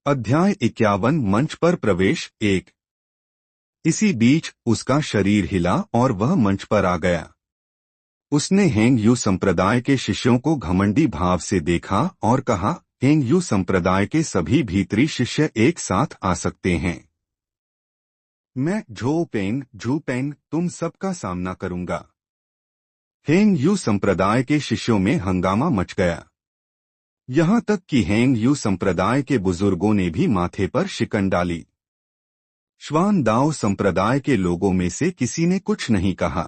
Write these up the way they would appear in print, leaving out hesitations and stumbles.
अध्याय 51 मंच पर प्रवेश 1। इसी बीच उसका शरीर हिला और वह मंच पर आ गया। उसने हेंग यू संप्रदाय के शिष्यों को घमंडी भाव से देखा और कहा, हेंग यू संप्रदाय के सभी भीतरी शिष्य एक साथ आ सकते हैं। मैं झू पेन तुम सबका सामना करूंगा। हेंग यू संप्रदाय के शिष्यों में हंगामा मच गया। यहाँ तक कि हेंग यू संप्रदाय के बुजुर्गों ने भी माथे पर शिकन डाली। श्वान दाओ संप्रदाय के लोगों में से किसी ने कुछ नहीं कहा।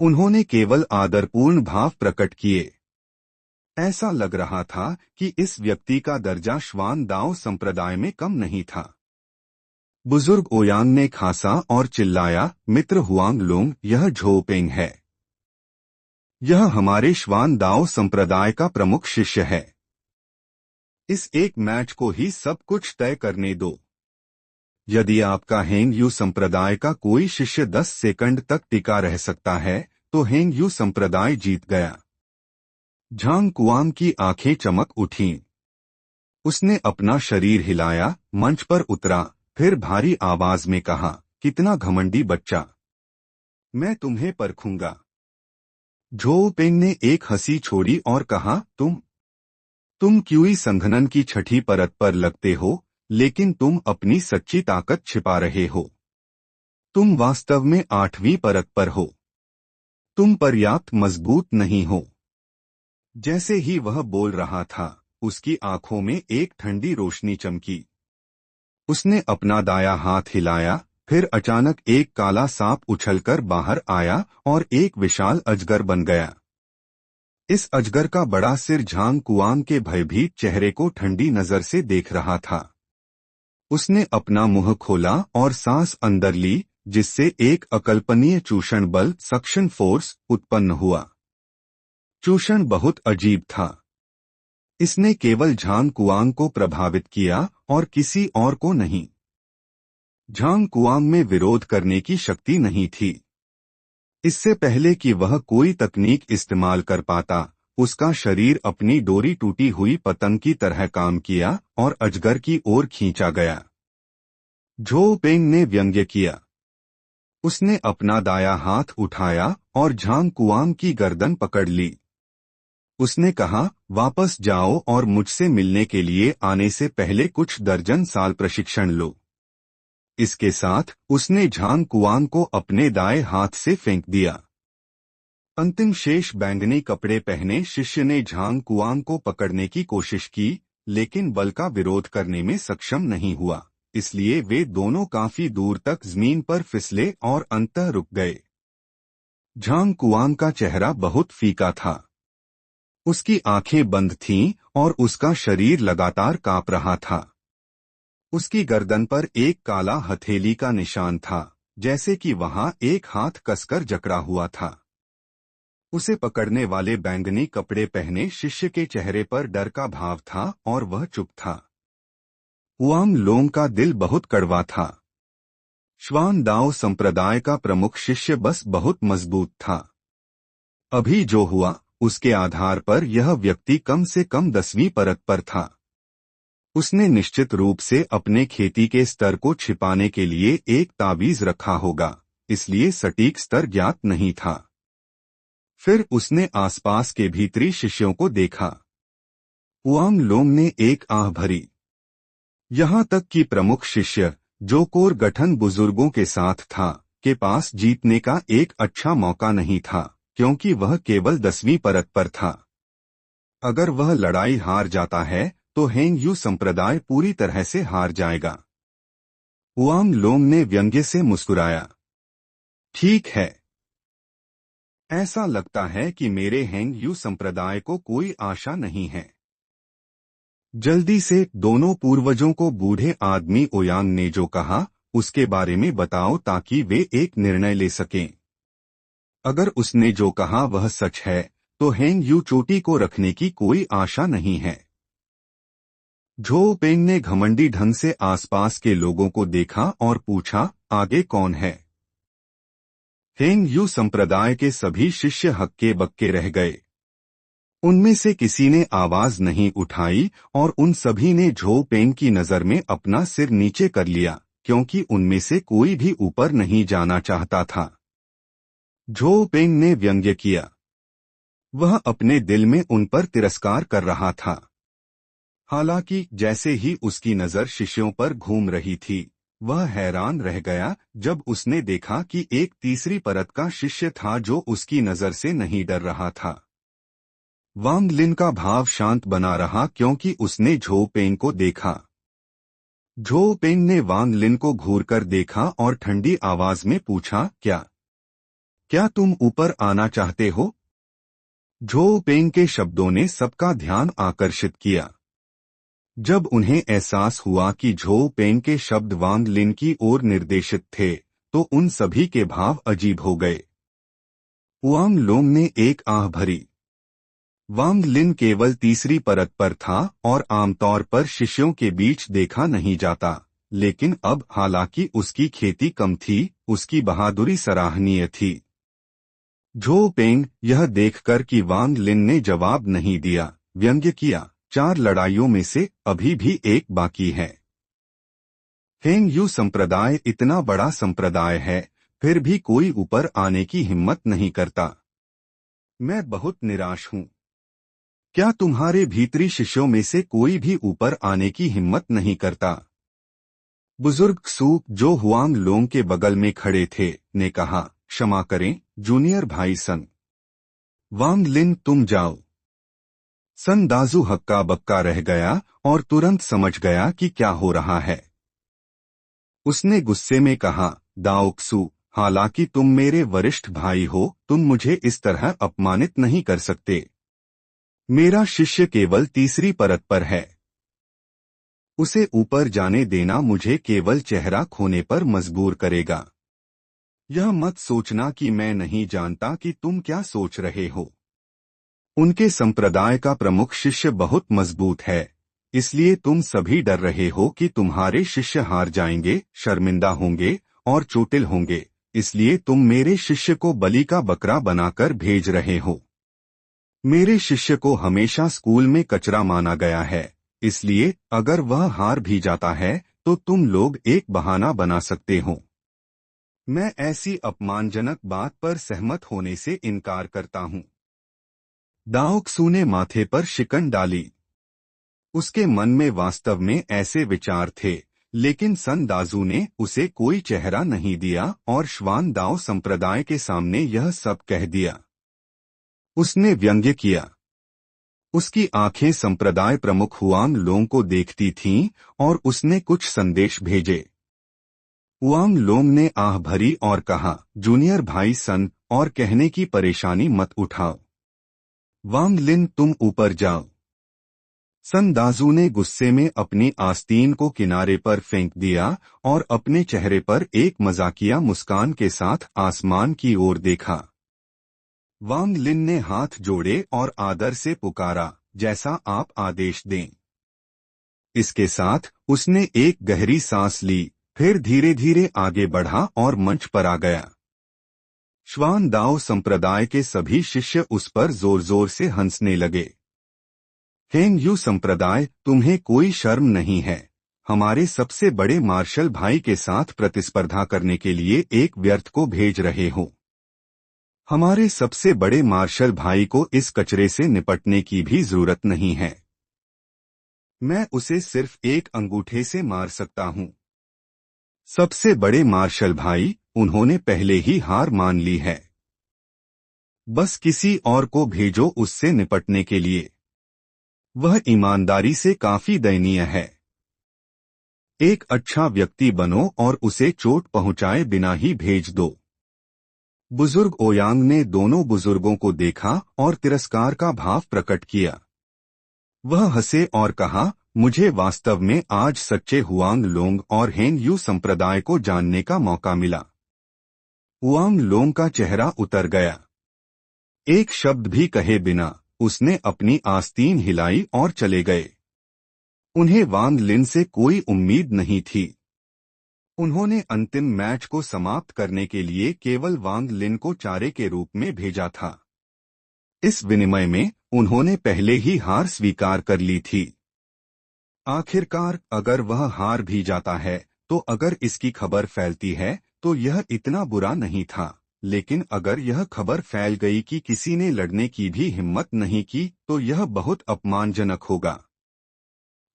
उन्होंने केवल आदरपूर्ण भाव प्रकट किए। ऐसा लग रहा था कि इस व्यक्ति का दर्जा श्वान दाओ संप्रदाय में कम नहीं था। बुजुर्ग ओयांग ने खांसा और चिल्लाया, मित्र हुआंग लोंग, यह झोपेंग है। यह हमारे श्वान दाओ संप्रदाय का प्रमुख शिष्य है। इस एक मैच को ही सब कुछ तय करने दो। यदि आपका हेंग यू संप्रदाय का कोई शिष्य 10 सेकंड तक टिका रह सकता है तो हेंग यू संप्रदाय जीत गया। झांग कुआंग की आंखें चमक उठीं। उसने अपना शरीर हिलाया, मंच पर उतरा, फिर भारी आवाज में कहा, कितना घमंडी बच्चा, मैं तुम्हें परखूंगा। झो पेंग ने एक हंसी छोड़ी और कहा, तुम क्यूई संघनन की छठी परत पर लगते हो, लेकिन तुम अपनी सच्ची ताकत छिपा रहे हो। तुम वास्तव में 8वीं परत पर हो। तुम पर्याप्त मजबूत नहीं हो। जैसे ही वह बोल रहा था, उसकी आंखों में एक ठंडी रोशनी चमकी। उसने अपना दाया हाथ हिलाया, फिर अचानक एक काला सांप उछलकर बाहर आया और एक विशाल अजगर बन गया। इस अजगर का बड़ा सिर झांग कुआंग के भयभीत चेहरे को ठंडी नजर से देख रहा था। उसने अपना मुंह खोला और सांस अंदर ली, जिससे एक अकल्पनीय चूषण बल सक्शन फोर्स उत्पन्न हुआ। चूषण बहुत अजीब था। इसने केवल झांग कुआंग को प्रभावित किया और किसी और को नहीं। झांग कुआंग में विरोध करने की शक्ति नहीं थी। इससे पहले कि वह कोई तकनीक इस्तेमाल कर पाता, उसका शरीर अपनी डोरी टूटी हुई पतंग की तरह काम किया और अजगर की ओर खींचा गया। झो पेंग ने व्यंग्य किया। उसने अपना दाया हाथ उठाया और झांग कुआंग की गर्दन पकड़ ली। उसने कहा, वापस जाओ और मुझसे मिलने के लिए आने से पहले कुछ दर्जन साल प्रशिक्षण लो। इसके साथ उसने झांग कुआंग को अपने दाएं हाथ से फेंक दिया। अंतिम शेष बैंगनी कपड़े पहने शिष्य ने झांग कुआंग को पकड़ने की कोशिश की, लेकिन बल का विरोध करने में सक्षम नहीं हुआ, इसलिए वे दोनों काफी दूर तक जमीन पर फिसले और अंततः रुक गए। झांग कुआंग का चेहरा बहुत फीका था। उसकी आंखें बंद थीं और उसका शरीर लगातार कांप रहा था। उसकी गर्दन पर एक काला हथेली का निशान था, जैसे कि वहां एक हाथ कसकर जकड़ा हुआ था। उसे पकड़ने वाले बैंगनी कपड़े पहने शिष्य के चेहरे पर डर का भाव था और वह चुप था। हुआंग लोंग का दिल बहुत कड़वा था। श्वान दाओ संप्रदाय का प्रमुख शिष्य बस बहुत मजबूत था। अभी जो हुआ, उसके आधार पर यह व्यक्ति कम से कम 10वीं परत पर था। उसने निश्चित रूप से अपने खेती के स्तर को छिपाने के लिए एक तावीज रखा होगा, इसलिए सटीक स्तर ज्ञात नहीं था। फिर उसने आसपास के भीतरी शिष्यों को देखा। हुआंग लोंग ने एक आह भरी। यहाँ तक कि प्रमुख शिष्य, जो कोर गठन बुजुर्गों के साथ था, के पास जीतने का एक अच्छा मौका नहीं था, क्योंकि वह केवल 10वीं परत पर था। अगर वह लड़ाई हार जाता है तो हेंग यू संप्रदाय पूरी तरह से हार जाएगा। हुआंग लोंग ने व्यंग्य से मुस्कुराया। ठीक है। ऐसा लगता है कि मेरे हेंग यू संप्रदाय को कोई आशा नहीं है। जल्दी से दोनों पूर्वजों को बूढ़े आदमी ओयांग ने जो कहा, उसके बारे में बताओ ताकि वे एक निर्णय ले सकें। अगर उसने जो कहा वह सच है, तो हेंग यू चोटी को रखने की कोई आशा नहीं है। झो पेंग ने घमंडी ढंग से आसपास के लोगों को देखा और पूछा, आगे कौन है? हेंग यू संप्रदाय के सभी शिष्य हक्के बक्के रह गए। उनमें से किसी ने आवाज नहीं उठाई और उन सभी ने झो पेंग की नजर में अपना सिर नीचे कर लिया, क्योंकि उनमें से कोई भी ऊपर नहीं जाना चाहता था। झो पेंग ने व्यंग्य किया। वह अपने दिल में उन पर तिरस्कार कर रहा था। हालांकि जैसे ही उसकी नजर शिष्यों पर घूम रही थी, वह हैरान रह गया जब उसने देखा कि एक तीसरी परत का शिष्य था जो उसकी नजर से नहीं डर रहा था। वांग लिन का भाव शांत बना रहा क्योंकि उसने झो पेंग को देखा। झो पेंग ने वांग लिन को घूरकर देखा और ठंडी आवाज में पूछा, क्या क्या तुम ऊपर आना चाहते हो? झो पेंग के शब्दों ने सबका ध्यान आकर्षित किया। जब उन्हें एहसास हुआ कि झो पेंग के शब्द वांग लिन की ओर निर्देशित थे, तो उन सभी के भाव अजीब हो गए। वांग लोंग ने एक आह भरी। वांग लिन केवल तीसरी परत पर था और आमतौर पर शिष्यों के बीच देखा नहीं जाता, लेकिन अब हालांकि उसकी खेती कम थी, उसकी बहादुरी सराहनीय थी। झो पेंग यह देखकर कि वांग लिन ने जवाब नहीं दिया, व्यंग्य किया, 4 लड़ाइयों में से अभी भी एक बाकी है। हेंग यू संप्रदाय इतना बड़ा संप्रदाय है, फिर भी कोई ऊपर आने की हिम्मत नहीं करता। मैं बहुत निराश हूँ। क्या तुम्हारे भीतरी शिष्यों में से कोई भी ऊपर आने की हिम्मत नहीं करता? बुजुर्ग सू, जो हुआंग लोंग के बगल में खड़े थे, ने कहा, क्षमा करें जूनियर भाई सन। वांग लिन, तुम जाओ। सन दाजू हक्का बक्का रह गया और तुरंत समझ गया कि क्या हो रहा है। उसने गुस्से में कहा, दाओक्सू, हालांकि तुम मेरे वरिष्ठ भाई हो, तुम मुझे इस तरह अपमानित नहीं कर सकते। मेरा शिष्य केवल तीसरी परत पर है। उसे ऊपर जाने देना मुझे केवल चेहरा खोने पर मजबूर करेगा। यह मत सोचना कि मैं नहीं जानता कि तुम क्या सोच रहे हो। उनके संप्रदाय का प्रमुख शिष्य बहुत मजबूत है, इसलिए तुम सभी डर रहे हो कि तुम्हारे शिष्य हार जाएंगे, शर्मिंदा होंगे और चोटिल होंगे, इसलिए तुम मेरे शिष्य को बलि का बकरा बनाकर भेज रहे हो। मेरे शिष्य को हमेशा स्कूल में कचरा माना गया है, इसलिए अगर वह हार भी जाता है तो तुम लोग एक बहाना बना सकते हो। मैं ऐसी अपमानजनक बात पर सहमत होने से इनकार करता हूँ। दाओक्सू ने माथे पर शिकन डाली। उसके मन में वास्तव में ऐसे विचार थे, लेकिन सन दाजू ने उसे कोई चेहरा नहीं दिया और श्वान दाओ संप्रदाय के सामने यह सब कह दिया। उसने व्यंग्य किया। उसकी आंखें संप्रदाय प्रमुख हुआंग लोंग को देखती थीं और उसने कुछ संदेश भेजे। हुआंग लोंग ने आह भरी और कहा, जूनियर भाई सन, और कहने की परेशानी मत उठाओ। वांग लिन, तुम ऊपर जाओ। सन दाजू ने गुस्से में अपनी आस्तीन को किनारे पर फेंक दिया और अपने चेहरे पर एक मजाकिया मुस्कान के साथ आसमान की ओर देखा। वांग लिन ने हाथ जोड़े और आदर से पुकारा, जैसा आप आदेश दें। इसके साथ उसने एक गहरी सांस ली, फिर धीरे धीरे आगे बढ़ा और मंच पर आ गया। श्वान दाओ संप्रदाय के सभी शिष्य उस पर जोर जोर से हंसने लगे। हेंग यू संप्रदाय, तुम्हें कोई शर्म नहीं है? हमारे सबसे बड़े मार्शल भाई के साथ प्रतिस्पर्धा करने के लिए एक व्यर्थ को भेज रहे हो। हमारे सबसे बड़े मार्शल भाई को इस कचरे से निपटने की भी जरूरत नहीं है। मैं उसे सिर्फ एक अंगूठे से मार सकता हूँ। सबसे बड़े मार्शल भाई, उन्होंने पहले ही हार मान ली है। बस किसी और को भेजो उससे निपटने के लिए। वह ईमानदारी से काफी दयनीय है। एक अच्छा व्यक्ति बनो और उसे चोट पहुंचाए बिना ही भेज दो। बुजुर्ग ओयांग ने दोनों बुजुर्गों को देखा और तिरस्कार का भाव प्रकट किया। वह हंसे और कहा, मुझे वास्तव में आज सच्चे हुआंग लोंग और हेंग यू संप्रदाय को जानने का मौका मिला। हुआंग लोंग का चेहरा उतर गया। एक शब्द भी कहे बिना उसने अपनी आस्तीन हिलाई और चले गए। उन्हें वांग लिन से कोई उम्मीद नहीं थी। उन्होंने अंतिम मैच को समाप्त करने के लिए केवल वांग लिन को चारे के रूप में भेजा था। इस विनिमय में उन्होंने पहले ही हार स्वीकार कर ली थी। आखिरकार अगर वह हार भी जाता है तो अगर इसकी खबर फैलती है तो यह इतना बुरा नहीं था, लेकिन अगर यह खबर फैल गई कि किसी ने लड़ने की भी हिम्मत नहीं की तो यह बहुत अपमानजनक होगा।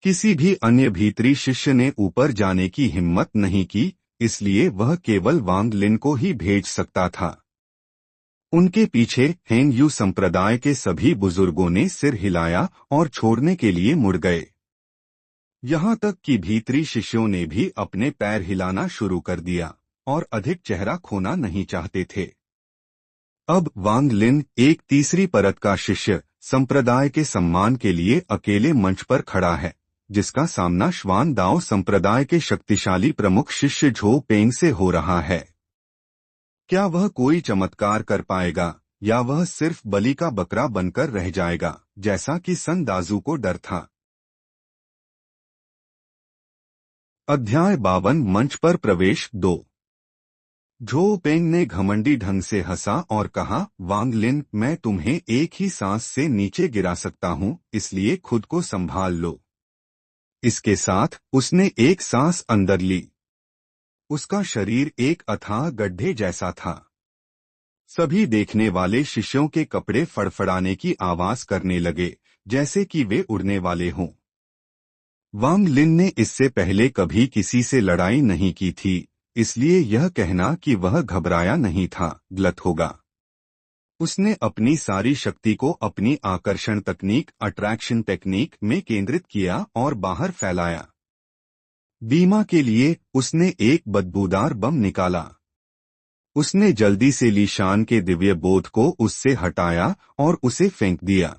किसी भी अन्य भीतरी शिष्य ने ऊपर जाने की हिम्मत नहीं की, इसलिए वह केवल वांग लिन को ही भेज सकता था। उनके पीछे हेंग यू संप्रदाय के सभी बुजुर्गों ने सिर हिलाया और छोड़ने के लिए मुड़ गए। यहाँ तक कि भीतरी शिष्यों ने भी अपने पैर हिलाना शुरू कर दिया और अधिक चेहरा खोना नहीं चाहते थे। अब वांग लिन, एक तीसरी परत का शिष्य, संप्रदाय के सम्मान के लिए अकेले मंच पर खड़ा है, जिसका सामना श्वान दाओ संप्रदाय के शक्तिशाली प्रमुख शिष्य झो पेंग से हो रहा है। क्या वह कोई चमत्कार कर पाएगा या वह सिर्फ बलि का बकरा बनकर रह जाएगा, जैसा कि सन दाजू को डर था। अध्याय 52 मंच पर प्रवेश 2। झो पेंग ने घमंडी ढंग से हंसा और कहा, वांग लिन, मैं तुम्हें एक ही सांस से नीचे गिरा सकता हूं, इसलिए खुद को संभाल लो। इसके साथ उसने एक सांस अंदर ली। उसका शरीर एक अथाह गड्ढे जैसा था। सभी देखने वाले शिष्यों के कपड़े फड़फड़ाने की आवाज करने लगे, जैसे कि वे उड़ने वाले हों। वांग लिन ने इससे पहले कभी किसी से लड़ाई नहीं की थी, इसलिए यह कहना कि वह घबराया नहीं था गलत होगा। उसने अपनी सारी शक्ति को अपनी आकर्षण तकनीक, अट्रैक्शन टेक्निक में केंद्रित किया और बाहर फैलाया। बीमा के लिए उसने एक बदबूदार बम निकाला। उसने जल्दी से लीशान के दिव्य बोध को उससे हटाया और उसे फेंक दिया।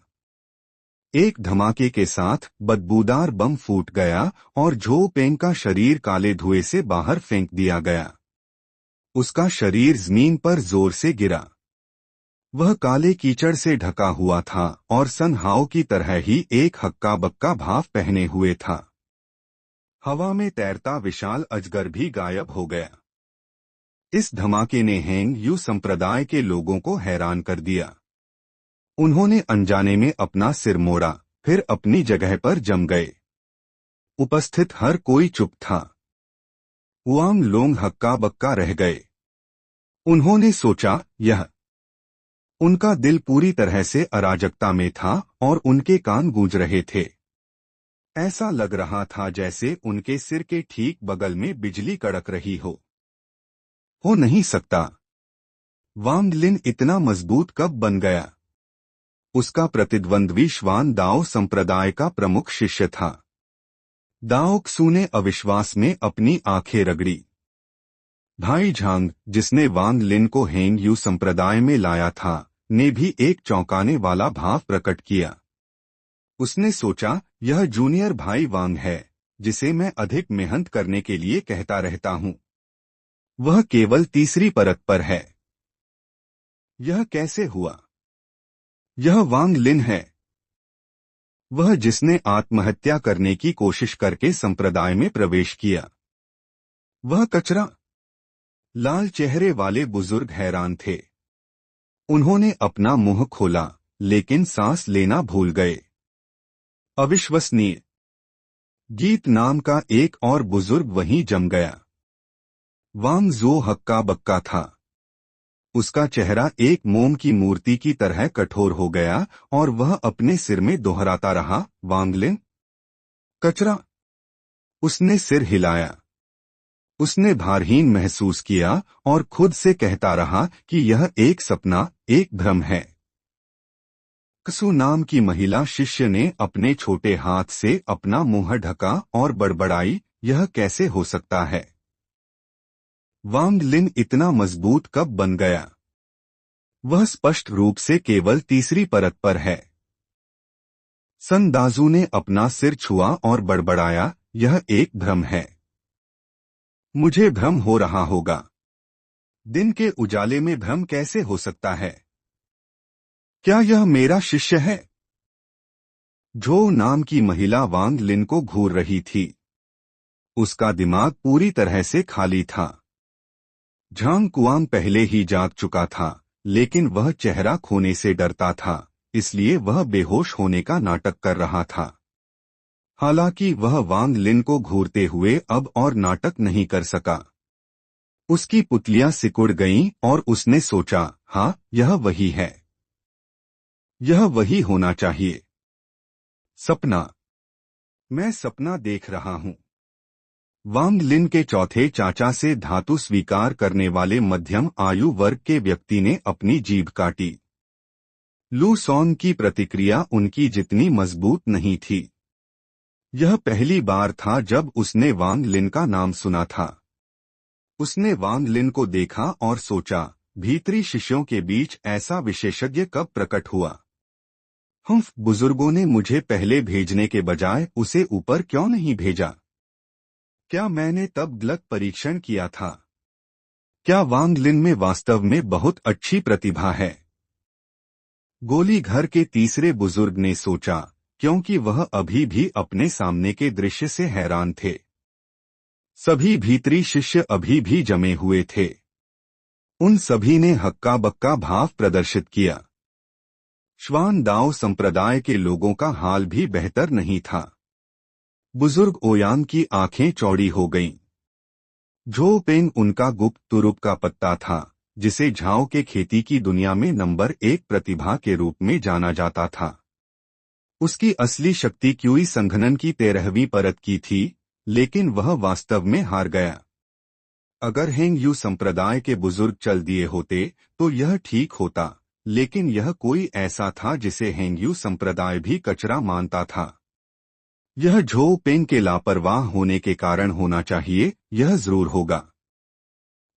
एक धमाके के साथ बदबूदार बम फूट गया और झो पेंग का शरीर काले धुएं से बाहर फेंक दिया गया। उसका शरीर जमीन पर जोर से गिरा। वह काले कीचड़ से ढका हुआ था और सन हाओ की तरह ही एक हक्का बक्का भाव पहने हुए था। हवा में तैरता विशाल अजगर भी गायब हो गया। इस धमाके ने हेंग यू संप्रदाय के लोगों को हैरान कर दिया। उन्होंने अनजाने में अपना सिर मोड़ा, फिर अपनी जगह पर जम गए। उपस्थित हर कोई चुप था। हुआंग लोंग हक्का बक्का रह गए। उन्होंने सोचा, यह। उनका दिल पूरी तरह से अराजकता में था और उनके कान गूंज रहे थे। ऐसा लग रहा था जैसे उनके सिर के ठीक बगल में बिजली कड़क रही हो नहीं सकता। वांग लिन इतना मजबूत कब बन गया? उसका प्रतिद्वंद्वी श्वान दाओ संप्रदाय का प्रमुख शिष्य था। दाओ क्सू ने अविश्वास में अपनी आंखें रगड़ी। भाई झांग, जिसने वांग लिन को हेंग यू संप्रदाय में लाया था, ने भी एक चौंकाने वाला भाव प्रकट किया। उसने सोचा, यह जूनियर भाई वांग है, जिसे मैं अधिक मेहनत करने के लिए कहता रहता हूं। वह केवल तीसरी परत पर है। यह कैसे हुआ? यह वांग लिन है, वह जिसने आत्महत्या करने की कोशिश करके संप्रदाय में प्रवेश किया। वह कचरा। लाल चेहरे वाले बुजुर्ग हैरान थे। उन्होंने अपना मुंह खोला, लेकिन सांस लेना भूल गए। अविश्वसनीय। जीत नाम का एक और बुजुर्ग वहीं जम गया। वांग जो हक्का बक्का था। उसका चेहरा एक मोम की मूर्ति की तरह कठोर हो गया और वह अपने सिर में दोहराता रहा, वांग लिन, कचरा। उसने सिर हिलाया। उसने भारहीन महसूस किया और खुद से कहता रहा कि यह एक सपना, एक भ्रम है। क्सू नाम की महिला शिष्य ने अपने छोटे हाथ से अपना मुंह ढका और बड़बड़ाई, यह कैसे हो सकता है? वांग लिन इतना मजबूत कब बन गया? वह स्पष्ट रूप से केवल तीसरी परत पर है। सन दाजू ने अपना सिर छुआ और बड़बड़ाया, यह एक भ्रम है। मुझे भ्रम हो रहा होगा। दिन के उजाले में भ्रम कैसे हो सकता है? क्या यह मेरा शिष्य है? झो नाम की महिला वांग लिन को घूर रही थी। उसका दिमाग पूरी तरह से खाली था। झांग कुआंग पहले ही जाग चुका था, लेकिन वह चेहरा खोने से डरता था, इसलिए वह बेहोश होने का नाटक कर रहा था। हालांकि वह वांग लिन को घूरते हुए अब और नाटक नहीं कर सका। उसकी पुतलियां सिकुड़ गईं और उसने सोचा, हाँ, यह वही है। यह वही होना चाहिए। सपना। मैं सपना देख रहा हूं। वांग लिन के चौथे चाचा से धातु स्वीकार करने वाले मध्यम आयु वर्ग के व्यक्ति ने अपनी जीभ काटी। लू सॉन की प्रतिक्रिया उनकी जितनी मजबूत नहीं थी। यह पहली बार था जब उसने वांग लिन का नाम सुना था। उसने वांग लिन को देखा और सोचा, भीतरी शिष्यों के बीच ऐसा विशेषज्ञ कब प्रकट हुआ। बुजुर्गों ने मुझे पहले भेजने के बजाय उसे ऊपर क्यों नहीं भेजा? क्या मैंने तब गलत परीक्षण किया था? क्या वांग लिन में वास्तव में बहुत अच्छी प्रतिभा है? गोली घर के तीसरे बुजुर्ग ने सोचा, क्योंकि वह अभी भी अपने सामने के दृश्य से हैरान थे। सभी भीतरी शिष्य अभी भी जमे हुए थे। उन सभी ने हक्का बक्का भाव प्रदर्शित किया। श्वान दाओ संप्रदाय के लोगों का हाल भी बेहतर नहीं था। बुजुर्ग ओयान की आंखें चौड़ी हो गईं। झो पेंग उनका गुप्त तुरुप का पत्ता था, जिसे झाओ के खेती की दुनिया में नंबर 1 प्रतिभा के रूप में जाना जाता था। उसकी असली शक्ति क्यूई संघनन की 13वीं परत की थी, लेकिन वह वास्तव में हार गया। अगर हेंग यू संप्रदाय के बुजुर्ग चल दिए होते तो यह ठीक होता, लेकिन यह कोई ऐसा था जिसे हेंग यू संप्रदाय भी कचरा मानता था। यह झो पेंग के लापरवाह होने के कारण होना चाहिए, यह जरूर होगा।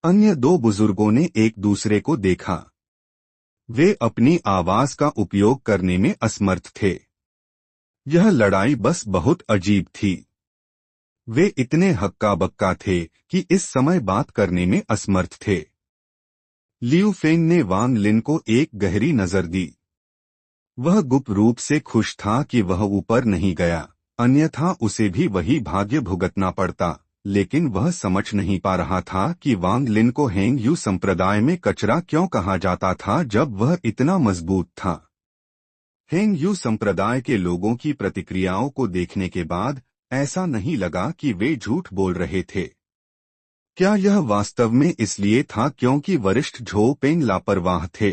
अन्य दो बुजुर्गों ने एक दूसरे को देखा। वे अपनी आवाज का उपयोग करने में असमर्थ थे। यह लड़ाई बस बहुत अजीब थी। वे इतने हक्का बक्का थे कि इस समय बात करने में असमर्थ थे। लियू फेंग ने वांग लिन को एक गहरी नजर दी। वह गुप्त रूप से खुश था कि वह ऊपर नहीं गया, अन्यथा उसे भी वही भाग्य भुगतना पड़ता, लेकिन वह समझ नहीं पा रहा था कि वांग लिन को हेंग यू संप्रदाय में कचरा क्यों कहा जाता था जब वह इतना मजबूत था। हेंग यू संप्रदाय के लोगों की प्रतिक्रियाओं को देखने के बाद ऐसा नहीं लगा कि वे झूठ बोल रहे थे। क्या यह वास्तव में इसलिए था क्योंकि वरिष्ठ झो पेंग लापरवाह थे?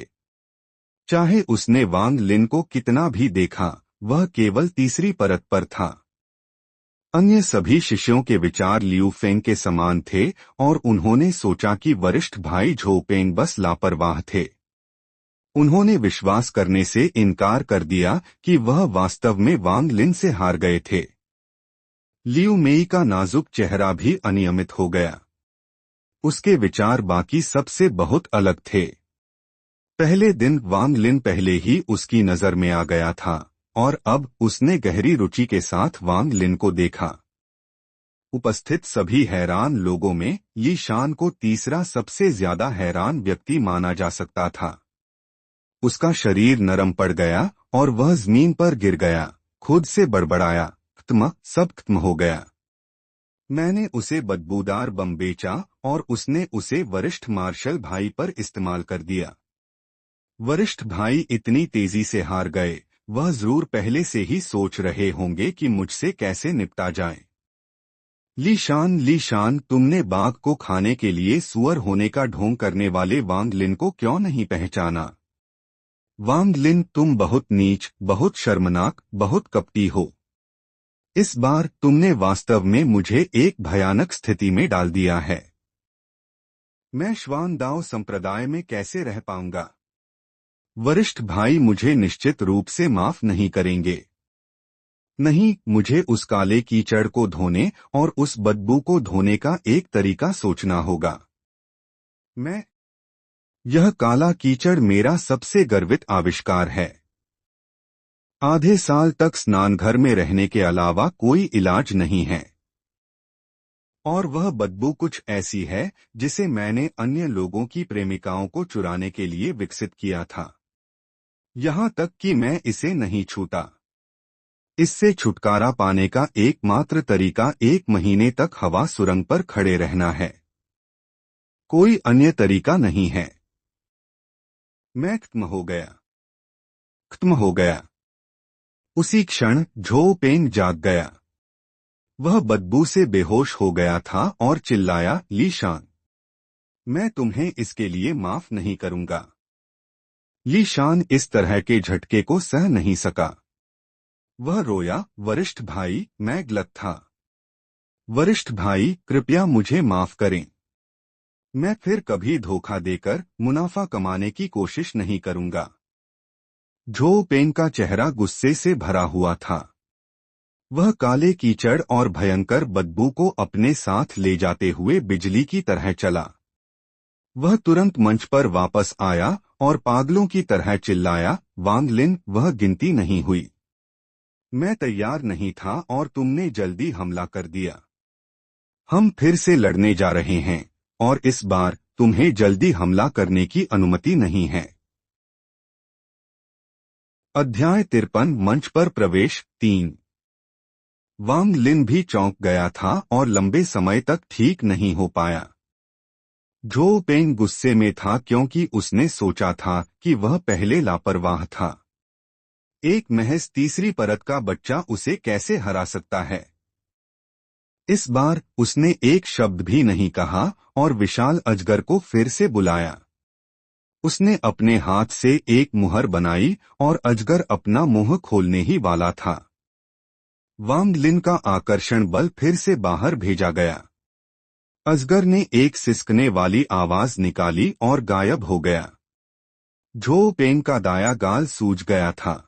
चाहे उसने वांग लिन को कितना भी देखा, वह केवल तीसरी परत पर था। अन्य सभी शिष्यों के विचार लियू फेंग के समान थे और उन्होंने सोचा कि वरिष्ठ भाई झो पेंग बस लापरवाह थे। उन्होंने विश्वास करने से इनकार कर दिया कि वह वास्तव में वांग लिन से हार गए थे। लियू मेई का नाजुक चेहरा भी अनियमित हो गया। उसके विचार बाकी सबसे बहुत अलग थे। पहले दिन वांग लिन पहले ही उसकी नजर में आ गया था और अब उसने गहरी रुचि के साथ वांग लिन को देखा। उपस्थित सभी हैरान लोगों में यी शान को तीसरा सबसे ज्यादा हैरान व्यक्ति माना जा सकता था। उसका शरीर नरम पड़ गया और वह जमीन पर गिर गया, खुद से बड़बड़ाया, सब खत्म हो गया। मैंने उसे बदबूदार बम बेचा और उसने उसे वरिष्ठ मार्शल भाई पर इस्तेमाल कर दिया। वरिष्ठ भाई इतनी तेजी से हार गए, वह जरूर पहले से ही सोच रहे होंगे कि मुझसे कैसे निपटा जाए। ली शान, तुमने बाघ को खाने के लिए सुअर होने का ढोंग करने वाले वांग लिन को क्यों नहीं पहचाना? वांग लिन, तुम बहुत नीच, बहुत शर्मनाक, बहुत कपटी हो। इस बार तुमने वास्तव में मुझे एक भयानक स्थिति में डाल दिया है। मैं श्वान दाओ संप्रदाय में कैसे रह पाऊंगा? वरिष्ठ भाई मुझे निश्चित रूप से माफ नहीं करेंगे। नहीं, मुझे उस काले कीचड़ को धोने और उस बदबू को धोने का एक तरीका सोचना होगा। यह काला कीचड़ मेरा सबसे गर्वित आविष्कार है। आधे साल तक स्नानघर में रहने के अलावा कोई इलाज नहीं है। और वह बदबू कुछ ऐसी है जिसे मैंने अन्य लोगों की प्रेमिकाओं को चुराने के लिए विकसित किया था। यहाँ तक कि मैं इसे नहीं छूता। इससे छुटकारा पाने का एकमात्र तरीका 1 महीने तक हवा सुरंग पर खड़े रहना है। कोई अन्य तरीका नहीं है। मैं खत्म हो गया। खत्म हो गया। उसी क्षण झो पेंग जाग गया। वह बदबू से बेहोश हो गया था और चिल्लाया, ली शान, मैं तुम्हें इसके लिए माफ नहीं करूंगा। ली शान इस तरह के झटके को सह नहीं सका। वह रोया, वरिष्ठ भाई, मैं गलत था। वरिष्ठ भाई, कृपया मुझे माफ करें। मैं फिर कभी धोखा देकर मुनाफा कमाने की कोशिश नहीं करूंगा। झो पेंग का चेहरा गुस्से से भरा हुआ था। वह काले कीचड़ और भयंकर बदबू को अपने साथ ले जाते हुए बिजली की तरह चला। वह तुरंत मंच पर वापस आया और पागलों की तरह चिल्लाया, वांग लिन, वह गिनती नहीं हुई। मैं तैयार नहीं था और तुमने जल्दी हमला कर दिया। हम फिर से लड़ने जा रहे हैं और इस बार तुम्हें जल्दी हमला करने की अनुमति नहीं है। अध्याय 53 मंच पर प्रवेश 3। वांग लिन भी चौंक गया था और लंबे समय तक ठीक नहीं हो पाया। झो पेंग गुस्से में था क्योंकि उसने सोचा था कि वह पहले लापरवाह था। एक महज तीसरी परत का बच्चा उसे कैसे हरा सकता है। इस बार उसने एक शब्द भी नहीं कहा और विशाल अजगर को फिर से बुलाया। उसने अपने हाथ से एक मुहर बनाई और अजगर अपना मुंह खोलने ही वाला था। वांग लिन का आकर्षण बल फिर से बाहर भेजा गया। अजगर ने एक सिसकने वाली आवाज निकाली और गायब हो गया। झो पेंग का दाया गाल सूज गया था।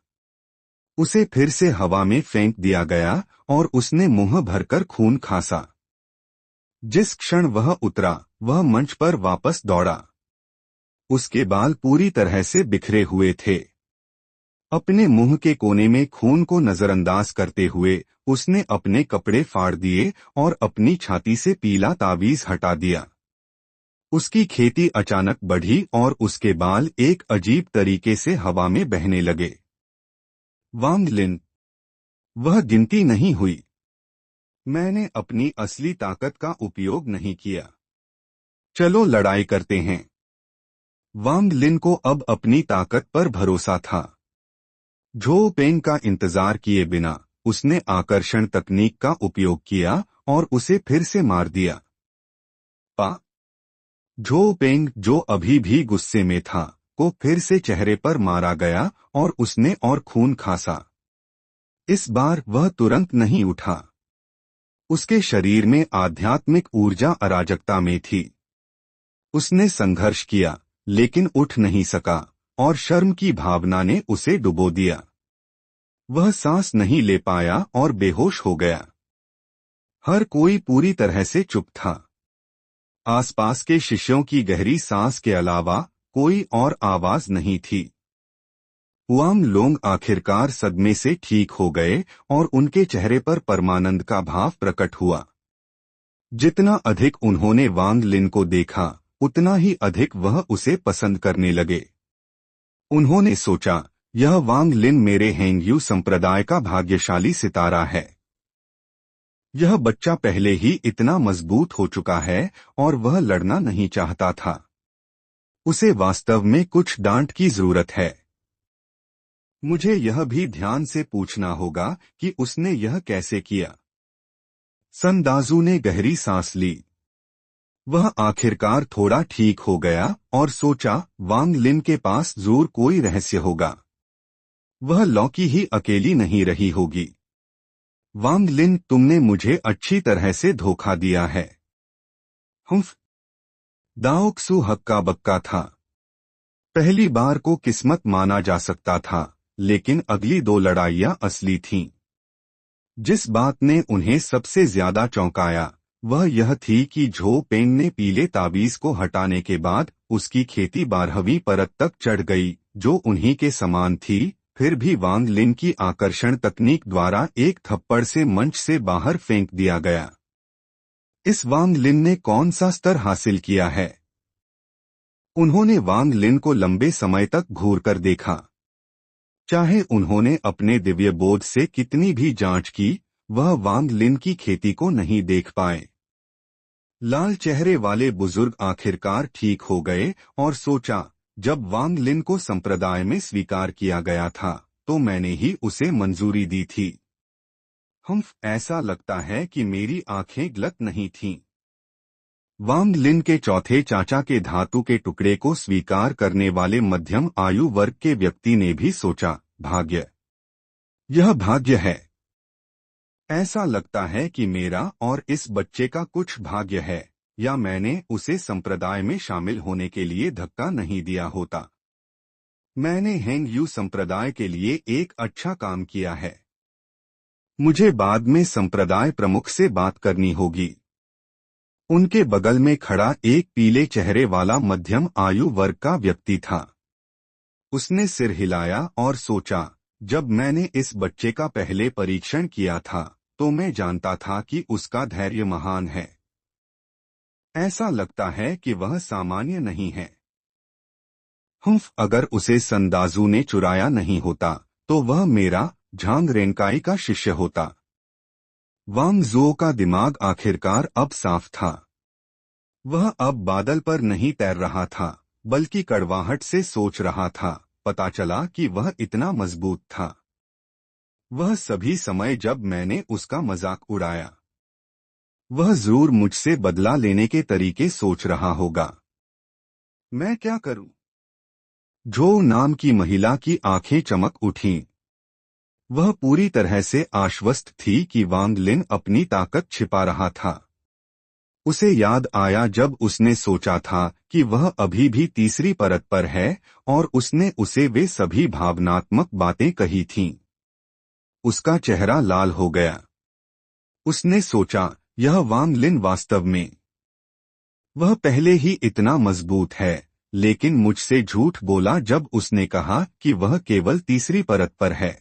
उसे फिर से हवा में फेंक दिया गया और उसने मुंह भरकर खून खांसा। जिस क्षण वह उतरा, वह मंच पर वापस दौड़ा। उसके बाल पूरी तरह से बिखरे हुए थे। अपने मुंह के कोने में खून को नजरअंदाज करते हुए उसने अपने कपड़े फाड़ दिए और अपनी छाती से पीला तावीज हटा दिया। उसकी खेती अचानक बढ़ी और उसके बाल एक अजीब तरीके से हवा में बहने लगे। वांग लिन, वह गिनती नहीं हुई। मैंने अपनी असली ताकत का उपयोग नहीं किया। चलो लड़ाई करते हैं। वांग लिन को अब अपनी ताकत पर भरोसा था। झो पेंग का इंतजार किए बिना उसने आकर्षण तकनीक का उपयोग किया और उसे फिर से मार दिया। पा झो पेंग, जो अभी भी गुस्से में था, को फिर से चेहरे पर मारा गया और उसने और खून खांसा। इस बार वह तुरंत नहीं उठा। उसके शरीर में आध्यात्मिक ऊर्जा अराजकता में थी। उसने संघर्ष किया लेकिन उठ नहीं सका और शर्म की भावना ने उसे डुबो दिया। वह सांस नहीं ले पाया और बेहोश हो गया। हर कोई पूरी तरह से चुप था। आसपास के शिष्यों की गहरी सांस के अलावा कोई और आवाज नहीं थी। हुआंग लोंग आखिरकार सदमे से ठीक हो गए और उनके चेहरे पर परमानंद का भाव प्रकट हुआ। जितना अधिक उन्होंने वांग लिन को देखा, उतना ही अधिक वह उसे पसंद करने लगे। उन्होंने सोचा, यह वांग लिन मेरे हेंगयू संप्रदाय का भाग्यशाली सितारा है। यह बच्चा पहले ही इतना मजबूत हो चुका है और वह लड़ना नहीं चाहता था। उसे वास्तव में कुछ डांट की जरूरत है। मुझे यह भी ध्यान से पूछना होगा कि उसने यह कैसे किया। सन दाजू ने गहरी सांस ली। वह आखिरकार थोड़ा ठीक हो गया और सोचा, वांग लिन के पास जरूर कोई रहस्य होगा। वह लौकी ही अकेली नहीं रही होगी। वांग लिन, तुमने मुझे अच्छी तरह से धोखा दिया है। हुम्फ। दाओक्सू हक्का बक्का था। पहली बार को किस्मत माना जा सकता था, लेकिन अगली दो लड़ाइयां असली थीं। जिस बात ने उन्हें सबसे ज्यादा चौंकाया वह यह थी कि झो पेंग ने पीले ताबीज को हटाने के बाद उसकी खेती 12वीं परत तक चढ़ गई, जो उन्हीं के समान थी। फिर भी वांग लिन की आकर्षण तकनीक द्वारा एक थप्पड़ से मंच से बाहर फेंक दिया गया। इस वांग लिन ने कौन सा स्तर हासिल किया है? उन्होंने वांग लिन को लंबे समय तक घूर कर देखा। चाहे उन्होंने अपने दिव्य बोध से कितनी भी जांच की, वह वांग लिन की खेती को नहीं देख पाए। लाल चेहरे वाले बुजुर्ग आखिरकार ठीक हो गए और सोचा, जब वांग लिन को संप्रदाय में स्वीकार किया गया था तो मैंने ही उसे मंजूरी दी थी। ऐसा लगता है कि मेरी आंखें गलत नहीं थीं। वांग लिन के चौथे चाचा के धातु के टुकड़े को स्वीकार करने वाले मध्यम आयु वर्ग के व्यक्ति ने भी सोचा, भाग्य, यह भाग्य है। ऐसा लगता है कि मेरा और इस बच्चे का कुछ भाग्य है, या मैंने उसे संप्रदाय में शामिल होने के लिए धक्का नहीं दिया होता। मैंने हेंग यू संप्रदाय के लिए एक अच्छा काम किया है। मुझे बाद में संप्रदाय प्रमुख से बात करनी होगी। उनके बगल में खड़ा एक पीले चेहरे वाला मध्यम आयु वर्ग का व्यक्ति था। उसने सिर हिलाया और सोचा, जब मैंने इस बच्चे का पहले परीक्षण किया था तो मैं जानता था कि उसका धैर्य महान है। ऐसा लगता है कि वह सामान्य नहीं है। अगर उसे संदाजू ने चुराया नहीं होता तो वह मेरा झांग रेनकाई का शिष्य होता। वांग जुओ का दिमाग आखिरकार अब साफ था। वह अब बादल पर नहीं तैर रहा था, बल्कि कड़वाहट से सोच रहा था। पता चला कि वह इतना मजबूत था। वह सभी समय जब मैंने उसका मजाक उड़ाया। वह जरूर मुझसे बदला लेने के तरीके सोच रहा होगा। मैं क्या करूं? जो नाम की महिला की आंखें चमक उठीं। वह पूरी तरह से आश्वस्त थी कि वांग लिन अपनी ताकत छिपा रहा था। उसे याद आया जब उसने सोचा था कि वह अभी भी तीसरी परत पर है और उसने उसे वे सभी भावनात्मक बातें कही थीं। उसका चेहरा लाल हो गया। उसने सोचा, यह वांग लिन वास्तव में, वह पहले ही इतना मजबूत है, लेकिन मुझसे झूठ बोला जब उसने कहा कि वह केवल तीसरी परत पर है।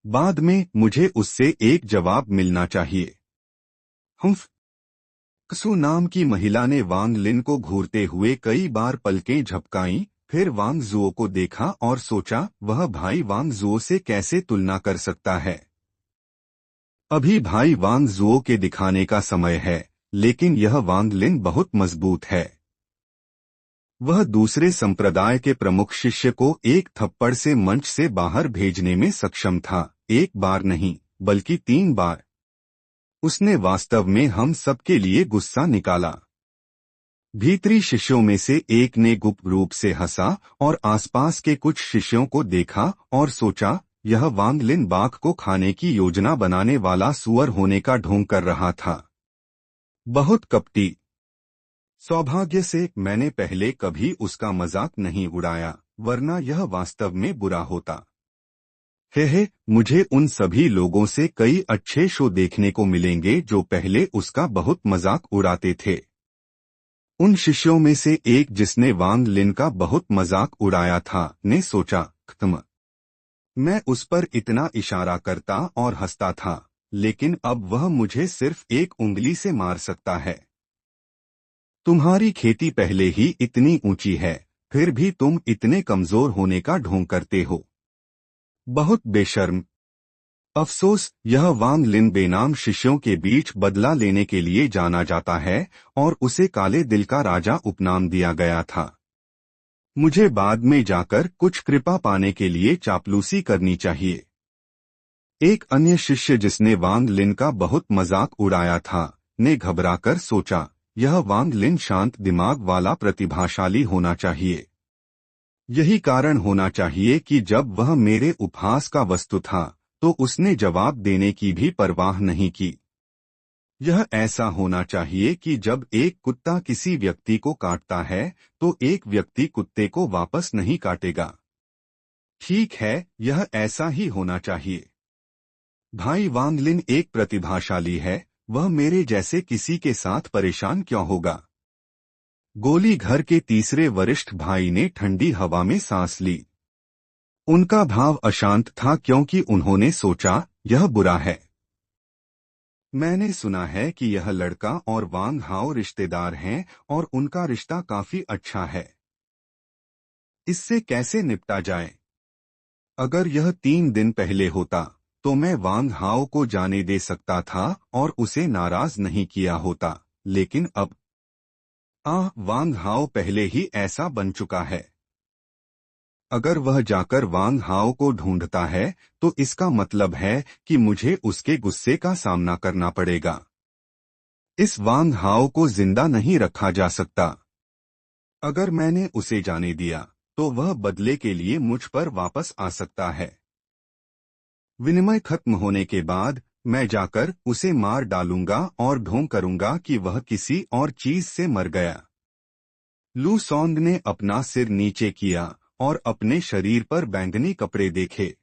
बाद में मुझे उससे एक जवाब मिलना चाहिए। कसू नाम की महिला ने वांग लिन को घूरते हुए कई बार पलकें झपकाईं, फिर वांग जुओ को देखा और सोचा, वह भाई वांग जुओ से कैसे तुलना कर सकता है। अभी भाई वांग जुओ के दिखाने का समय है, लेकिन यह वांग लिन बहुत मजबूत है। वह दूसरे संप्रदाय के प्रमुख शिष्य को एक थप्पड़ से मंच से बाहर भेजने में सक्षम था, एक बार नहीं बल्कि 3 बार। उसने वास्तव में हम सबके लिए गुस्सा निकाला। भीतरी शिष्यों में से एक ने गुप्त रूप से हंसा और आसपास के कुछ शिष्यों को देखा और सोचा, यह वांग लिन बाघ को खाने की योजना बनाने वाला सुअर होने का ढोंग कर रहा था। बहुत कपटी। सौभाग्य से मैंने पहले कभी उसका मजाक नहीं उड़ाया, वरना यह वास्तव में बुरा होता। मुझे उन सभी लोगों से कई अच्छे शो देखने को मिलेंगे जो पहले उसका बहुत मजाक उड़ाते थे। उन शिष्यों में से एक जिसने वांग लिन का बहुत मजाक उड़ाया था ने सोचा, खत्म। मैं उस पर इतना इशारा करता और हंसता था, लेकिन अब वह मुझे सिर्फ एक उंगली से मार सकता है। तुम्हारी खेती पहले ही इतनी ऊंची है, फिर भी तुम इतने कमजोर होने का ढोंग करते हो। बहुत बेशर्म। अफसोस, यह वांग लिन बेनाम शिष्यों के बीच बदला लेने के लिए जाना जाता है और उसे काले दिल का राजा उपनाम दिया गया था। मुझे बाद में जाकर कुछ कृपा पाने के लिए चापलूसी करनी चाहिए। एक अन्य शिष्य जिसने वांग लिन का बहुत मजाक उड़ाया था ने घबराकर सोचा, यह वांग लिन शांत दिमाग वाला प्रतिभाशाली होना चाहिए। यही कारण होना चाहिए कि जब वह मेरे उपहास का वस्तु था तो उसने जवाब देने की भी परवाह नहीं की। यह ऐसा होना चाहिए कि जब एक कुत्ता किसी व्यक्ति को काटता है तो एक व्यक्ति कुत्ते को वापस नहीं काटेगा। ठीक है, यह ऐसा ही होना चाहिए। भाई वांग लिन एक प्रतिभाशाली है, वह मेरे जैसे किसी के साथ परेशान क्यों होगा। गोली घर के तीसरे वरिष्ठ भाई ने ठंडी हवा में सांस ली। उनका भाव अशांत था क्योंकि उन्होंने सोचा, यह बुरा है। मैंने सुना है कि यह लड़का और वांग हाओ रिश्तेदार हैं और उनका रिश्ता काफी अच्छा है। इससे कैसे निपटा जाए? अगर यह 3 दिन पहले होता तो मैं वांग हाओ को जाने दे सकता था और उसे नाराज नहीं किया होता, लेकिन अब वांग हाओ पहले ही ऐसा बन चुका है। अगर वह जाकर वांग हाओ को ढूंढता है तो इसका मतलब है कि मुझे उसके गुस्से का सामना करना पड़ेगा। इस वांग हाओ को जिंदा नहीं रखा जा सकता। अगर मैंने उसे जाने दिया तो वह बदले के लिए मुझ पर वापस आ सकता है। विनिमय खत्म होने के बाद मैं जाकर उसे मार डालूंगा और ढोंग करूंगा कि वह किसी और चीज से मर गया। लू सॉन्ग ने अपना सिर नीचे किया और अपने शरीर पर बैंगनी कपड़े देखे।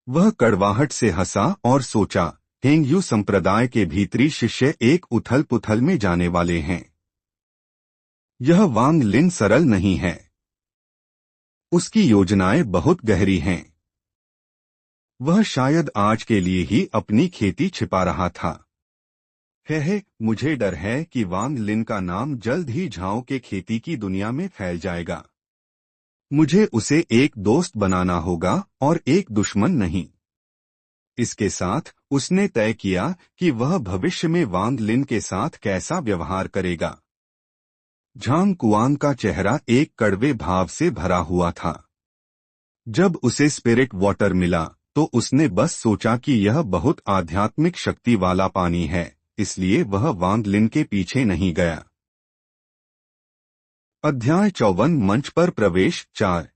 वह कड़वाहट से हंसा और सोचा, हेंगयू संप्रदाय के भीतरी शिष्य एक उथल पुथल में जाने वाले हैं। यह वांग लिन सरल नहीं है। उसकी योजनाएं बहुत गहरी हैं। वह शायद आज के लिए ही अपनी खेती छिपा रहा था। मुझे डर है कि वांग लिन का नाम जल्द ही झाओ के खेती की दुनिया में फैल जाएगा। मुझे उसे एक दोस्त बनाना होगा और एक दुश्मन नहीं। इसके साथ उसने तय किया कि वह भविष्य में वांग लिन के साथ कैसा व्यवहार करेगा। झांग कुआंग का चेहरा एक कड़वे भाव से भरा हुआ था। जब उसे स्पिरिट वाटर मिला तो उसने बस सोचा कि यह बहुत आध्यात्मिक शक्ति वाला पानी है, इसलिए वह वांग लिन के पीछे नहीं गया। अध्याय 54 मंच पर प्रवेश 4।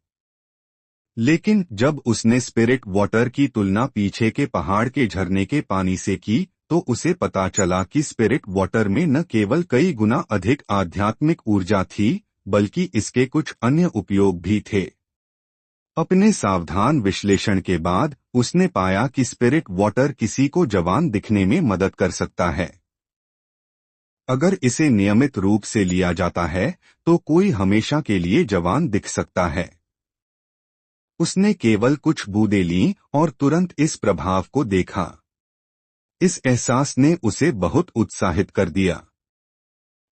लेकिन जब उसने स्पिरिट वाटर की तुलना पीछे के पहाड़ के झरने के पानी से की तो उसे पता चला कि स्पिरिट वाटर में न केवल कई गुना अधिक आध्यात्मिक ऊर्जा थी, बल्कि इसके कुछ अन्य उपयोग भी थे। अपने सावधान विश्लेषण के बाद उसने पाया कि स्पिरिट वाटर किसी को जवान दिखने में मदद कर सकता है। अगर इसे नियमित रूप से लिया जाता है तो कोई हमेशा के लिए जवान दिख सकता है। उसने केवल कुछ बूंदें लीं और तुरंत इस प्रभाव को देखा। इस एहसास ने उसे बहुत उत्साहित कर दिया।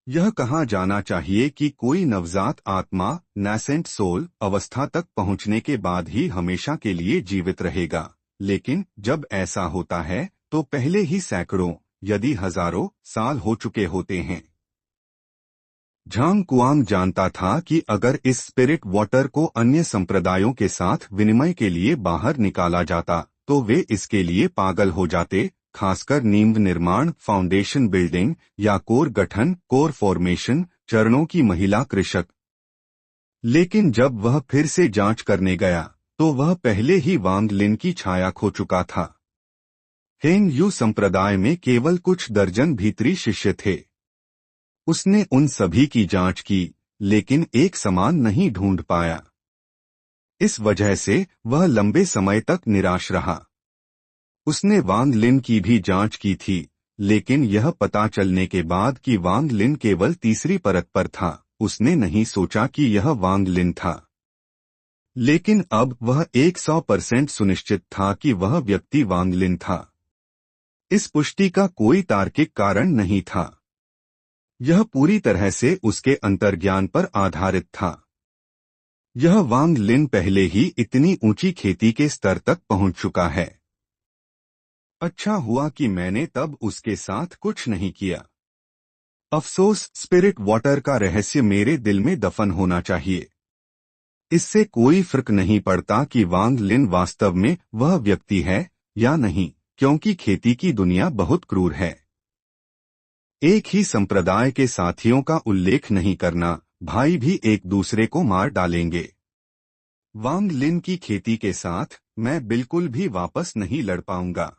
यह कहा जाना चाहिए कि कोई नवजात आत्मा नैसेंट सोल अवस्था तक पहुंचने के बाद ही हमेशा के लिए जीवित रहेगा, लेकिन जब ऐसा होता है तो पहले ही सैकड़ों यदि हजारों साल हो चुके होते हैं। झांग कुआंग जानता था कि अगर इस स्पिरिट वाटर को अन्य संप्रदायों के साथ विनिमय के लिए बाहर निकाला जाता तो वे इसके लिए पागल हो जाते, खासकर नींव निर्माण, फाउंडेशन बिल्डिंग या कोर गठन, कोर फॉर्मेशन चरणों की महिला कृषक। लेकिन जब वह फिर से जांच करने गया तो वह पहले ही वांग लिन की छाया खो चुका था। हेंगयू संप्रदाय में केवल कुछ दर्जन भीतरी शिष्य थे। उसने उन सभी की जांच की, लेकिन एक समान नहीं ढूंढ पाया। इस वजह से वह लंबे समय तक निराश रहा। उसने वांग लिन की भी जांच की थी, लेकिन यह पता चलने के बाद कि वांग लिन केवल तीसरी परत पर था, उसने नहीं सोचा कि यह वांग लिन था। लेकिन अब वह 100% सुनिश्चित था कि वह व्यक्ति वांग लिन था। इस पुष्टि का कोई तार्किक कारण नहीं था। यह पूरी तरह से उसके अंतर्ज्ञान पर आधारित था। यह वांग लिन पहले ही इतनी ऊंची खेती के स्तर तक पहुंच चुका है। अच्छा हुआ कि मैंने तब उसके साथ कुछ नहीं किया। अफसोस, स्पिरिट वाटर का रहस्य मेरे दिल में दफन होना चाहिए। इससे कोई फर्क नहीं पड़ता कि वांग लिन वास्तव में वह व्यक्ति है या नहीं, क्योंकि खेती की दुनिया बहुत क्रूर है। एक ही संप्रदाय के साथियों का उल्लेख नहीं करना, भाई भी एक दूसरे को मार डालेंगे। वांग लिन की खेती के साथ मैं बिल्कुल भी वापस नहीं लड़ पाऊंगा।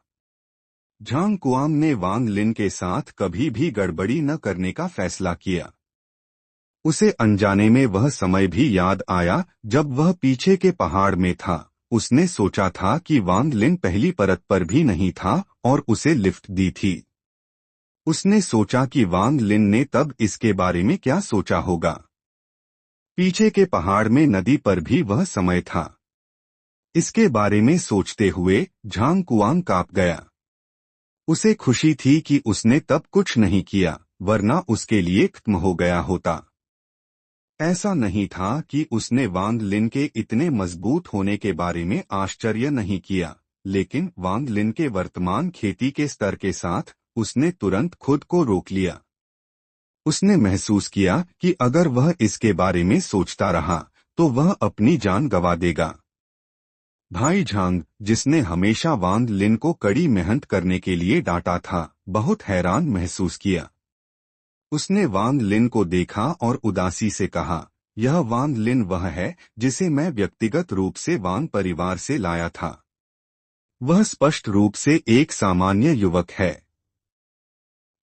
झांग कुआंग ने वांग लिन के साथ कभी भी गड़बड़ी न करने का फैसला किया। उसे अनजाने में वह समय भी याद आया जब वह पीछे के पहाड़ में था। उसने सोचा था कि वांग लिन पहली परत पर भी नहीं था और उसे लिफ्ट दी थी। उसने सोचा कि वांग लिन ने तब इसके बारे में क्या सोचा होगा। पीछे के पहाड़ में नदी पर भी वह समय था। इसके बारे में सोचते हुए झांग कुआंग कांप गया। उसे खुशी थी कि उसने तब कुछ नहीं किया, वरना उसके लिए खत्म हो गया होता। ऐसा नहीं था कि उसने वांग लिन के इतने मजबूत होने के बारे में आश्चर्य नहीं किया, लेकिन वांग लिन के वर्तमान खेती के स्तर के साथ उसने तुरंत खुद को रोक लिया। उसने महसूस किया कि अगर वह इसके बारे में सोचता रहा तो वह अपनी जान गंवा देगा। भाई झांग, जिसने हमेशा वांग लिन को कड़ी मेहनत करने के लिए डांटा था, बहुत हैरान महसूस किया। उसने वांग लिन को देखा और उदासी से कहा, यह वांग लिन वह है जिसे मैं व्यक्तिगत रूप से वांग परिवार से लाया था। वह स्पष्ट रूप से एक सामान्य युवक है।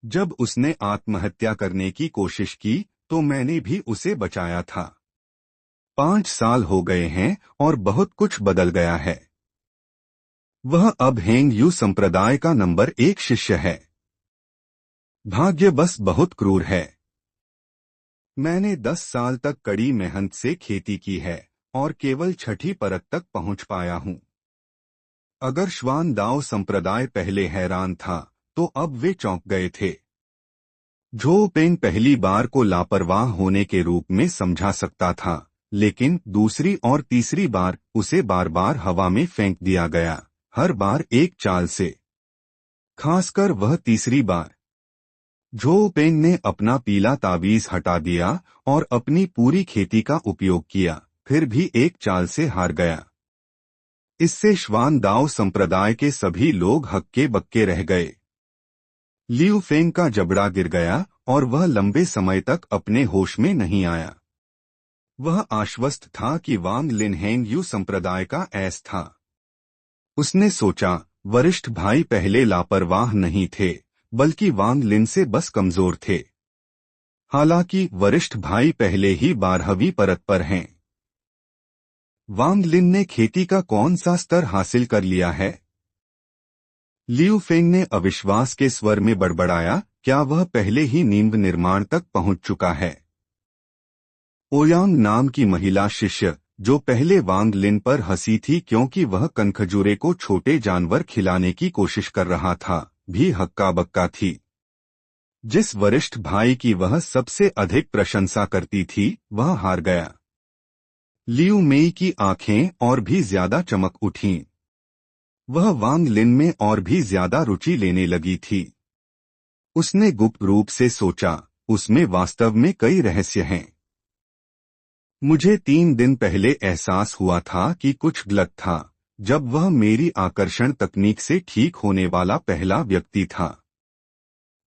जब उसने आत्महत्या करने की कोशिश की तो मैंने भी उसे बचाया था। 5 साल हो गए हैं और बहुत कुछ बदल गया है। वह अब हेंग यू संप्रदाय का नंबर 1 शिष्य है। भाग्य बस बहुत क्रूर है। मैंने 10 साल तक कड़ी मेहनत से खेती की है और केवल छठी परत तक पहुंच पाया हूं। अगर श्वान दाओ संप्रदाय पहले हैरान था तो अब वे चौंक गए थे। झो पेंग पहली बार को लापरवाह होने के रूप में समझा सकता था, लेकिन दूसरी और तीसरी बार उसे बार बार हवा में फेंक दिया गया, हर बार एक चाल से। खासकर वह तीसरी बार। झो पेंग ने अपना पीला तावीज हटा दिया और अपनी पूरी खेती का उपयोग किया, फिर भी एक चाल से हार गया। इससे श्वान दाओ संप्रदाय के सभी लोग हक्के बक्के रह गए। लियू फेंग का जबड़ा गिर गया और वह लंबे समय तक अपने होश में नहीं आया। वह आश्वस्त था कि वांग लिन हेंग यू संप्रदाय का ऐस था। उसने सोचा, वरिष्ठ भाई पहले लापरवाह नहीं थे, बल्कि वांग लिन से बस कमजोर थे। हालांकि वरिष्ठ भाई पहले ही 12वीं परत पर हैं। वांग लिन ने खेती का कौन सा स्तर हासिल कर लिया है? लियू फेंग ने अविश्वास के स्वर में बड़बड़ाया, क्या वह पहले ही नींव निर्माण तक पहुंच चुका है? ओयांग नाम की महिला शिष्य, जो पहले वांग लिन पर हंसी थी क्योंकि वह कनखजूरे को छोटे जानवर खिलाने की कोशिश कर रहा था, भी हक्का बक्का थी। जिस वरिष्ठ भाई की वह सबसे अधिक प्रशंसा करती थी, वह हार गया। लियू मेई की आंखें और भी ज्यादा चमक उठीं। वह वांग लिन में और भी ज्यादा रुचि लेने लगी थी। उसने गुप्त रूप से सोचा, उसमें वास्तव में कई रहस्य हैं। मुझे 3 दिन पहले एहसास हुआ था कि कुछ गलत था, जब वह मेरी आकर्षण तकनीक से ठीक होने वाला पहला व्यक्ति था।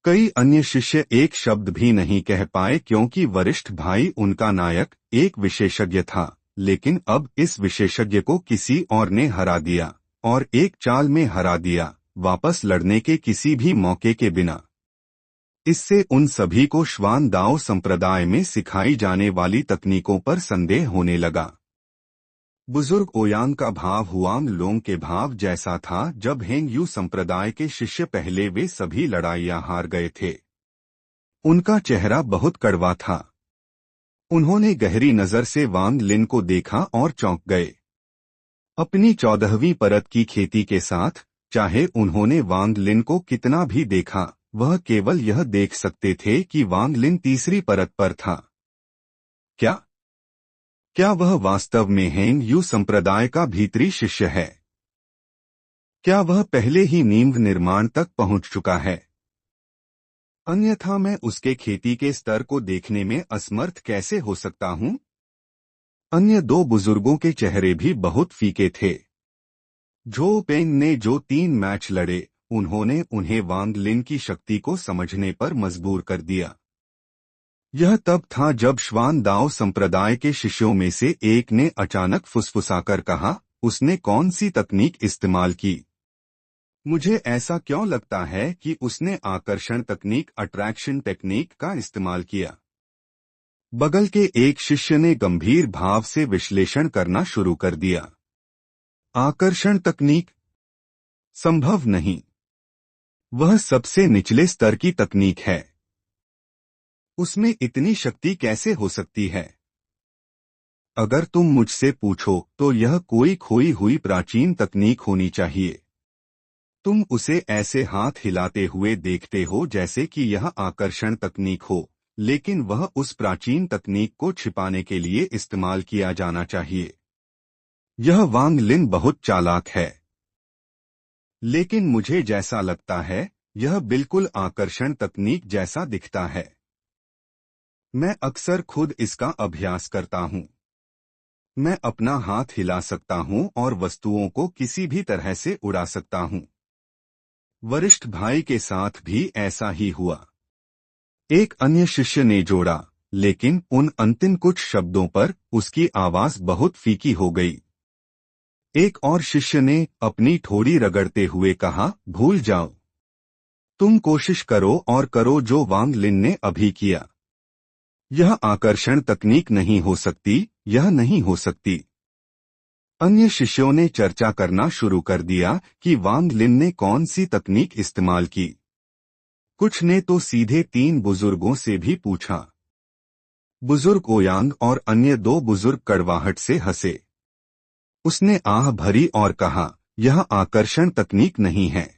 कई अन्य शिष्य एक शब्द भी नहीं कह पाए क्योंकि वरिष्ठ भाई उनका नायक, एक विशेषज्ञ था, लेकिन अब इस विशेषज्ञ को किसी और ने हरा दिया, और एक चाल में हरा दिया, वापस लड़ने के किसी भी मौके के बिना। इससे उन सभी को श्वान दाओ संप्रदाय में सिखाई जाने वाली तकनीकों पर संदेह होने लगा। बुजुर्ग ओयांग का भाव हुआंग लोंग के भाव जैसा था जब हेंग यू संप्रदाय के शिष्य पहले वे सभी लड़ाइयां हार गए थे। उनका चेहरा बहुत कड़वा था। उन्होंने गहरी नजर से वांग लिन को देखा और चौंक गए। अपनी 14वीं परत की खेती के साथ, चाहे उन्होंने वांग लिन को कितना भी देखा, वह केवल यह देख सकते थे कि वांग लिन तीसरी परत पर था। क्या वह वास्तव में हेंग यू संप्रदाय का भीतरी शिष्य है? क्या वह पहले ही नींव निर्माण तक पहुंच चुका है? अन्यथा मैं उसके खेती के स्तर को देखने में असमर्थ कैसे हो सकता हूं? अन्य 2 बुजुर्गों के चेहरे भी बहुत फीके थे। झो पेंग ने जो 3 मैच लड़े, उन्होंने उन्हें वांग लिन की शक्ति को समझने पर मजबूर कर दिया। यह तब था जब श्वान दाओ संप्रदाय के शिष्यों में से एक ने अचानक फुसफुसाकर कहा, उसने कौन सी तकनीक इस्तेमाल की? मुझे ऐसा क्यों लगता है कि उसने आकर्षण तकनीक, अट्रैक्शन टेक्निक का इस्तेमाल किया। बगल के एक शिष्य ने गंभीर भाव से विश्लेषण करना शुरू कर दिया। आकर्षण तकनीक? संभव नहीं। वह सबसे निचले स्तर की तकनीक है। उसमें इतनी शक्ति कैसे हो सकती है? अगर तुम मुझसे पूछो तो यह कोई खोई हुई प्राचीन तकनीक होनी चाहिए। तुम उसे ऐसे हाथ हिलाते हुए देखते हो जैसे कि यह आकर्षण तकनीक हो, लेकिन वह उस प्राचीन तकनीक को छिपाने के लिए इस्तेमाल किया जाना चाहिए। यह वांग लिन बहुत चालाक है। लेकिन मुझे जैसा लगता है, यह बिल्कुल आकर्षण तकनीक जैसा दिखता है। मैं अक्सर खुद इसका अभ्यास करता हूँ। मैं अपना हाथ हिला सकता हूँ और वस्तुओं को किसी भी तरह से उड़ा सकता हूँ। वरिष्ठ भाई के साथ भी ऐसा ही हुआ। एक अन्य शिष्य ने जोड़ा, लेकिन उन अंतिम कुछ शब्दों पर उसकी आवाज बहुत फीकी हो गई। एक और शिष्य ने अपनी ठोड़ी रगड़ते हुए कहा, भूल जाओ। तुम कोशिश करो और करो जो वांग लिन ने अभी किया। यह आकर्षण तकनीक नहीं हो सकती, यह नहीं हो सकती। अन्य शिष्यों ने चर्चा करना शुरू कर दिया कि वांग लिन ने कौन सी तकनीक इस्तेमाल की। कुछ ने तो सीधे 3 बुजुर्गों से भी पूछा। बुजुर्ग ओयांग और अन्य 2 बुजुर्ग कड़वाहट से हंसे। उसने आह भरी और कहा, यह आकर्षण तकनीक नहीं है।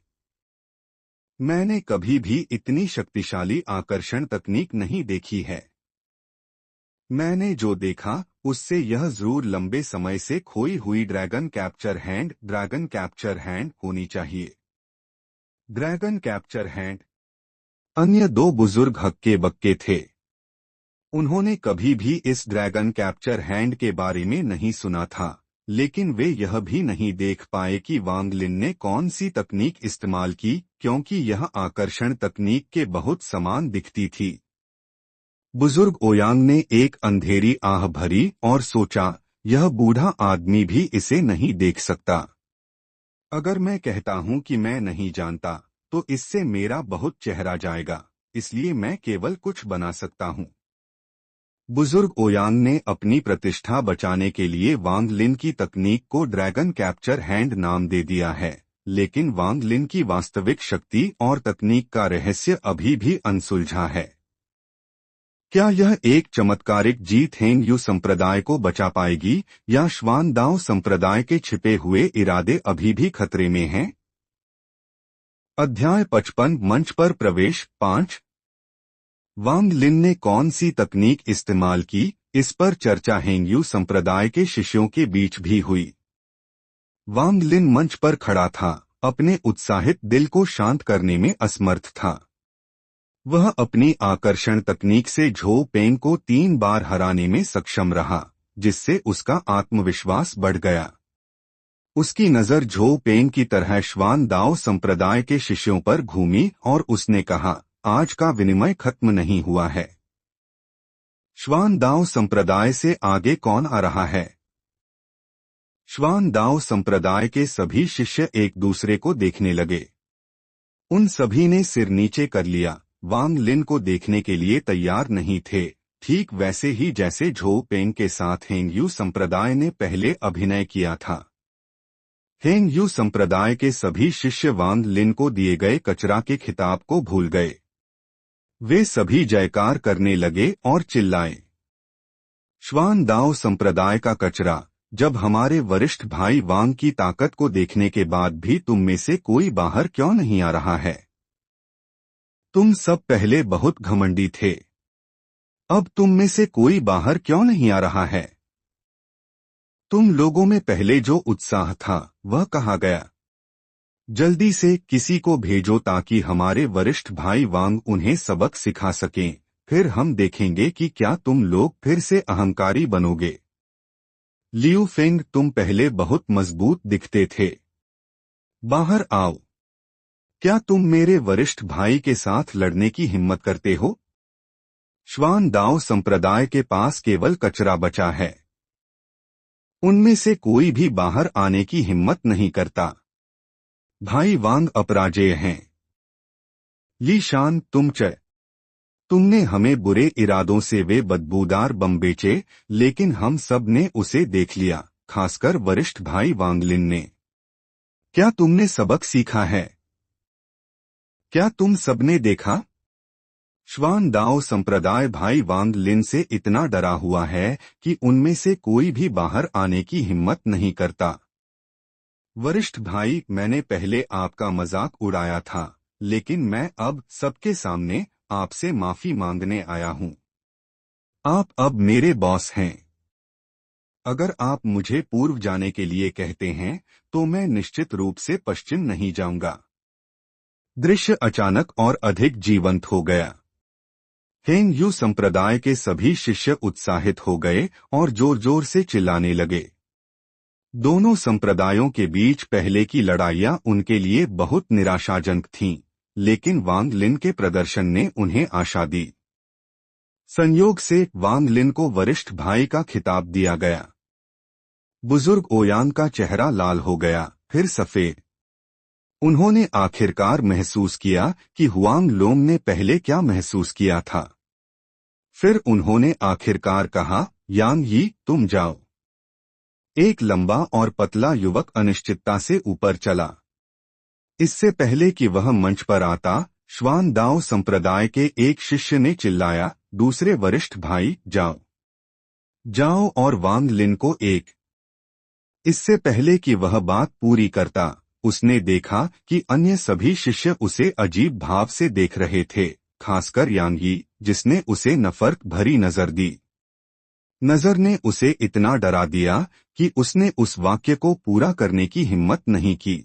मैंने कभी भी इतनी शक्तिशाली आकर्षण तकनीक नहीं देखी है। मैंने जो देखा उससे यह जरूर लंबे समय से खोई हुई ड्रैगन कैप्चर हैंड होनी चाहिए। Dragon capture hand. अन्य 2 बुजुर्ग हक्के बक्के थे। उन्होंने कभी भी इस ड्रैगन कैप्चर हैंड के बारे में नहीं सुना था, लेकिन वे यह भी नहीं देख पाए कि वांग लिन ने कौन सी तकनीक इस्तेमाल की, क्योंकि यह आकर्षण तकनीक के बहुत समान दिखती थी। बुजुर्ग ओयांग ने एक अंधेरी आह भरी और सोचा, यह बूढ़ा आदमी भी इसे नहीं देख सकता। अगर मैं कहता हूं कि मैं नहीं जानता, तो इससे मेरा बहुत चेहरा जाएगा, इसलिए मैं केवल कुछ बना सकता हूं। बुजुर्ग ओयांग ने अपनी प्रतिष्ठा बचाने के लिए वांग लिन की तकनीक को ड्रैगन कैप्चर हैंड नाम दे दिया है, लेकिन वांग लिन की वास्तविक शक्ति और तकनीक का रहस्य अभी भी अनसुलझा है। क्या यह एक चमत्कारिक जीत हेंग यू संप्रदाय को बचा पाएगी, या श्वान दाओ संप्रदाय के छिपे हुए इरादे अभी भी खतरे में हैं? अध्याय 55 मंच पर प्रवेश 5। वांग लिन ने कौन सी तकनीक इस्तेमाल की, इस पर चर्चा हेंगयू संप्रदाय के शिष्यों के बीच भी हुई। वांग लिन मंच पर खड़ा था, अपने उत्साहित दिल को शांत करने में असमर्थ था। वह अपनी आकर्षण तकनीक से झो पेंग को 3 बार हराने में सक्षम रहा, जिससे उसका आत्मविश्वास बढ़ गया। उसकी नजर झो पेंग की तरह श्वान दाओ संप्रदाय के शिष्यों पर घूमी और उसने कहा, आज का विनिमय खत्म नहीं हुआ है। श्वान दाओ संप्रदाय से आगे कौन आ रहा है? श्वान दाओ संप्रदाय के सभी शिष्य एक दूसरे को देखने लगे। उन सभी ने सिर नीचे कर लिया, वांग लिन को देखने के लिए तैयार नहीं थे, ठीक वैसे ही जैसे झो पेंग के साथ हेंगयू संप्रदाय ने पहले अभिनय किया था। हेंगयू संप्रदाय के सभी शिष्य वांग लिन को दिए गए कचरा के खिताब को भूल गए। वे सभी जयकार करने लगे और चिल्लाए, श्वान दाओ संप्रदाय का कचरा, जब हमारे वरिष्ठ भाई वांग की ताकत को देखने के बाद भी तुम में से कोई बाहर क्यों नहीं आ रहा है? तुम सब पहले बहुत घमंडी थे, अब तुम में से कोई बाहर क्यों नहीं आ रहा है? तुम लोगों में पहले जो उत्साह था, वह कहाँ गया? जल्दी से किसी को भेजो ताकि हमारे वरिष्ठ भाई वांग उन्हें सबक सिखा सकें, फिर हम देखेंगे कि क्या तुम लोग फिर से अहंकारी बनोगे। लियू फेंग, तुम पहले बहुत मजबूत दिखते थे, बाहर आओ। क्या तुम मेरे वरिष्ठ भाई के साथ लड़ने की हिम्मत करते हो? श्वान दाओ संप्रदाय के पास केवल कचरा बचा है। उनमें से कोई भी बाहर आने की हिम्मत नहीं करता। भाई वांग अपराजेय हैं। ली शान, तुमने हमें बुरे इरादों से वे बदबूदार बम बेचे, लेकिन हम सब ने उसे देख लिया, खासकर वरिष्ठ भाई वांग लिन ने। क्या तुमने सबक सीखा है? क्या तुम सबने देखा? श्वान दाओ संप्रदाय भाई वांग लिन से इतना डरा हुआ है कि उनमें से कोई भी बाहर आने की हिम्मत नहीं करता। वरिष्ठ भाई, मैंने पहले आपका मजाक उड़ाया था, लेकिन मैं अब सबके सामने आपसे माफी मांगने आया हूं। आप अब मेरे बॉस हैं। अगर आप मुझे पूर्व जाने के लिए कहते हैं, तो मैं निश्चित रूप से पश्चिम नहीं जाऊंगा। दृश्य अचानक और अधिक जीवंत हो गया। हेंग यू संप्रदाय के सभी शिष्य उत्साहित हो गए और जोर जोर से चिल्लाने लगे। दोनों संप्रदायों के बीच पहले की लड़ाइयां उनके लिए बहुत निराशाजनक थीं, लेकिन वांग लिन के प्रदर्शन ने उन्हें आशा दी। संयोग से वांग लिन को वरिष्ठ भाई का खिताब दिया गया। बुजुर्ग ओयान का चेहरा लाल हो गया, फिर सफेद। उन्होंने आखिरकार महसूस किया कि हुआंग लोंग ने पहले क्या महसूस किया था। फिर उन्होंने आखिरकार कहा, यांग यी, तुम जाओ। एक लंबा और पतला युवक अनिश्चितता से ऊपर चला। इससे पहले कि वह मंच पर आता, श्वान दाओ संप्रदाय के एक शिष्य ने चिल्लाया, दूसरे वरिष्ठ भाई, जाओ जाओ और वांग लिन को एक। इससे पहले कि वह बात पूरी करता, उसने देखा कि अन्य सभी शिष्य उसे अजीब भाव से देख रहे थे, खासकर यांग यी, जिसने उसे नफरत भरी नजर दी। नजर ने उसे इतना डरा दिया कि उसने उस वाक्य को पूरा करने की हिम्मत नहीं की।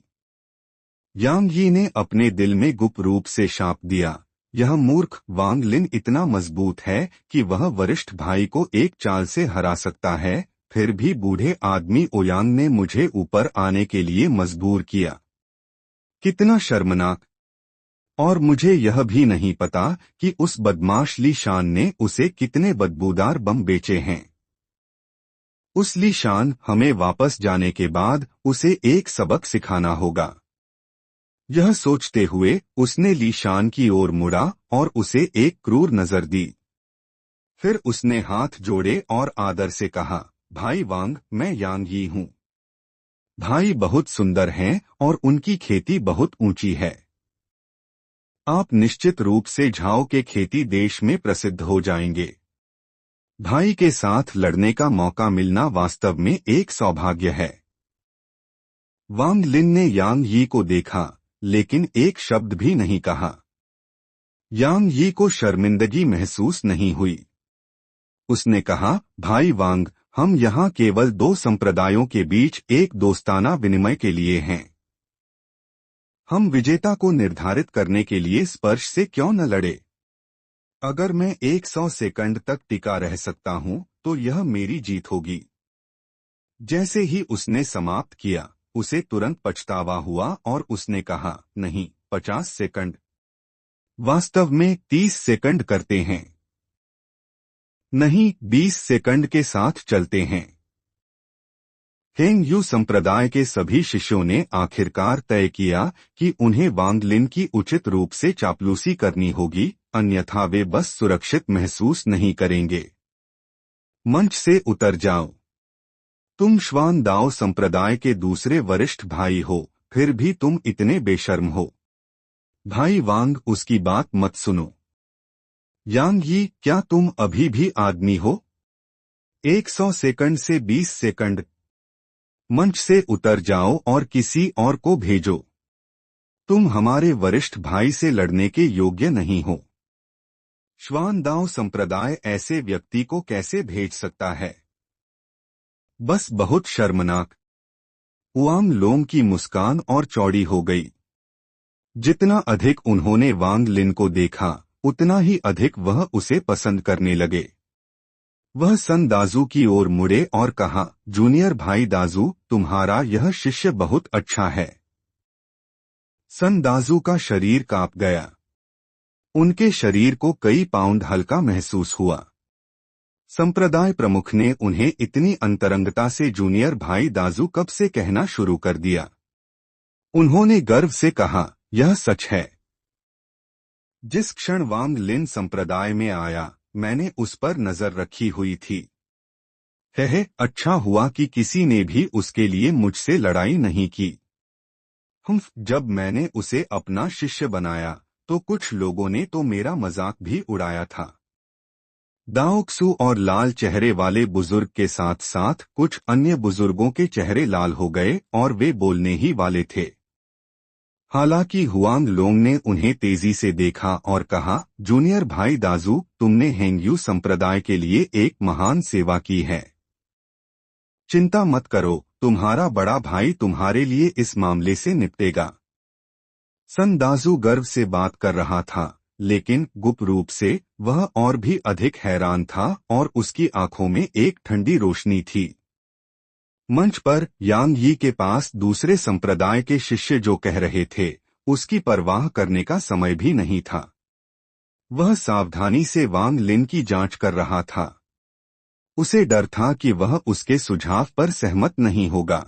यांग यी ने अपने दिल में गुप्त रूप से शाप दिया, यह मूर्ख वांग लिन इतना मजबूत है कि वह वरिष्ठ भाई को एक चाल से हरा सकता है, फिर भी बूढ़े आदमी ओयांग ने मुझे ऊपर आने के लिए मजबूर किया। कितना शर्मनाक। और मुझे यह भी नहीं पता कि उस बदमाश ली शान ने उसे कितने बदबूदार बम बेचे हैं। उस ली शान, हमें वापस जाने के बाद उसे एक सबक सिखाना होगा। यह सोचते हुए उसने ली शान की ओर मुड़ा और उसे एक क्रूर नजर दी। फिर उसने हाथ जोड़े और आदर से कहा, भाई वांग, मैं यांग यी हूँ। भाई बहुत सुंदर हैं और उनकी खेती बहुत ऊंची है। आप निश्चित रूप से झाओ के खेती देश में प्रसिद्ध हो जाएंगे। भाई के साथ लड़ने का मौका मिलना वास्तव में एक सौभाग्य है। वांग लिन ने यांग यी को देखा, लेकिन एक शब्द भी नहीं कहा। यांग यी को शर्मिंदगी महसूस नहीं हुई। उसने कहा, भाई वांग, हम यहाँ केवल दो संप्रदायों के बीच एक दोस्ताना विनिमय के लिए हैं। हम विजेता को निर्धारित करने के लिए स्पर्श से क्यों न लड़े? अगर मैं 100 सेकंड तक टिका रह सकता हूं, तो यह मेरी जीत होगी। जैसे ही उसने समाप्त किया, उसे तुरंत पछतावा हुआ और उसने कहा, नहीं, 50 सेकंड। वास्तव में 30 सेकंड करते हैं। नहीं, 20 सेकंड के साथ चलते हैं। हेंग यू संप्रदाय के सभी शिष्यों ने आखिरकार तय किया कि उन्हें वांग लिन की उचित रूप से चापलूसी करनी होगी, अन्यथा वे बस सुरक्षित महसूस नहीं करेंगे। मंच से उतर जाओ। तुम श्वान दाओ संप्रदाय के दूसरे वरिष्ठ भाई हो, फिर भी तुम इतने बेशर्म हो। भाई वांग, उसकी बात मत सुनो। यांग यी, क्या तुम अभी भी आदमी हो? 100 सेकंड से 20 सेकंड। मंच से उतर जाओ और किसी और को भेजो। तुम हमारे वरिष्ठ भाई से लड़ने के योग्य नहीं हो। श्वान दाओ संप्रदाय ऐसे व्यक्ति को कैसे भेज सकता है? बस बहुत शर्मनाक। हुआंग लोंग की मुस्कान और चौड़ी हो गई। जितना अधिक उन्होंने वांग लिन को देखा, उतना ही अधिक वह उसे पसंद करने लगे। वह सन दाजू की ओर मुड़े और कहा, जूनियर भाई दाजू, तुम्हारा यह शिष्य बहुत अच्छा है। सन दाजू का शरीर कांप गया। उनके शरीर को कई पाउंड हल्का महसूस हुआ। संप्रदाय प्रमुख ने उन्हें इतनी अंतरंगता से जूनियर भाई दाजू कब से कहना शुरू कर दिया। उन्होंने गर्व से कहा, यह सच है। जिस क्षण वांग लिन संप्रदाय में आया, मैंने उस पर नजर रखी हुई थी। अच्छा हुआ कि किसी ने भी उसके लिए मुझसे लड़ाई नहीं की। जब मैंने उसे अपना शिष्य बनाया, तो कुछ लोगों ने तो मेरा मजाक भी उड़ाया था। दाओक्सू और लाल चेहरे वाले बुजुर्ग के साथ साथ कुछ अन्य बुजुर्गों के चेहरे लाल हो गए और वे बोलने ही वाले थे। हालांकि हुआंग लोंग ने उन्हें तेजी से देखा और कहा, जूनियर भाई दाजू, तुमने हेंगयू संप्रदाय के लिए एक महान सेवा की है। चिंता मत करो, तुम्हारा बड़ा भाई तुम्हारे लिए इस मामले से निपटेगा। सन दाजू गर्व से बात कर रहा था, लेकिन गुप्त रूप से वह और भी अधिक हैरान था और उसकी आंखों में एक ठंडी रोशनी थी। मंच पर यांग यी के पास दूसरे संप्रदाय के शिष्य जो कह रहे थे, उसकी परवाह करने का समय भी नहीं था। वह सावधानी से वांग लिन की जांच कर रहा था। उसे डर था कि वह उसके सुझाव पर सहमत नहीं होगा।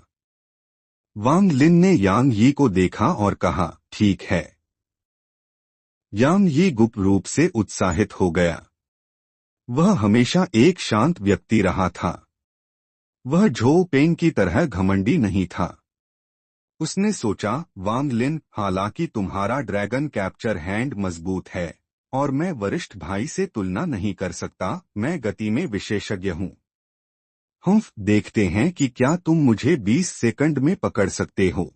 वांग लिन ने यांग यी को देखा और कहा, ठीक है। यांग यी गुप्त रूप से उत्साहित हो गया। वह हमेशा एक शांत व्यक्ति रहा था। वह झो पेंग की तरह घमंडी नहीं था। उसने सोचा, वांग लिन, हालांकि तुम्हारा ड्रैगन कैप्चर हैंड मजबूत है और मैं वरिष्ठ भाई से तुलना नहीं कर सकता, मैं गति में विशेषज्ञ हूँ। हम देखते हैं कि क्या तुम मुझे 20 सेकंड में पकड़ सकते हो।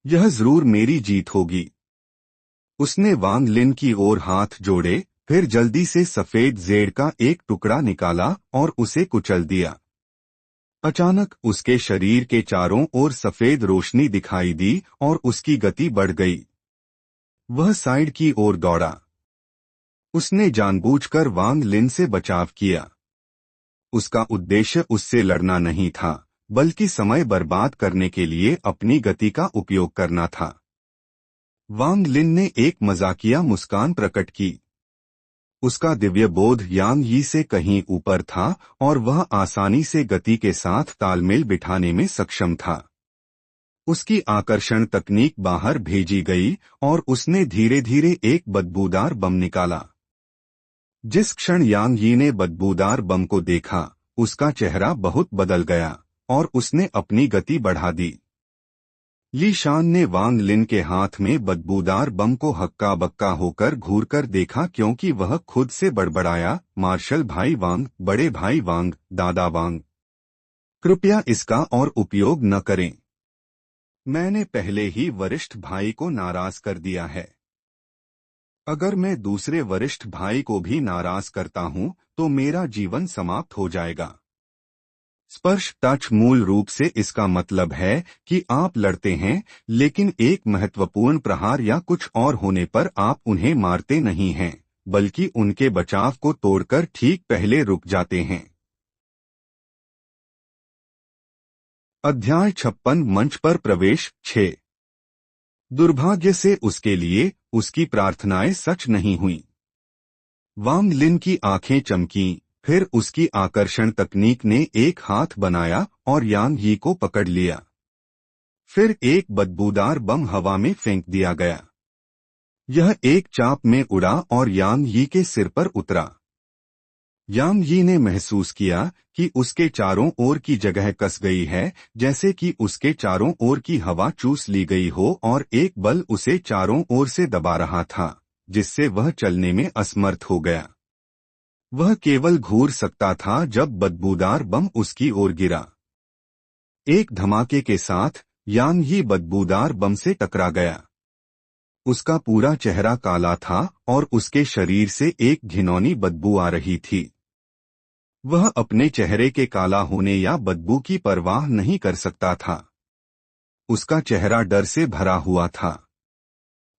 यह जरूर मेरी जीत होगी। उसने वांग लिन की ओर हाथ जोड़े, फिर जल्दी से सफेद जेड का एक टुकड़ा निकाला और उसे कुचल दिया। अचानक उसके शरीर के चारों ओर सफेद रोशनी दिखाई दी और उसकी गति बढ़ गई। वह साइड की ओर दौड़ा। उसने जानबूझकर वांग लिन से बचाव किया। उसका उद्देश्य उससे लड़ना नहीं था, बल्कि समय बर्बाद करने के लिए अपनी गति का उपयोग करना था। वांग लिन ने एक मजाकिया मुस्कान प्रकट की। उसका दिव्य बोध यांग यी से कहीं ऊपर था और वह आसानी से गति के साथ तालमेल बिठाने में सक्षम था। उसकी आकर्षण तकनीक बाहर भेजी गई और उसने धीरे धीरे एक बदबूदार बम निकाला। जिस क्षण यांग यी ने बदबूदार बम को देखा, उसका चेहरा बहुत बदल गया और उसने अपनी गति बढ़ा दी। ली शान ने वांग लिन के हाथ में बदबूदार बम को हक्का बक्का होकर घूरकर देखा, क्योंकि वह खुद से बड़बड़ाया, मार्शल भाई वांग, बड़े भाई वांग, दादा वांग, कृपया इसका और उपयोग न करें। मैंने पहले ही वरिष्ठ भाई को नाराज कर दिया है। अगर मैं दूसरे वरिष्ठ भाई को भी नाराज करता हूं तो मेरा जीवन समाप्त हो जाएगा। स्पर्श टच मूल रूप से इसका मतलब है कि आप लड़ते हैं, लेकिन एक महत्वपूर्ण प्रहार या कुछ और होने पर आप उन्हें मारते नहीं हैं, बल्कि उनके बचाव को तोड़कर ठीक पहले रुक जाते हैं। अध्याय 56 मंच पर प्रवेश 6। दुर्भाग्य से उसके लिए उसकी प्रार्थनाएं सच नहीं हुईं। वांग लिन की आंखें चमकीं, फिर उसकी आकर्षण तकनीक ने एक हाथ बनाया और यांग यी को पकड़ लिया। फिर एक बदबूदार बम हवा में फेंक दिया गया। यह एक चाप में उड़ा और यांग यी के सिर पर उतरा। यांग यी ने महसूस किया कि उसके चारों ओर की जगह कस गई है, जैसे कि उसके चारों ओर की हवा चूस ली गई हो और एक बल उसे चारों ओर से दबा रहा था, जिससे वह चलने में असमर्थ हो गया। वह केवल घूर सकता था जब बदबूदार बम उसकी ओर गिरा। एक धमाके के साथ यांग यी बदबूदार बम से टकरा गया। उसका पूरा चेहरा काला था और उसके शरीर से एक घिनौनी बदबू आ रही थी। वह अपने चेहरे के काला होने या बदबू की परवाह नहीं कर सकता था। उसका चेहरा डर से भरा हुआ था।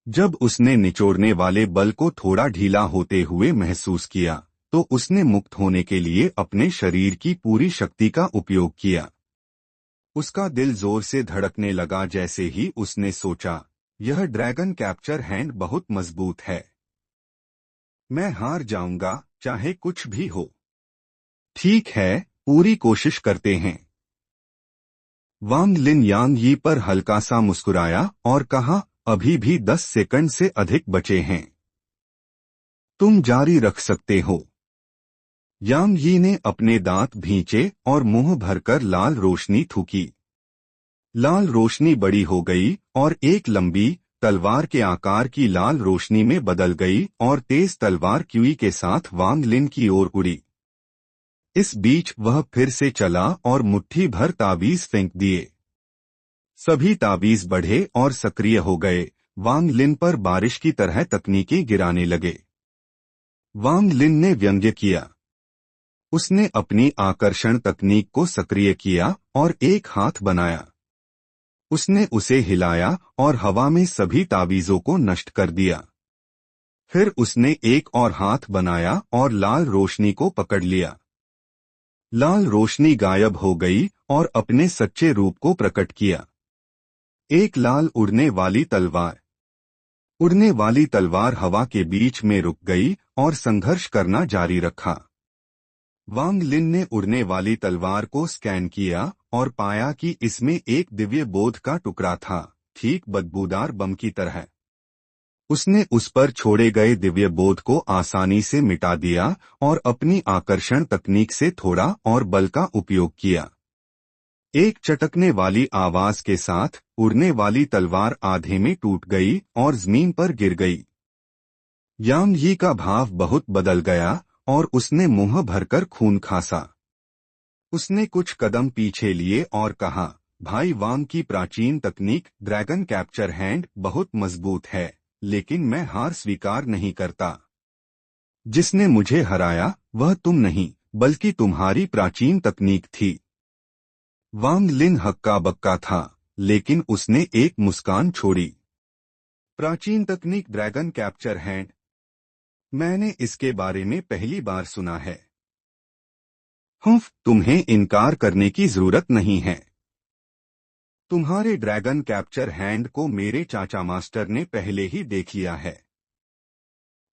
जब उसने निचोड़ने वाले बल को थोड़ा ढीला होते हुए महसूस किया, तो उसने मुक्त होने के लिए अपने शरीर की पूरी शक्ति का उपयोग किया। उसका दिल जोर से धड़कने लगा जैसे ही उसने सोचा, यह ड्रैगन कैप्चर हैंड बहुत मजबूत है। मैं हार जाऊंगा, चाहे कुछ भी हो। ठीक है, पूरी कोशिश करते हैं। वांग लिन यांग यी पर हल्का सा मुस्कुराया और कहा, अभी भी 10 सेकंड से अधिक बचे हैं। तुम जारी रख सकते हो। यांग यी ने अपने दांत भींचे और मुंह भरकर लाल रोशनी थूकी। लाल रोशनी बड़ी हो गई और एक लंबी तलवार के आकार की लाल रोशनी में बदल गई और तेज तलवार क्यूई के साथ वांग लिन की ओर उड़ी। इस बीच वह फिर से चला और मुट्ठी भर ताबीज फेंक दिए। सभी ताबीज बढ़े और सक्रिय हो गए। वांग लिन पर बारिश की तरह तकनीकें गिराने लगे। वांग लिन ने व्यंग्य किया। उसने अपनी आकर्षण तकनीक को सक्रिय किया और एक हाथ बनाया। उसने उसे हिलाया और हवा में सभी ताबीजों को नष्ट कर दिया। फिर उसने एक और हाथ बनाया और लाल रोशनी को पकड़ लिया। लाल रोशनी गायब हो गई और अपने सच्चे रूप को प्रकट किया। एक लाल उड़ने वाली तलवार। उड़ने वाली तलवार हवा के बीच में रुक गई और संघर्ष करना जारी रखा। वांग लिन ने उड़ने वाली तलवार को स्कैन किया और पाया कि इसमें एक दिव्य बोध का टुकड़ा था, ठीक बदबूदार बम की तरह। उसने उस पर छोड़े गए दिव्य बोध को आसानी से मिटा दिया और अपनी आकर्षण तकनीक से थोड़ा और बल का उपयोग किया। एक चटकने वाली आवाज के साथ उड़ने वाली तलवार आधे में टूट गई और जमीन पर गिर गई। यांग यी का भाव बहुत बदल गया और उसने मुंह भरकर खून खांसा। उसने कुछ कदम पीछे लिए और कहा, भाई वांग की प्राचीन तकनीक ड्रैगन कैप्चर हैंड बहुत मजबूत है, लेकिन मैं हार स्वीकार नहीं करता। जिसने मुझे हराया वह तुम नहीं, बल्कि तुम्हारी प्राचीन तकनीक थी। वांग लिन हक्का बक्का था, लेकिन उसने एक मुस्कान छोड़ी। प्राचीन तकनीक ड्रैगन कैप्चर हैंड? मैंने इसके बारे में पहली बार सुना है। तुम्हें इनकार करने की जरूरत नहीं है। तुम्हारे ड्रैगन कैप्चर हैंड को मेरे चाचा मास्टर ने पहले ही देख लिया है।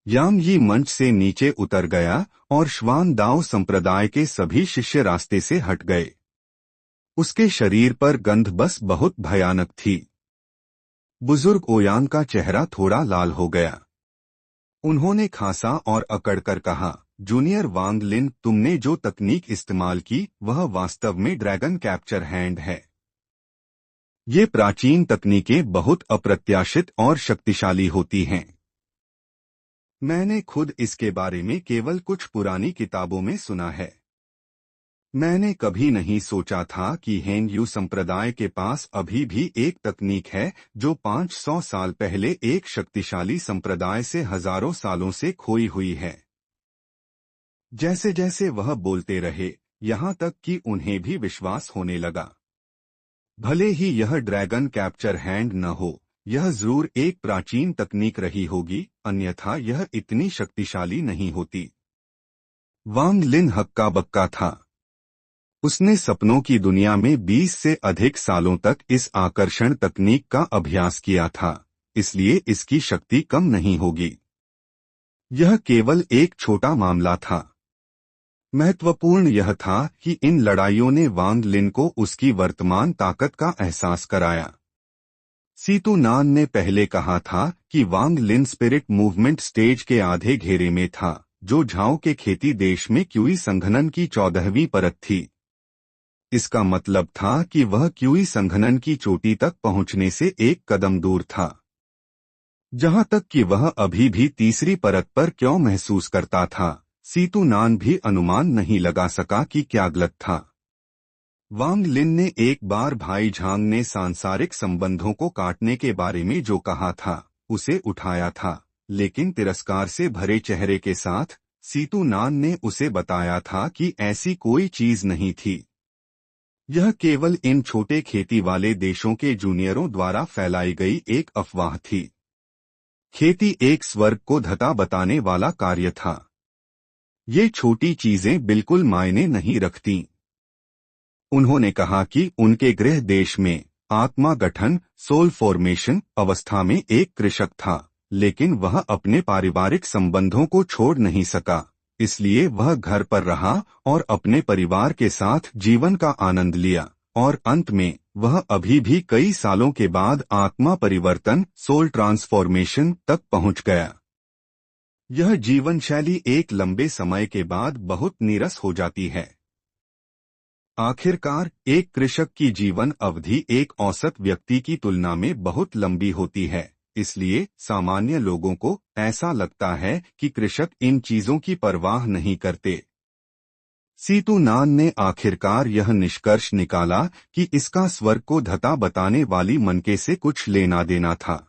यांग यी मंच से नीचे उतर गया और श्वान दाओ संप्रदाय के सभी शिष्य रास्ते से हट गए। उसके शरीर पर गंध बस बहुत भयानक थी। बुजुर्ग ओयांग का चेहरा थोड़ा लाल हो गया। उन्होंने खांसा और अकड़कर कहा, जूनियर वांग लिन, तुमने जो तकनीक इस्तेमाल की वह वास्तव में ड्रैगन कैप्चर हैंड है। ये प्राचीन तकनीकें बहुत अप्रत्याशित और शक्तिशाली होती हैं। मैंने खुद इसके बारे में केवल कुछ पुरानी किताबों में सुना है। मैंने कभी नहीं सोचा था कि हेंग यू संप्रदाय के पास अभी भी एक तकनीक है जो 500 साल पहले एक शक्तिशाली संप्रदाय से हजारों सालों से खोई हुई है। जैसे जैसे वह बोलते रहे, यहाँ तक कि उन्हें भी विश्वास होने लगा। भले ही यह ड्रैगन कैप्चर हैंड न हो, यह जरूर एक प्राचीन तकनीक रही होगी, अन्यथा यह इतनी शक्तिशाली नहीं होती। वांग लिन हक्का बक्का था। उसने सपनों की दुनिया में 20 से अधिक सालों तक इस आकर्षण तकनीक का अभ्यास किया था, इसलिए इसकी शक्ति कम नहीं होगी। यह केवल एक छोटा मामला था। महत्वपूर्ण यह था कि इन लड़ाइयों ने वांग लिन को उसकी वर्तमान ताकत का एहसास कराया। सीतू नान ने पहले कहा था कि वांग लिन स्पिरिट मूवमेंट स्टेज के आधे घेरे में था, जो झाओ के खेती देश में क्यूई संघनन की 14वीं परत थी। इसका मतलब था कि वह क्यूई संघनन की चोटी तक पहुंचने से एक कदम दूर था। जहां तक कि वह अभी भी तीसरी परत पर क्यों महसूस करता था, सीतू नान भी अनुमान नहीं लगा सका कि क्या गलत था। वांग लिन ने एक बार भाई झांग ने सांसारिक संबंधों को काटने के बारे में जो कहा था उसे उठाया था, लेकिन तिरस्कार से भरे चेहरे के साथ सीतू नान ने उसे बताया था कि ऐसी कोई चीज नहीं थी। यह केवल इन छोटे खेती वाले देशों के जूनियरों द्वारा फैलाई गई एक अफवाह थी। खेती एक स्वर्ग को धता बताने वाला कार्य था। ये छोटी चीजें बिल्कुल मायने नहीं रखती। उन्होंने कहा कि उनके गृह देश में आत्मा गठन सोल फॉर्मेशन अवस्था में एक कृषक था, लेकिन वह अपने पारिवारिक संबंधों को छोड़ नहीं सका, इसलिए वह घर पर रहा और अपने परिवार के साथ जीवन का आनंद लिया, और अंत में वह अभी भी कई सालों के बाद आत्मा परिवर्तन सोल ट्रांसफॉर्मेशन तक पहुंच गया। यह जीवन शैली एक लंबे समय के बाद बहुत नीरस हो जाती है। आखिरकार एक कृषक की जीवन अवधि एक औसत व्यक्ति की तुलना में बहुत लंबी होती है, इसलिए सामान्य लोगों को ऐसा लगता है कि कृषक इन चीजों की परवाह नहीं करते। सीतू नान ने आखिरकार यह निष्कर्ष निकाला कि इसका स्वर्ग को धता बताने वाली मनके से कुछ लेना देना था।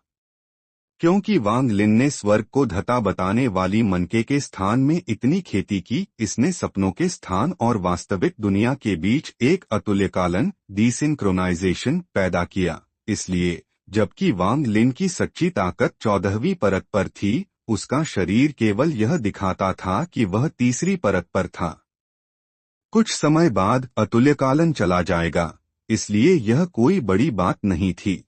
क्योंकि वांग लिन ने स्वर्ग को धता बताने वाली मनके के स्थान में इतनी खेती की, इसने सपनों के स्थान और वास्तविक दुनिया के बीच एक अतुल्यकालन डिसिंक्रोनाइजेशन पैदा किया। इसलिए जबकि वांग लिन की सच्ची ताकत 14वीं परत पर थी, उसका शरीर केवल यह दिखाता था कि वह तीसरी परत पर था। कुछ समय बाद अतुल्यकालन चला जाएगा, इसलिए यह कोई बड़ी बात नहीं थी।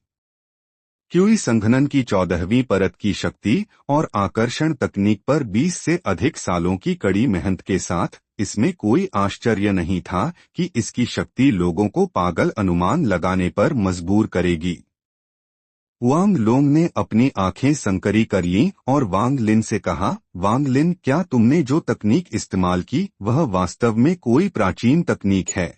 क्यूई संघनन की 14वीं परत की शक्ति और आकर्षण तकनीक पर 20 से अधिक सालों की कड़ी मेहनत के साथ इसमें कोई आश्चर्य नहीं था कि इसकी शक्ति लोगों को पागल अनुमान लगाने पर मजबूर करेगी। वांग लोंग ने अपनी आंखें संकरी कर लीं और वांग लिन से कहा, वांग लिन, क्या तुमने जो तकनीक इस्तेमाल की वह वास्तव में कोई प्राचीन तकनीक है?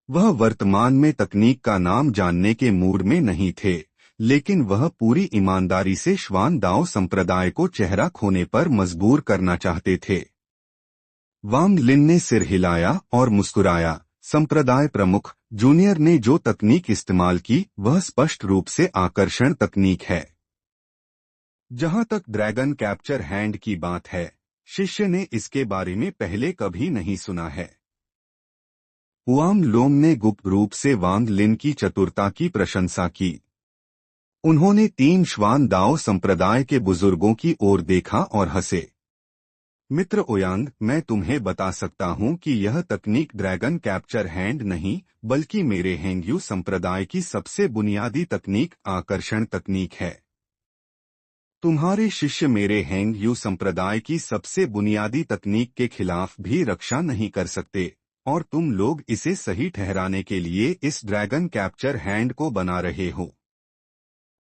वह वर्तमान में तकनीक का नाम जानने के मूड में नहीं थे, लेकिन वह पूरी ईमानदारी से श्वान दाओ संप्रदाय को चेहरा खोने पर मजबूर करना चाहते थे। वांग लिन ने सिर हिलाया और मुस्कुराया। संप्रदाय प्रमुख, जूनियर ने जो तकनीक इस्तेमाल की वह स्पष्ट रूप से आकर्षण तकनीक है। जहां तक ड्रैगन कैप्चर हैंड की बात है, शिष्य ने इसके बारे में पहले कभी नहीं सुना है। वांग लोंग ने गुप्त रूप से वांग लिन की चतुरता की प्रशंसा की। उन्होंने 3 श्वान दाओ संप्रदाय के बुजुर्गों की ओर देखा और हंसे। मित्र ओयांग, मैं तुम्हें बता सकता हूं कि यह तकनीक ड्रैगन कैप्चर हैंड नहीं बल्कि मेरे हेंग्यू संप्रदाय की सबसे बुनियादी तकनीक आकर्षण तकनीक है। तुम्हारे शिष्य मेरे हेंग्यू संप्रदाय की सबसे बुनियादी तकनीक के खिलाफ भी रक्षा नहीं कर सकते, और तुम लोग इसे सही ठहराने के लिए इस ड्रैगन कैप्चर हैंड को बना रहे हो।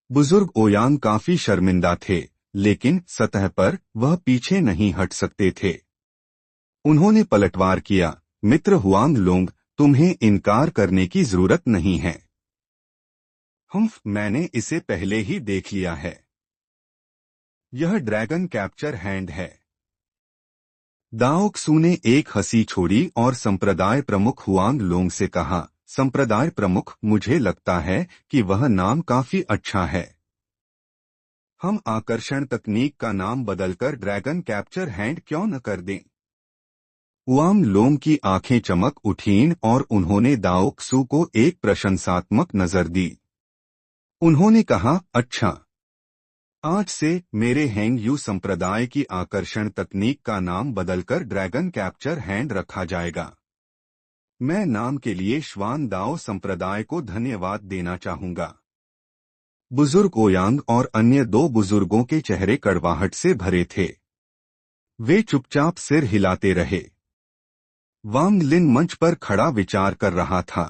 बुजुर्ग ओयांग काफी शर्मिंदा थे, लेकिन सतह पर वह पीछे नहीं हट सकते थे। उन्होंने पलटवार किया, मित्र हुआंग लोंग, तुम्हें इनकार करने की जरूरत नहीं है। मैंने इसे पहले ही देख लिया है। यह ड्रैगन कैप्चर हैंड है। दाओ क्सू ने एक हंसी छोड़ी और संप्रदाय प्रमुख हुआंग लोंग से कहा, संप्रदाय प्रमुख, मुझे लगता है कि वह नाम काफी अच्छा है। हम आकर्षण तकनीक का नाम बदलकर ड्रैगन कैप्चर हैंड क्यों न कर दें? हुआंग लोंग की आंखें चमक उठीं और उन्होंने दाओ क्सू को एक प्रशंसात्मक नजर दी। उन्होंने कहा, अच्छा, आज से मेरे हेंग यू संप्रदाय की आकर्षण तकनीक का नाम बदलकर ड्रैगन कैप्चर हैंड रखा जाएगा। मैं नाम के लिए श्वान दाओ संप्रदाय को धन्यवाद देना चाहूंगा। बुजुर्ग ओयांग और अन्य 2 बुजुर्गों के चेहरे कड़वाहट से भरे थे। वे चुपचाप सिर हिलाते रहे। वांग लिन मंच पर खड़ा विचार कर रहा था।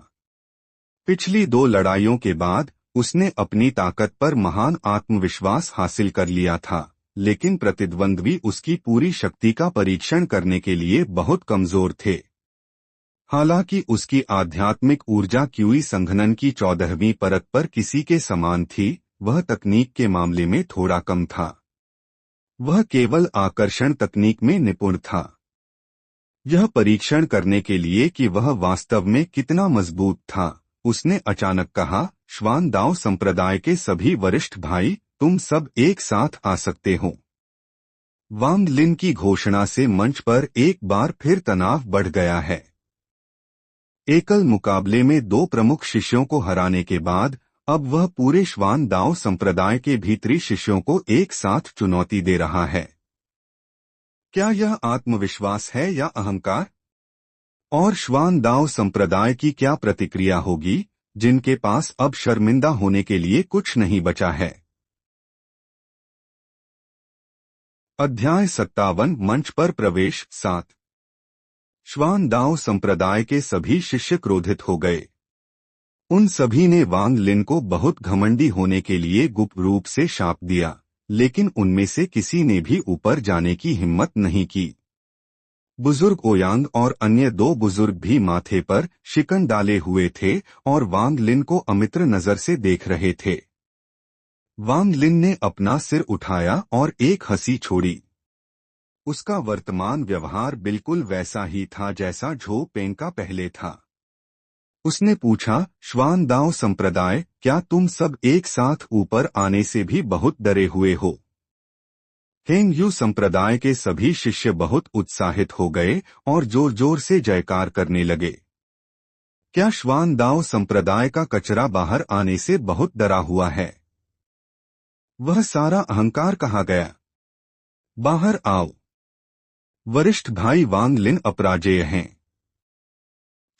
पिछली 2 लड़ाइयों के बाद उसने अपनी ताकत पर महान आत्मविश्वास हासिल कर लिया था, लेकिन प्रतिद्वंद्वी उसकी पूरी शक्ति का परीक्षण करने के लिए बहुत कमजोर थे। हालांकि उसकी आध्यात्मिक ऊर्जा क्यूई संघनन की 14वीं परत पर किसी के समान थी, वह तकनीक के मामले में थोड़ा कम था। वह केवल आकर्षण तकनीक में निपुण था। यह परीक्षण करने के लिए कि वह वास्तव में कितना मजबूत था, उसने अचानक कहा, श्वान दाओ संप्रदाय के सभी वरिष्ठ भाई, तुम सब एक साथ आ सकते हो। वांग लिन की घोषणा से मंच पर एक बार फिर तनाव बढ़ गया है। एकल मुकाबले में 2 प्रमुख शिष्यों को हराने के बाद अब वह पूरे श्वान दाओ संप्रदाय के भीतरी शिष्यों को एक साथ चुनौती दे रहा है। क्या यह आत्मविश्वास है या अहंकार? और श्वान दाओ संप्रदाय की क्या प्रतिक्रिया होगी, जिनके पास अब शर्मिंदा होने के लिए कुछ नहीं बचा है? अध्याय 57 मंच पर प्रवेश 7। श्वान दाओ संप्रदाय के सभी शिष्य क्रोधित हो गए। उन सभी ने वांग लिन को बहुत घमंडी होने के लिए गुप्त रूप से शाप दिया, लेकिन उनमें से किसी ने भी ऊपर जाने की हिम्मत नहीं की। बुजुर्ग ओयांग और अन्य 2 बुजुर्ग भी माथे पर शिकन डाले हुए थे और वांग लिन को अमित्र नजर से देख रहे थे। वांग लिन ने अपना सिर उठाया और एक हंसी छोड़ी। उसका वर्तमान व्यवहार बिल्कुल वैसा ही था जैसा झो पेंग का पहले था। उसने पूछा, श्वान दाओ संप्रदाय, क्या तुम सब एक साथ ऊपर आने से भी बहुत डरे हुए हो? हेंग यू संप्रदाय के सभी शिष्य बहुत उत्साहित हो गए और जोर जोर से जयकार करने लगे। क्या श्वान दाओ संप्रदाय का कचरा बाहर आने से बहुत डरा हुआ है? वह सारा अहंकार कहाँ गया? बाहर आओ। वरिष्ठ भाई वांग लिन अपराजेय हैं।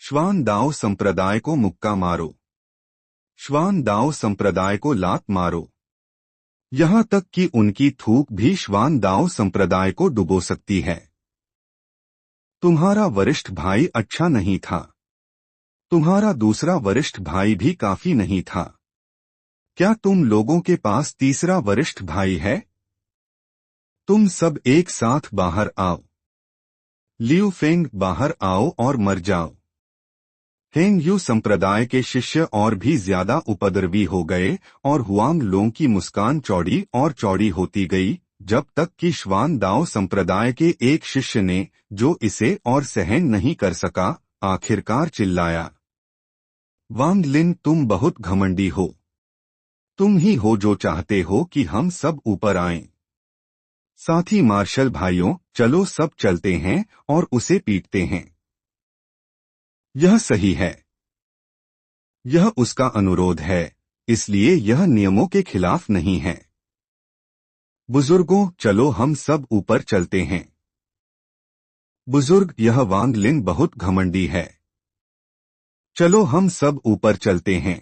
श्वान दाओ संप्रदाय को मुक्का मारो। श्वान दाओ संप्रदाय को लात मारो। यहां तक कि उनकी थूक भी श्वान दाओ संप्रदाय को डुबो सकती है। तुम्हारा वरिष्ठ भाई अच्छा नहीं था। तुम्हारा दूसरा वरिष्ठ भाई भी काफी नहीं था। क्या तुम लोगों के पास तीसरा वरिष्ठ भाई है? तुम सब एक साथ बाहर आओ। लियू फेंग, बाहर आओ और मर जाओ। हेंग यू संप्रदाय के शिष्य और भी ज्यादा उपद्रवी हो गए और हुआंग लोंग की मुस्कान चौड़ी और चौड़ी होती गई, जब तक कि श्वान दाओ संप्रदाय के एक शिष्य ने, जो इसे और सहन नहीं कर सका, आखिरकार चिल्लाया, वांग लिन, तुम बहुत घमंडी हो। तुम ही हो जो चाहते हो कि हम सब ऊपर आएं। साथी मार्शल भाइयों, चलो सब चलते हैं और उसे पीटते हैं। यह सही है। यह उसका अनुरोध है, इसलिए यह नियमों के खिलाफ नहीं है। बुजुर्गों, चलो हम सब ऊपर चलते हैं। बुजुर्ग, यह वांग लिन बहुत घमंडी है। चलो हम सब ऊपर चलते हैं।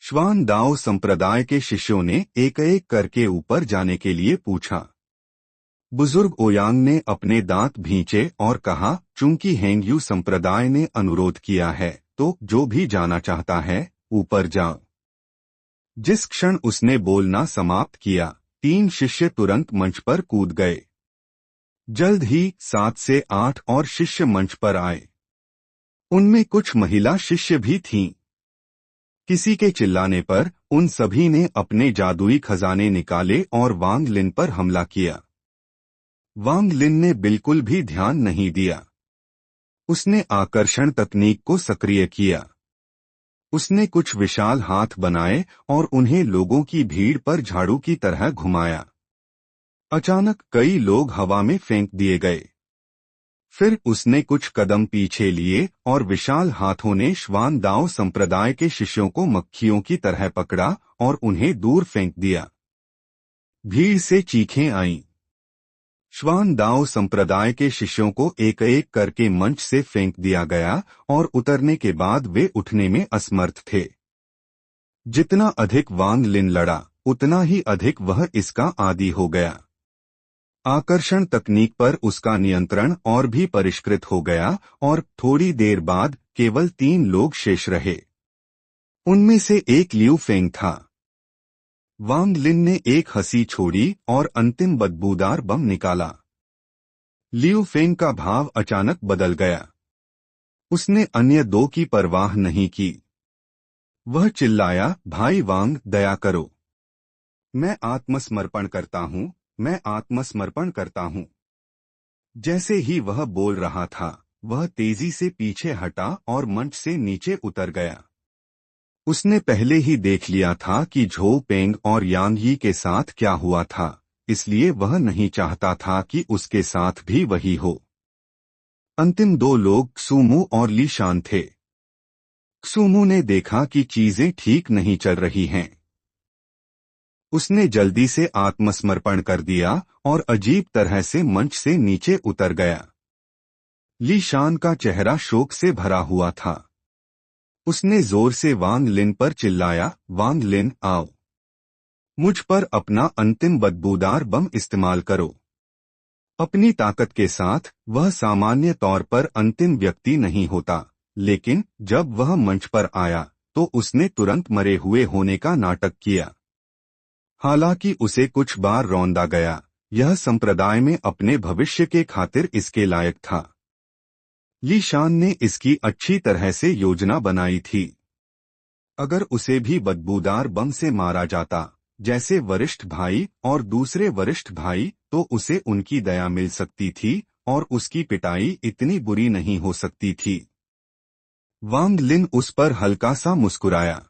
श्वान दाओ संप्रदाय के शिष्यों ने एक एक करके ऊपर जाने के लिए पूछा। बुजुर्ग ओयांग ने अपने दांत भींचे और कहा, चूंकि हेंगयू संप्रदाय ने अनुरोध किया है, तो जो भी जाना चाहता है, ऊपर जाओ। जिस क्षण उसने बोलना समाप्त किया, 3 शिष्य तुरंत मंच पर कूद गए। जल्द ही 7 से 8 और शिष्य मंच पर आए। उनमें कुछ महिला शिष्य भी थीं। किसी के चिल्लाने पर उन सभी ने अपने जादुई खजाने निकाले और वांग लिन पर हमला किया। वांग लिन ने बिल्कुल भी ध्यान नहीं दिया। उसने आकर्षण तकनीक को सक्रिय किया। उसने कुछ विशाल हाथ बनाए और उन्हें लोगों की भीड़ पर झाड़ू की तरह घुमाया। अचानक कई लोग हवा में फेंक दिए गए। फिर उसने कुछ कदम पीछे लिए और विशाल हाथों ने श्वान दाओ संप्रदाय के शिष्यों को मक्खियों की तरह पकड़ा और उन्हें दूर फेंक दिया। भीड़ से चीखें आईं। श्वान दाओ संप्रदाय के शिष्यों को एक एक करके मंच से फेंक दिया गया और उतरने के बाद वे उठने में असमर्थ थे। जितना अधिक वांग लिन लड़ा, उतना ही अधिक वह इसका आदी हो गया। आकर्षण तकनीक पर उसका नियंत्रण और भी परिष्कृत हो गया और थोड़ी देर बाद केवल 3 लोग शेष रहे। उनमें से एक लियू फेंग था। वांग लिन ने एक हंसी छोड़ी और अंतिम बदबूदार बम निकाला। लियू फेंग का भाव अचानक बदल गया। उसने अन्य 2 की परवाह नहीं की। वह चिल्लाया, भाई वांग, दया करो। मैं आत्मसमर्पण करता हूँ, मैं आत्मसमर्पण करता हूँ। जैसे ही वह बोल रहा था, वह तेजी से पीछे हटा और मंच से नीचे उतर गया। उसने पहले ही देख लिया था कि झो पेंग और यांग यी के साथ क्या हुआ था, इसलिए वह नहीं चाहता था कि उसके साथ भी वही हो। अंतिम 2 लोग क्सुमू और ली शान थे। क्सुमू ने देखा कि चीजें ठीक नहीं चल रही हैं। उसने जल्दी से आत्मसमर्पण कर दिया और अजीब तरह से मंच से नीचे उतर गया। ली शान का चेहरा शोक से भरा हुआ था। उसने जोर से वांग लिन पर चिल्लाया, वांग लिन, आओ। मुझ पर अपना अंतिम बदबूदार बम इस्तेमाल करो। अपनी ताकत के साथ वह सामान्य तौर पर अंतिम व्यक्ति नहीं होता, लेकिन जब वह मंच पर आया तो उसने तुरंत मरे हुए होने का नाटक किया। हालांकि उसे कुछ बार रौंदा गया, यह संप्रदाय में अपने भविष्य के खातिर इसके लायक था। ली शान ने इसकी अच्छी तरह से योजना बनाई थी। अगर उसे भी बदबूदार बम से मारा जाता, जैसे वरिष्ठ भाई और दूसरे वरिष्ठ भाई, तो उसे उनकी दया मिल सकती थी और उसकी पिटाई इतनी बुरी नहीं हो सकती थी। वांग लिन उस पर हल्का सा मुस्कुराया।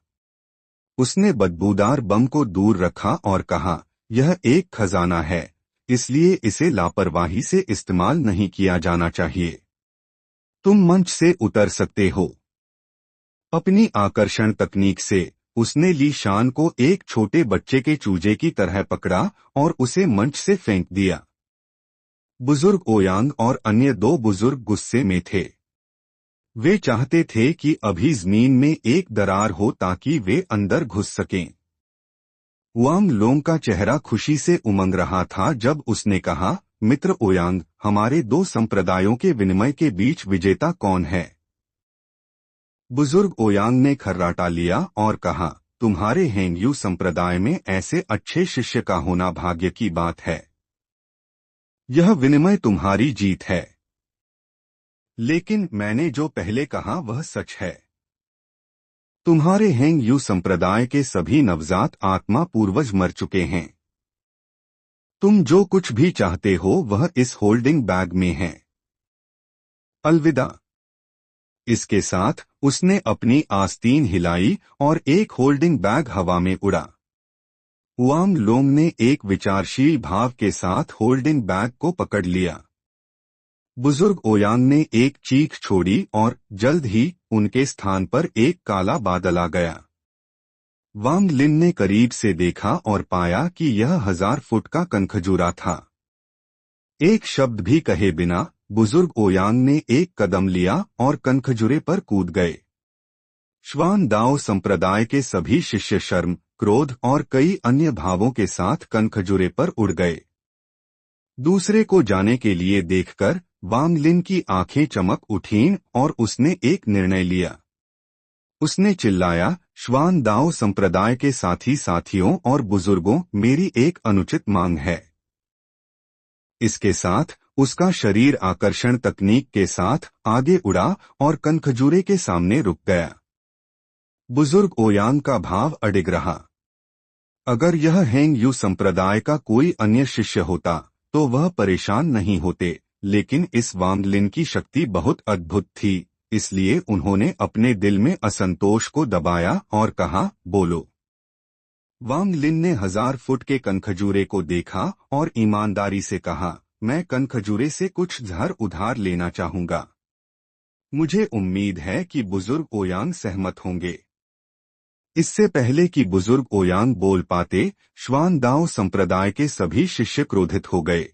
उसने बदबूदार बम को दूर रखा और कहा, यह एक खजाना है, इसलिए इसे लापरवाही से इस्तेमाल नहीं किया जाना चाहिए। तुम मंच से उतर सकते हो। अपनी आकर्षण तकनीक से उसने ली शान को एक छोटे बच्चे के चूजे की तरह पकड़ा और उसे मंच से फेंक दिया। बुजुर्ग ओयांग और अन्य दो बुजुर्ग गुस्से में थे। वे चाहते थे कि अभी जमीन में एक दरार हो ताकि वे अंदर घुस सकें। हुआंग लोंग का चेहरा खुशी से उमंग रहा था जब उसने कहा, मित्र ओयांग, हमारे दो संप्रदायों के विनिमय के बीच विजेता कौन है? बुजुर्ग ओयांग ने खर्राटा लिया और कहा, तुम्हारे हेंगयू संप्रदाय में ऐसे अच्छे शिष्य का होना भाग्य की बात है। यह विनिमय तुम्हारी जीत है। लेकिन मैंने जो पहले कहा वह सच है। तुम्हारे हेंगयू संप्रदाय के सभी नवजात आत्मा पूर्वज मर चुके हैं। तुम जो कुछ भी चाहते हो वह इस होल्डिंग बैग में है। अलविदा। इसके साथ उसने अपनी आस्तीन हिलाई और एक होल्डिंग बैग हवा में उड़ा। हुआंग लोंग ने एक विचारशील भाव के साथ होल्डिंग बैग को पकड़ लिया। बुजुर्ग ओयांग ने एक चीख छोड़ी और जल्द ही उनके स्थान पर एक काला बादल आ गया। वांग लिन ने करीब से देखा और पाया कि यह 1000 फुट का कनखजूरा था। एक शब्द भी कहे बिना बुजुर्ग ओयांग ने एक कदम लिया और कनखजूरे पर कूद गए। श्वान दाओ संप्रदाय के सभी शिष्य शर्म, क्रोध और कई अन्य भावों के साथ कनखजूरे पर उड़ गए। दूसरे को जाने के लिए देखकर वांग लिन की आंखें चमक उठीं और उसने एक निर्णय लिया। उसने चिल्लाया, श्वान दाओ संप्रदाय के साथी साथियों और बुजुर्गों, मेरी एक अनुचित मांग है। इसके साथ उसका शरीर आकर्षण तकनीक के साथ आगे उड़ा और कनखजूरे के सामने रुक गया। बुजुर्ग ओयांग का भाव अडिग रहा। अगर यह हेंगयू संप्रदाय का कोई अन्य शिष्य होता तो वह परेशान नहीं होते, लेकिन इस वांग लिन की शक्ति बहुत अद्भुत थी, इसलिए उन्होंने अपने दिल में असंतोष को दबाया और कहा, बोलो। वांग लिन ने 1000 फुट के कनखजूरे को देखा और ईमानदारी से कहा, मैं कनखजूरे से कुछ जहर उधार लेना चाहूंगा। मुझे उम्मीद है कि बुजुर्ग ओयांग सहमत होंगे। इससे पहले कि बुजुर्ग ओयांग बोल पाते, श्वान दाओ संप्रदाय के सभी शिष्य क्रोधित हो गए।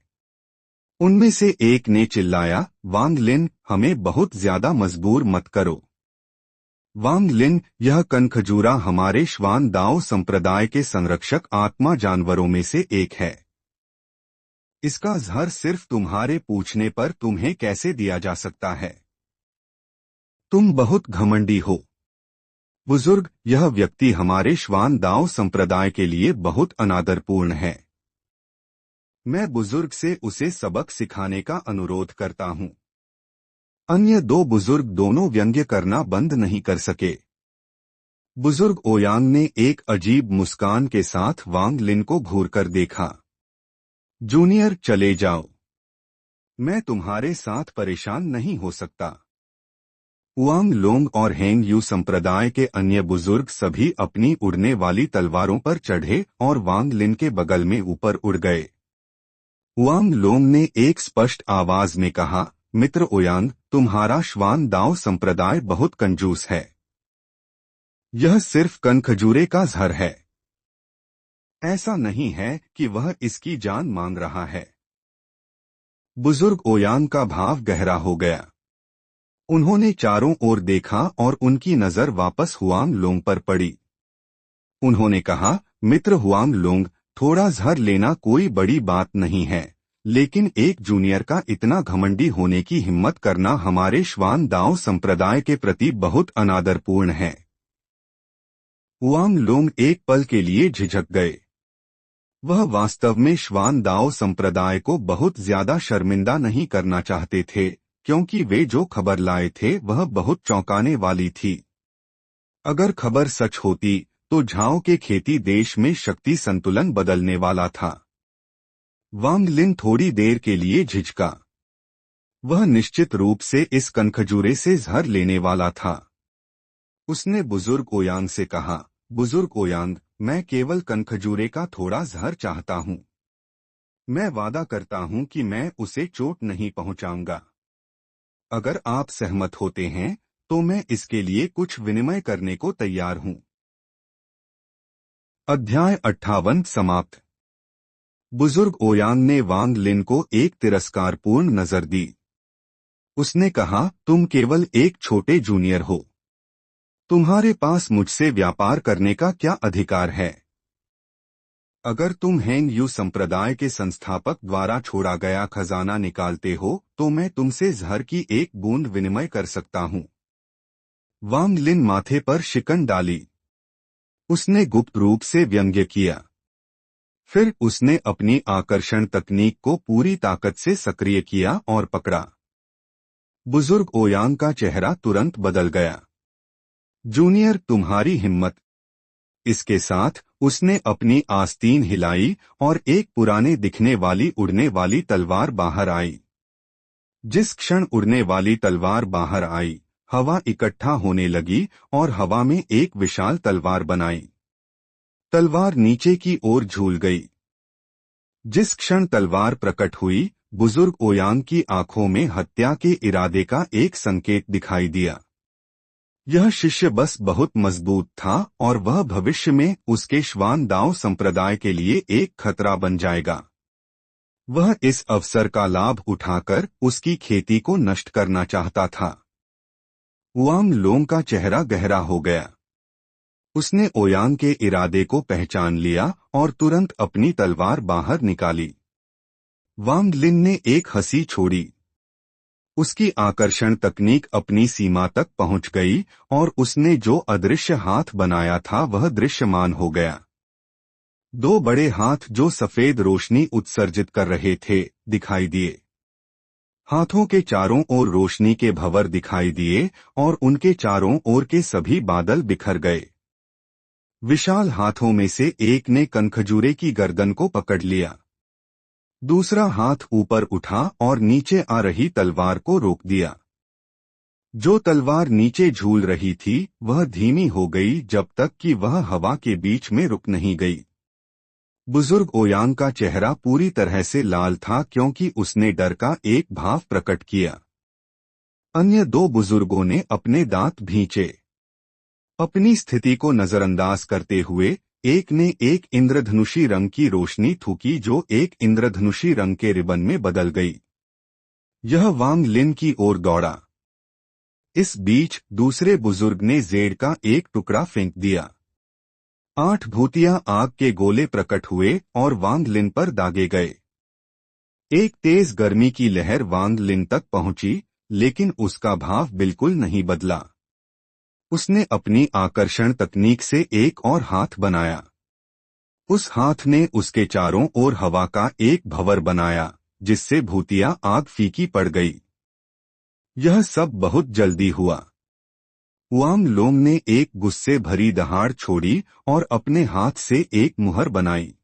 उनमें से एक ने चिल्लाया, वांग लिन, हमें बहुत ज्यादा मजबूर मत करो। वांग लिन, यह कनखजूरा हमारे श्वान दाओ संप्रदाय के संरक्षक आत्मा जानवरों में से एक है। इसका जहर सिर्फ तुम्हारे पूछने पर तुम्हें कैसे दिया जा सकता है? तुम बहुत घमंडी हो। बुजुर्ग, यह व्यक्ति हमारे श्वान दाओ संप्रदाय के लिए बहुत अनादरपूर्ण है। मैं बुजुर्ग से उसे सबक सिखाने का अनुरोध करता हूँ। अन्य दो बुजुर्ग दोनों व्यंग्य करना बंद नहीं कर सके। बुजुर्ग ओयांग ने एक अजीब मुस्कान के साथ वांग लिन को घूरकर देखा। जूनियर, चले जाओ। मैं तुम्हारे साथ परेशान नहीं हो सकता। हुआंग लोंग और हेंगयू संप्रदाय के अन्य बुजुर्ग सभी अपनी उड़ने वाली तलवारों पर चढ़े और वांग लिन के बगल में ऊपर उड़ गए। हुआंग लोंग ने एक स्पष्ट आवाज में कहा, मित्र ओयांग, तुम्हारा श्वान दाओ संप्रदाय बहुत कंजूस है। यह सिर्फ कनखजूरे का जहर है। ऐसा नहीं है कि वह इसकी जान मांग रहा है। बुजुर्ग ओयांग का भाव गहरा हो गया। उन्होंने चारों ओर देखा और उनकी नजर वापस हुआंग लोंग पर पड़ी। उन्होंने कहा, मित्र हुआंग लोंग, थोड़ा जहर लेना कोई बड़ी बात नहीं है, लेकिन एक जूनियर का इतना घमंडी होने की हिम्मत करना हमारे श्वान दाओ संप्रदाय के प्रति बहुत अनादरपूर्ण है। हुआंग लोंग एक पल के लिए झिझक गए। वह वास्तव में श्वान दाओ संप्रदाय को बहुत ज्यादा शर्मिंदा नहीं करना चाहते थे, क्योंकि वे जो खबर लाए थे वह बहुत चौंकाने वाली थी। अगर खबर सच होती तो झाओ के खेती देश में शक्ति संतुलन बदलने वाला था। वांग लिन थोड़ी देर के लिए झिझका। वह निश्चित रूप से इस कनखजूरे से जहर लेने वाला था। उसने बुजुर्ग ओयांग से कहा, बुजुर्ग ओयांग, मैं केवल कनखजूरे का थोड़ा जहर चाहता हूँ। मैं वादा करता हूँ कि मैं उसे चोट नहीं पहुँचाऊंगा। अगर आप सहमत होते हैं तो मैं इसके लिए कुछ विनिमय करने को तैयार हूँ। अध्याय 58 समाप्त। बुजुर्ग ओयांग ने वांग लिन को एक तिरस्कारपूर्ण नजर दी। उसने कहा, तुम केवल एक छोटे जूनियर हो। तुम्हारे पास मुझसे व्यापार करने का क्या अधिकार है? अगर तुम हैंग यू संप्रदाय के संस्थापक द्वारा छोड़ा गया खजाना निकालते हो तो मैं तुमसे जहर की एक बूंद विनिमय कर सकता हूँ। वांग लिन माथे पर शिकन डाली। उसने गुप्त रूप से व्यंग्य किया। फिर उसने अपनी आकर्षण तकनीक को पूरी ताकत से सक्रिय किया और पकड़ा। बुजुर्ग ओयांग का चेहरा तुरंत बदल गया। जूनियर, तुम्हारी हिम्मत। इसके साथ उसने अपनी आस्तीन हिलाई और एक पुराने दिखने वाली उड़ने वाली तलवार बाहर आई। जिस क्षण उड़ने वाली तलवार बाहर आई, हवा इकट्ठा होने लगी और हवा में एक विशाल तलवार बनाई। तलवार नीचे की ओर झूल गई। जिस क्षण तलवार प्रकट हुई, बुजुर्ग ओयांग की आंखों में हत्या के इरादे का एक संकेत दिखाई दिया। यह शिष्य बस बहुत मजबूत था और वह भविष्य में उसके श्वान दाओ संप्रदाय के लिए एक खतरा बन जाएगा। वह इस अवसर का लाभ उठाकर उसकी खेती को नष्ट करना चाहता था। हुआंग लोंग का चेहरा गहरा हो गया। उसने ओयांग के इरादे को पहचान लिया और तुरंत अपनी तलवार बाहर निकाली। वांग लिन ने एक हंसी छोड़ी। उसकी आकर्षण तकनीक अपनी सीमा तक पहुंच गई और उसने जो अदृश्य हाथ बनाया था वह दृश्यमान हो गया। दो बड़े हाथ जो सफेद रोशनी उत्सर्जित कर रहे थे, दिखाई दिए। हाथों के चारों ओर रोशनी के भंवर दिखाई दिए और उनके चारों ओर के सभी बादल बिखर गए। विशाल हाथों में से एक ने कनखजूरे की गर्दन को पकड़ लिया। दूसरा हाथ ऊपर उठा और नीचे आ रही तलवार को रोक दिया। जो तलवार नीचे झूल रही थी वह धीमी हो गई जब तक कि वह हवा के बीच में रुक नहीं गई। बुजुर्ग ओयांग का चेहरा पूरी तरह से लाल था क्योंकि उसने डर का एक भाव प्रकट किया। अन्य दो बुजुर्गों ने अपने दांत भींचे। अपनी स्थिति को नजरअंदाज करते हुए एक ने एक इंद्रधनुषी रंग की रोशनी थूकी जो एक इंद्रधनुषी रंग के रिबन में बदल गई। यह वांग लिन की ओर दौड़ा। इस बीच दूसरे बुजुर्ग ने जेड का एक टुकड़ा फेंक दिया। 8 भूतिया आग के गोले प्रकट हुए और वांग लिन पर दागे गए। एक तेज गर्मी की लहर वांग लिन तक पहुंची, लेकिन उसका भाव बिल्कुल नहीं बदला। उसने अपनी आकर्षण तकनीक से एक और हाथ बनाया। उस हाथ ने उसके चारों ओर हवा का एक भंवर बनाया, जिससे भूतिया आग फीकी पड़ गई। यह सब बहुत जल्दी हुआ। हुआंग लोंग ने एक गुस्से भरी दहाड़ छोड़ी और अपने हाथ से एक मुहर बनाई।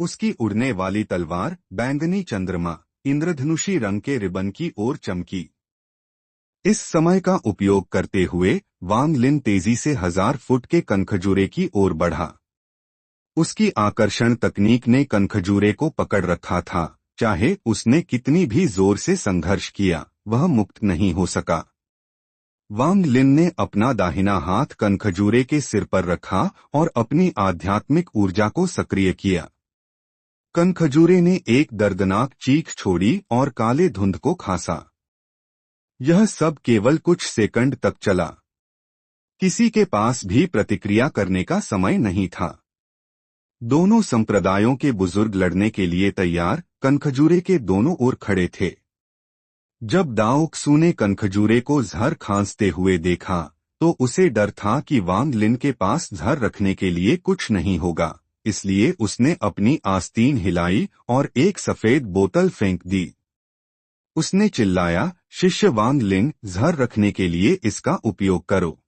उसकी उड़ने वाली तलवार बैंगनी चंद्रमा, इंद्रधनुषी रंग के रिबन की ओर चमकी। इस समय का उपयोग करते हुए वांग लिन तेजी से 1000 फुट के कनखजूरे की ओर बढ़ा। उसकी आकर्षण तकनीक ने कनखजूरे को पकड़ रखा था। चाहे उसने कितनी भी जोर से संघर्ष किया, वह मुक्त नहीं हो सका। वांग लिन ने अपना दाहिना हाथ कनखजूरे के सिर पर रखा और अपनी आध्यात्मिक ऊर्जा को सक्रिय किया। कनखजूरे ने एक दर्दनाक चीख छोड़ी और काले धुंध को खासा। यह सब केवल कुछ सेकंड तक चला। किसी के पास भी प्रतिक्रिया करने का समय नहीं था। दोनों संप्रदायों के बुजुर्ग लड़ने के लिए तैयार कनखजूरे के दोनों ओर खड़े थे। जब दाओ क्सू ने कनखजूरे को जहर खांसते हुए देखा तो उसे डर था कि वांग लिन के पास जहर रखने के लिए कुछ नहीं होगा, इसलिए उसने अपनी आस्तीन हिलाई और एक सफेद बोतल फेंक दी। उसने चिल्लाया, शिष्य वांग लिन, जहर रखने के लिए इसका उपयोग करो।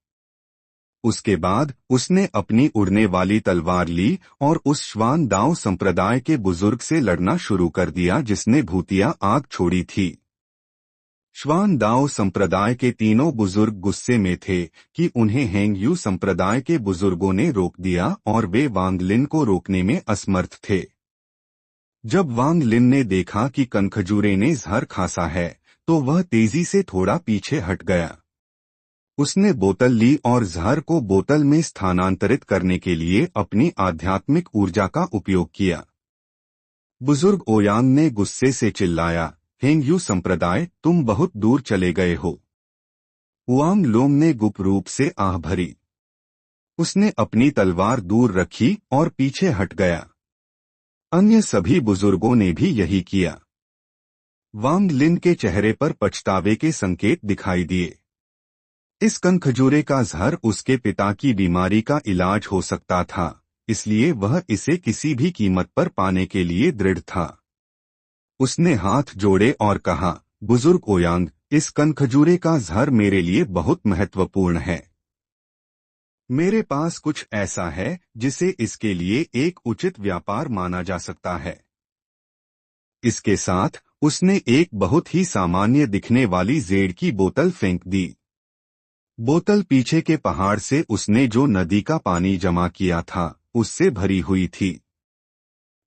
उसके बाद उसने अपनी उड़ने वाली तलवार ली और उस श्वान दाओ संप्रदाय के बुजुर्ग से लड़ना शुरू कर दिया जिसने भूतिया आग छोड़ी थी। श्वान दाओ संप्रदाय के तीनों बुजुर्ग गुस्से में थे कि उन्हें हैंग यू संप्रदाय के बुजुर्गों ने रोक दिया और वे वांग लिन को रोकने में असमर्थ थे। जब वांग लिन ने देखा कि कनखजूरे ने जहर खासा है तो वह तेजी से थोड़ा पीछे हट गया। उसने बोतल ली और जहर को बोतल में स्थानांतरित करने के लिए अपनी आध्यात्मिक ऊर्जा का उपयोग किया। बुजुर्ग ओयांग ने गुस्से से चिल्लाया, हेंगयू संप्रदाय, तुम बहुत दूर चले गए हो। हुआंग लोंग ने गुप्त रूप से आह भरी। उसने अपनी तलवार दूर रखी और पीछे हट गया। अन्य सभी बुजुर्गों ने भी यही किया। वांग लिन के चेहरे पर पछतावे के संकेत दिखाई दिए। इस कनखजूरे का जहर उसके पिता की बीमारी का इलाज हो सकता था, इसलिए वह इसे किसी भी कीमत पर पाने के लिए दृढ़ था। उसने हाथ जोड़े और कहा, बुजुर्ग ओयांग, इस कनखजूरे का जहर मेरे लिए बहुत महत्वपूर्ण है। मेरे पास कुछ ऐसा है जिसे इसके लिए एक उचित व्यापार माना जा सकता है। इसके साथ उसने एक बहुत ही सामान्य दिखने वाली जेड की बोतल फेंक दी। बोतल पीछे के पहाड़ से उसने जो नदी का पानी जमा किया था उससे भरी हुई थी।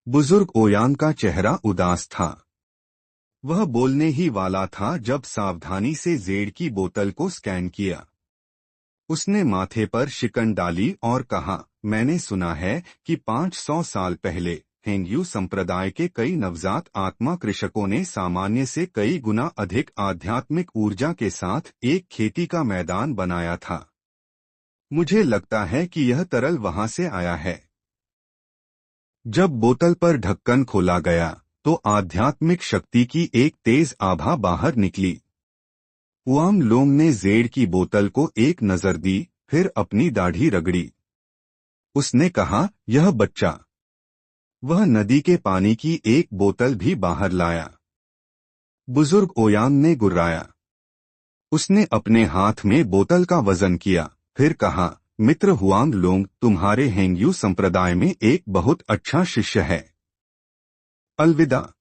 बुजुर्ग ओयांग का चेहरा उदास था। वह बोलने ही वाला था जब सावधानी से जेड की बोतल को स्कैन किया। उसने माथे पर शिकन डाली और कहा, मैंने सुना है कि 500 साल पहले हेंगयू संप्रदाय के कई नवजात आत्मा कृषकों ने सामान्य से कई गुना अधिक आध्यात्मिक ऊर्जा के साथ एक खेती का मैदान बनाया था। मुझे लगता है कि यह तरल वहां से आया है। जब बोतल पर ढक्कन खोला गया तो आध्यात्मिक शक्ति की एक तेज आभा बाहर निकली। हुआंग लोंग ने जेड की बोतल को एक नजर दी, फिर अपनी दाढ़ी रगड़ी। उसने कहा, यह बच्चा। वह नदी के पानी की एक बोतल भी बाहर लाया। बुजुर्ग ओयांग ने गुर्राया। उसने अपने हाथ में बोतल का वजन किया, फिर कहा, मित्र हुआंग लोंग, तुम्हारे हेंगयू संप्रदाय में एक बहुत अच्छा शिष्य है। अलविदा।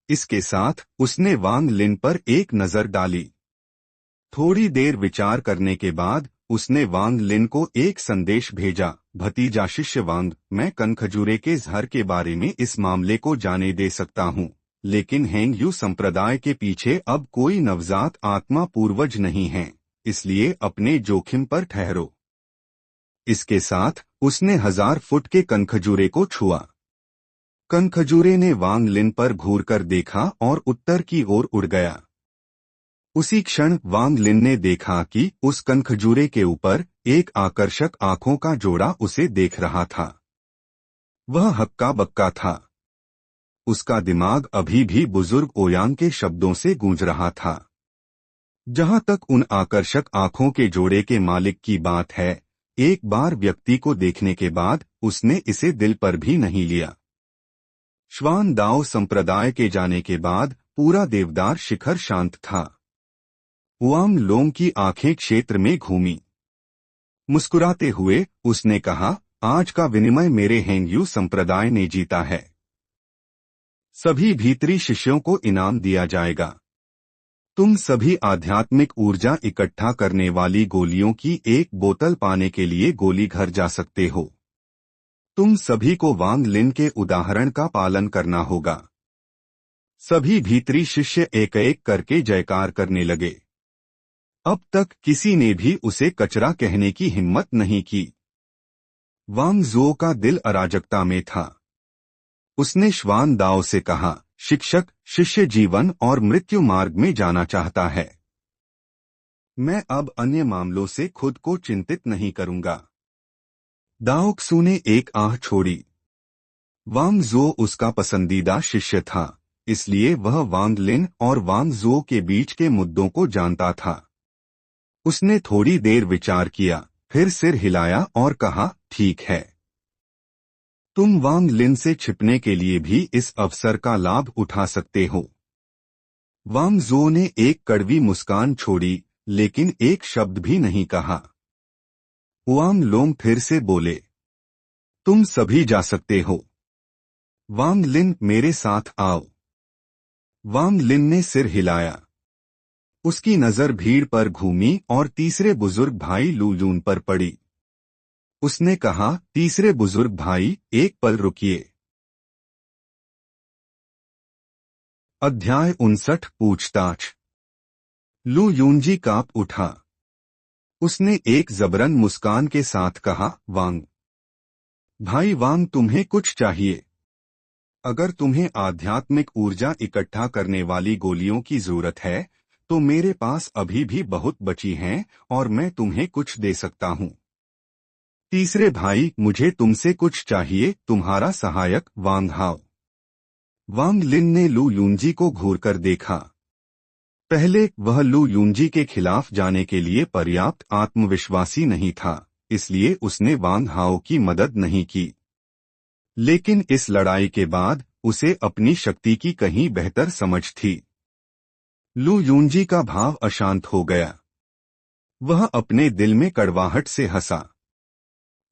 इसके साथ उसने वांग लिन पर एक नजर डाली। थोड़ी देर विचार करने के बाद उसने वांग लिन को एक संदेश भेजा, भतीजा शिष्य वांग, मैं कनखजूरे के जहर के बारे में इस मामले को जाने दे सकता हूँ, लेकिन हेंगयू संप्रदाय के पीछे अब कोई नवजात आत्मा पूर्वज नहीं है, इसलिए अपने जोखिम पर ठहरो। इसके साथ उसने 1000 फुट के कनखजूरे को छुआ। कनखजूरे ने वांग लिन पर घूरकर देखा और उत्तर की ओर उड़ गया। उसी क्षण वांग लिन ने देखा कि उस कनखजूरे के ऊपर एक आकर्षक आंखों का जोड़ा उसे देख रहा था। वह हक्का बक्का था। उसका दिमाग अभी भी बुजुर्ग ओयांग के शब्दों से गूंज रहा था। जहां तक उन आकर्षक आंखों के जोड़े के मालिक की बात है, एक बार व्यक्ति को देखने के बाद उसने इसे दिल पर भी नहीं लिया। श्वान दाओ संप्रदाय के जाने के बाद पूरा देवदार शिखर शांत था। हुआंग लोंग की आंखें क्षेत्र में घूमी। मुस्कुराते हुए उसने कहा, आज का विनिमय मेरे हेंगयू संप्रदाय ने जीता है। सभी भीतरी शिष्यों को इनाम दिया जाएगा। तुम सभी आध्यात्मिक ऊर्जा इकट्ठा करने वाली गोलियों की एक बोतल पाने के लिए गोली घर जा सकते हो। तुम सभी को वांग लिन के उदाहरण का पालन करना होगा। सभी भीतरी शिष्य एक एक करके जयकार करने लगे। अब तक किसी ने भी उसे कचरा कहने की हिम्मत नहीं की। वांग जुओ का दिल अराजकता में था। उसने श्वान दाओ से कहा, शिक्षक, शिष्य जीवन और मृत्यु मार्ग में जाना चाहता है। मैं अब अन्य मामलों से खुद को चिंतित नहीं करूंगा। दाओ क्सू ने एक आह छोड़ी। वांग जुओ उसका पसंदीदा शिष्य था, इसलिए वह वांग लिन और वांग जुओ के बीच के मुद्दों को जानता था। उसने थोड़ी देर विचार किया, फिर सिर हिलाया और कहा, ठीक है। तुम वांग लिन से छिपने के लिए भी इस अवसर का लाभ उठा सकते हो। वांग जुओ ने एक कड़वी मुस्कान छोड़ी, लेकिन एक शब्द भी नहीं कहा। हुआंग लोंग फिर से बोले, तुम सभी जा सकते हो। वांग लिन, मेरे साथ आओ। वांग लिन ने सिर हिलाया। उसकी नजर भीड़ पर घूमी और तीसरे बुजुर्ग भाई लू यून पर पड़ी। उसने कहा, तीसरे बुजुर्ग भाई, एक पल रुकिए। अध्याय 59 पूछताछ। लू यूनजी कांप उठा। उसने एक जबरन मुस्कान के साथ कहा, वांग भाई वांग, तुम्हें कुछ चाहिए? अगर तुम्हें आध्यात्मिक ऊर्जा इकट्ठा करने वाली गोलियों की जरूरत है तो मेरे पास अभी भी बहुत बची हैं और मैं तुम्हें कुछ दे सकता हूँ। तीसरे भाई, मुझे तुमसे कुछ चाहिए, तुम्हारा सहायक वांग हाओ। वांग लिन ने लू यूंजी को घूरकर देखा। पहले वह लू यूंजी के खिलाफ जाने के लिए पर्याप्त आत्मविश्वासी नहीं था, इसलिए उसने वांग हाओ की मदद नहीं की। लेकिन इस लड़ाई के बाद उसे अपनी शक्ति की कहीं बेहतर समझ थी। लू यूंजी का भाव अशांत हो गया। वह अपने दिल में कड़वाहट से हंसा।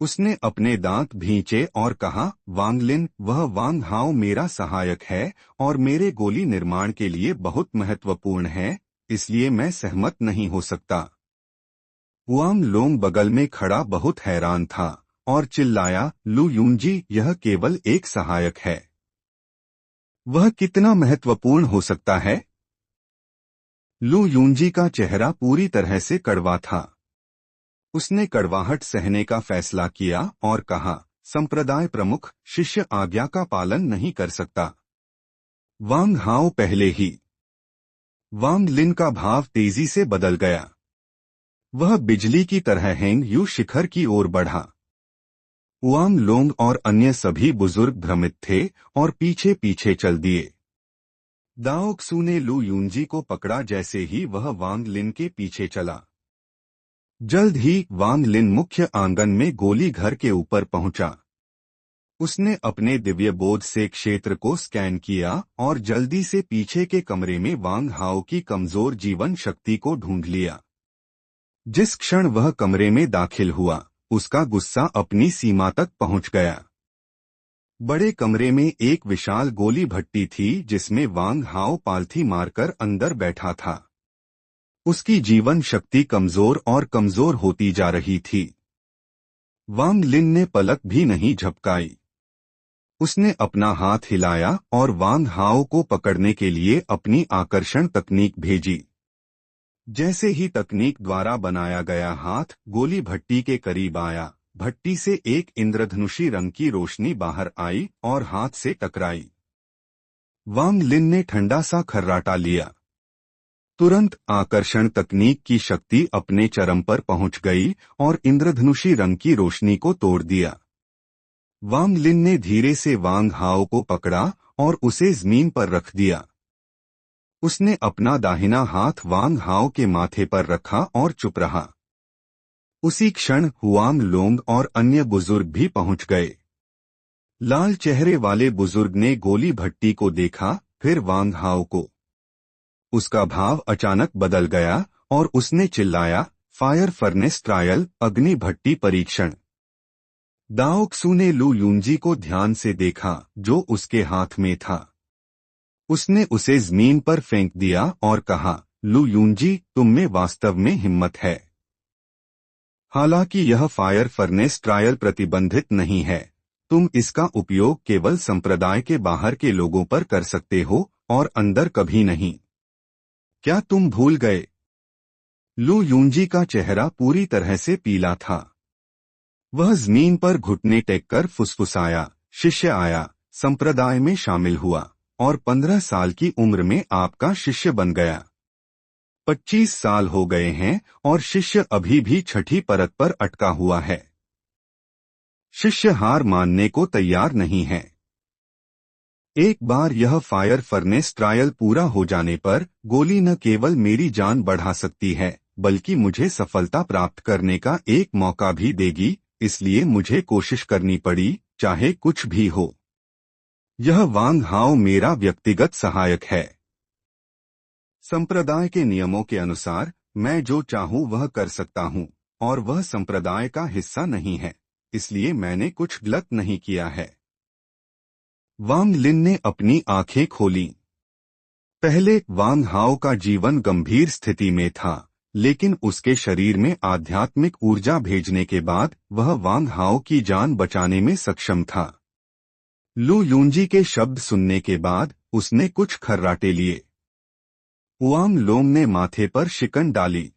उसने अपने दांत भींचे और कहा, वांगलिन, वह वांग हाओ मेरा सहायक है और मेरे गोली निर्माण के लिए बहुत महत्वपूर्ण है, इसलिए मैं सहमत नहीं हो सकता। हुआंग लोंग बगल में खड़ा बहुत हैरान था और चिल्लाया, लू यूंजी, यह केवल एक सहायक है। वह कितना महत्वपूर्ण हो सकता है? लू यूंजी का चेहरा पूरी तरह से कड़वा था। उसने कड़वाहट सहने का फैसला किया और कहा, संप्रदाय प्रमुख, शिष्य आज्ञा का पालन नहीं कर सकता। वांग हाओ पहले ही। वांग लिन का भाव तेजी से बदल गया। वह बिजली की तरह हेंग यू शिखर की ओर बढ़ा। हुआंग लोंग और अन्य सभी बुजुर्ग भ्रमित थे और पीछे पीछे चल दिए। दाओक्सू ने लू यूंजी को पकड़ा जैसे ही वह वांग लिन के पीछे चला। जल्द ही वांग लिन मुख्य आंगन में गोली घर के ऊपर पहुंचा। उसने अपने दिव्य बोध से क्षेत्र को स्कैन किया और जल्दी से पीछे के कमरे में वांग हाओ की कमजोर जीवन शक्ति को ढूंढ लिया। जिस क्षण वह कमरे में दाखिल हुआ, उसका गुस्सा अपनी सीमा तक पहुंच गया। बड़े कमरे में एक विशाल गोली भट्टी थी जिसमें वांग हाओ पालथी मारकर अंदर बैठा था। उसकी जीवन शक्ति कमजोर और कमजोर होती जा रही थी। वांग लिन ने पलक भी नहीं झपकाई। उसने अपना हाथ हिलाया और वांग हाओ को पकड़ने के लिए अपनी आकर्षण तकनीक भेजी। जैसे ही तकनीक द्वारा बनाया गया हाथ गोली भट्टी के करीब आया, भट्टी से एक इंद्रधनुषी रंग की रोशनी बाहर आई और हाथ से टकराई। वांग लिन ने ठंडा सा खर्राटा लिया। तुरंत आकर्षण तकनीक की शक्ति अपने चरम पर पहुंच गई और इंद्रधनुषी रंग की रोशनी को तोड़ दिया। वांग लिन ने धीरे से वांग हाओ को पकड़ा और उसे जमीन पर रख दिया। उसने अपना दाहिना हाथ वांग हाओ के माथे पर रखा और चुप रहा। उसी क्षण हुआंग लोंग और अन्य बुजुर्ग भी पहुंच गए। लाल चेहरे वाले बुजुर्ग ने गोली भट्टी को देखा, फिर वांग हाओ को। उसका भाव अचानक बदल गया और उसने चिल्लाया, फायर फर्नेस ट्रायल, अग्नि भट्टी परीक्षण। दाओक्सू ने लू यूंजी को ध्यान से देखा जो उसके हाथ में था। उसने उसे जमीन पर फेंक दिया और कहा, लू यूंजी, तुम में वास्तव में हिम्मत है। हालांकि यह फायर फर्नेस ट्रायल प्रतिबंधित नहीं है, तुम इसका उपयोग केवल संप्रदाय के बाहर के लोगों पर कर सकते हो और अंदर कभी नहीं। क्या तुम भूल गए? लू यूंजी का चेहरा पूरी तरह से पीला था। वह जमीन पर घुटने टेककर फुसफुसाया, शिष्य आया, संप्रदाय में शामिल हुआ और 15 साल की उम्र में आपका शिष्य बन गया। 25 साल हो गए हैं और शिष्य अभी भी छठी परत पर अटका हुआ है। शिष्य हार मानने को तैयार नहीं है। एक बार यह फायर फर्नेस ट्रायल पूरा हो जाने पर गोली न केवल मेरी जान बढ़ा सकती है बल्कि मुझे सफलता प्राप्त करने का एक मौका भी देगी, इसलिए मुझे कोशिश करनी पड़ी, चाहे कुछ भी हो। यह वांग हाओ मेरा व्यक्तिगत सहायक है। संप्रदाय के नियमों के अनुसार मैं जो चाहूं वह कर सकता हूं और वह संप्रदाय का हिस्सा नहीं है, इसलिए मैंने कुछ गलत नहीं किया है। वांग लिन ने अपनी आंखें खोलीं। पहले वांग हाओ का जीवन गंभीर स्थिति में था, लेकिन उसके शरीर में आध्यात्मिक ऊर्जा भेजने के बाद वह वांग हाओ की जान बचाने में सक्षम था। लू यूंजी के शब्द सुनने के बाद उसने कुछ खर्राटे लिए। हुआंग लोंग ने माथे पर शिकन डाली।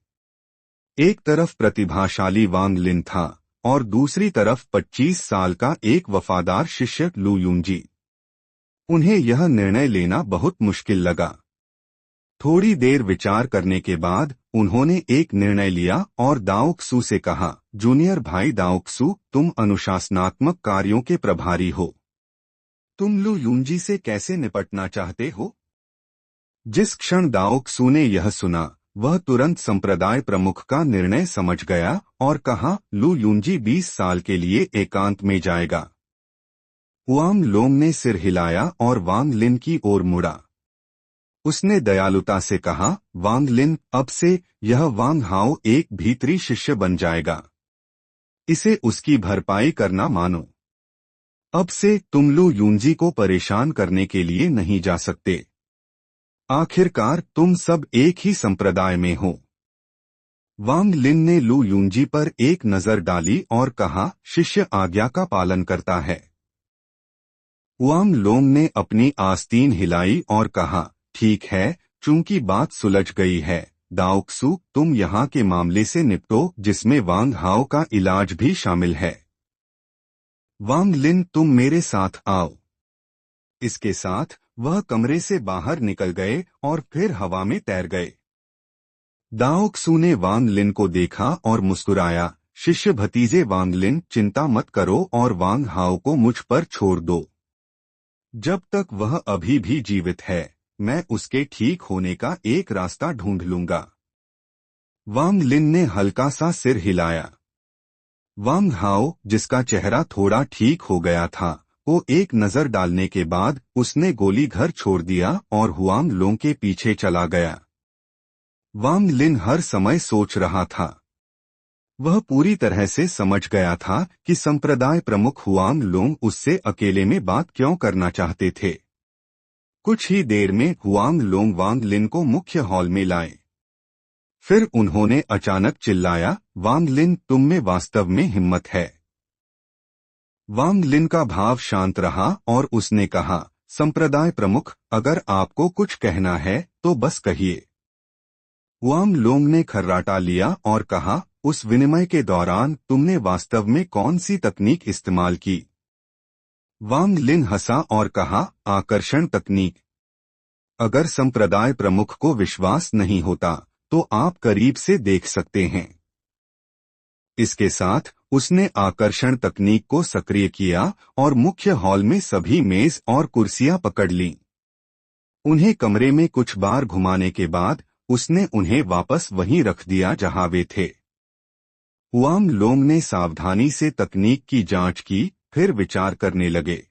एक तरफ प्रतिभाशाली वांग लिन था और दूसरी तरफ 25 साल का एक वफादार शिष्य लू यूंजी। उन्हें यह निर्णय लेना बहुत मुश्किल लगा। थोड़ी देर विचार करने के बाद उन्होंने एक निर्णय लिया और दाओक्सू से कहा, जूनियर भाई दाओक्सू, तुम अनुशासनात्मक कार्यों के प्रभारी हो। तुम लू यूंजी से कैसे निपटना चाहते हो? जिस क्षण दाओक्सू ने यह सुना, वह तुरंत संप्रदाय प्रमुख का निर्णय समझ गया और कहा, लू यूंजी 20 साल के लिए एकांत में जाएगा। हुआंग लोंग ने सिर हिलाया और वांग लिन की ओर मुड़ा। उसने दयालुता से कहा, वांग लिन, अब से यह वांग हाओ एक भीतरी शिष्य बन जाएगा। इसे उसकी भरपाई करना मानो। अब से तुम लू यूंजी को परेशान करने के लिए नहीं जा सकते। आखिरकार तुम सब एक ही संप्रदाय में हो। वांग लिन ने लू यूंजी पर एक नजर डाली और कहा, शिष्य आज्ञा का पालन करता है। हुआंग लोंग ने अपनी आस्तीन हिलाई और कहा, ठीक है, चूंकि बात सुलझ गई है, दाओक्सू, तुम यहाँ के मामले से निपटो जिसमें वांग हाओ का इलाज भी शामिल है। वांग लिन, तुम मेरे साथ आओ। इसके साथ वह कमरे से बाहर निकल गए और फिर हवा में तैर गए। दाओक्सू ने वांग लिन को देखा और मुस्कुराया, शिष्य भतीजे वांग लिन, चिंता मत करो और वांग हाओ को मुझ पर छोड़ दो। जब तक वह अभी भी जीवित है, मैं उसके ठीक होने का एक रास्ता ढूंढ लूंगा। वांग लिन ने हल्का सा सिर हिलाया। वांग हाओ, जिसका चेहरा थोड़ा ठीक हो गया था, को एक नजर डालने के बाद उसने गोली घर छोड़ दिया और हुआंग लोंग के पीछे चला गया। वांग लिन हर समय सोच रहा था। वह पूरी तरह से समझ गया था कि संप्रदाय प्रमुख हुआंग लोंग उससे अकेले में बात क्यों करना चाहते थे। कुछ ही देर में हुआंग लोंग वांग लिन को मुख्य हॉल में लाए। फिर उन्होंने अचानक चिल्लाया, वांग लिन, तुम में वास्तव में हिम्मत है। वांग लिन का भाव शांत रहा और उसने कहा, संप्रदाय प्रमुख, अगर आपको कुछ कहना है तो बस कहिए। हुआंग लोंग ने खर्राटा लिया और कहा, उस विनिमय के दौरान तुमने वास्तव में कौन सी तकनीक इस्तेमाल की? वांग लिन हंसा और कहा, आकर्षण तकनीक। अगर संप्रदाय प्रमुख को विश्वास नहीं होता तो आप करीब से देख सकते हैं। इसके साथ उसने आकर्षण तकनीक को सक्रिय किया और मुख्य हॉल में सभी मेज और कुर्सियां पकड़ लीं। उन्हें कमरे में कुछ बार घुमाने के बाद उसने उन्हें वापस वहीं रख दिया जहां वे थे। हुआंग लोंग ने सावधानी से तकनीक की जांच की, फिर विचार करने लगे।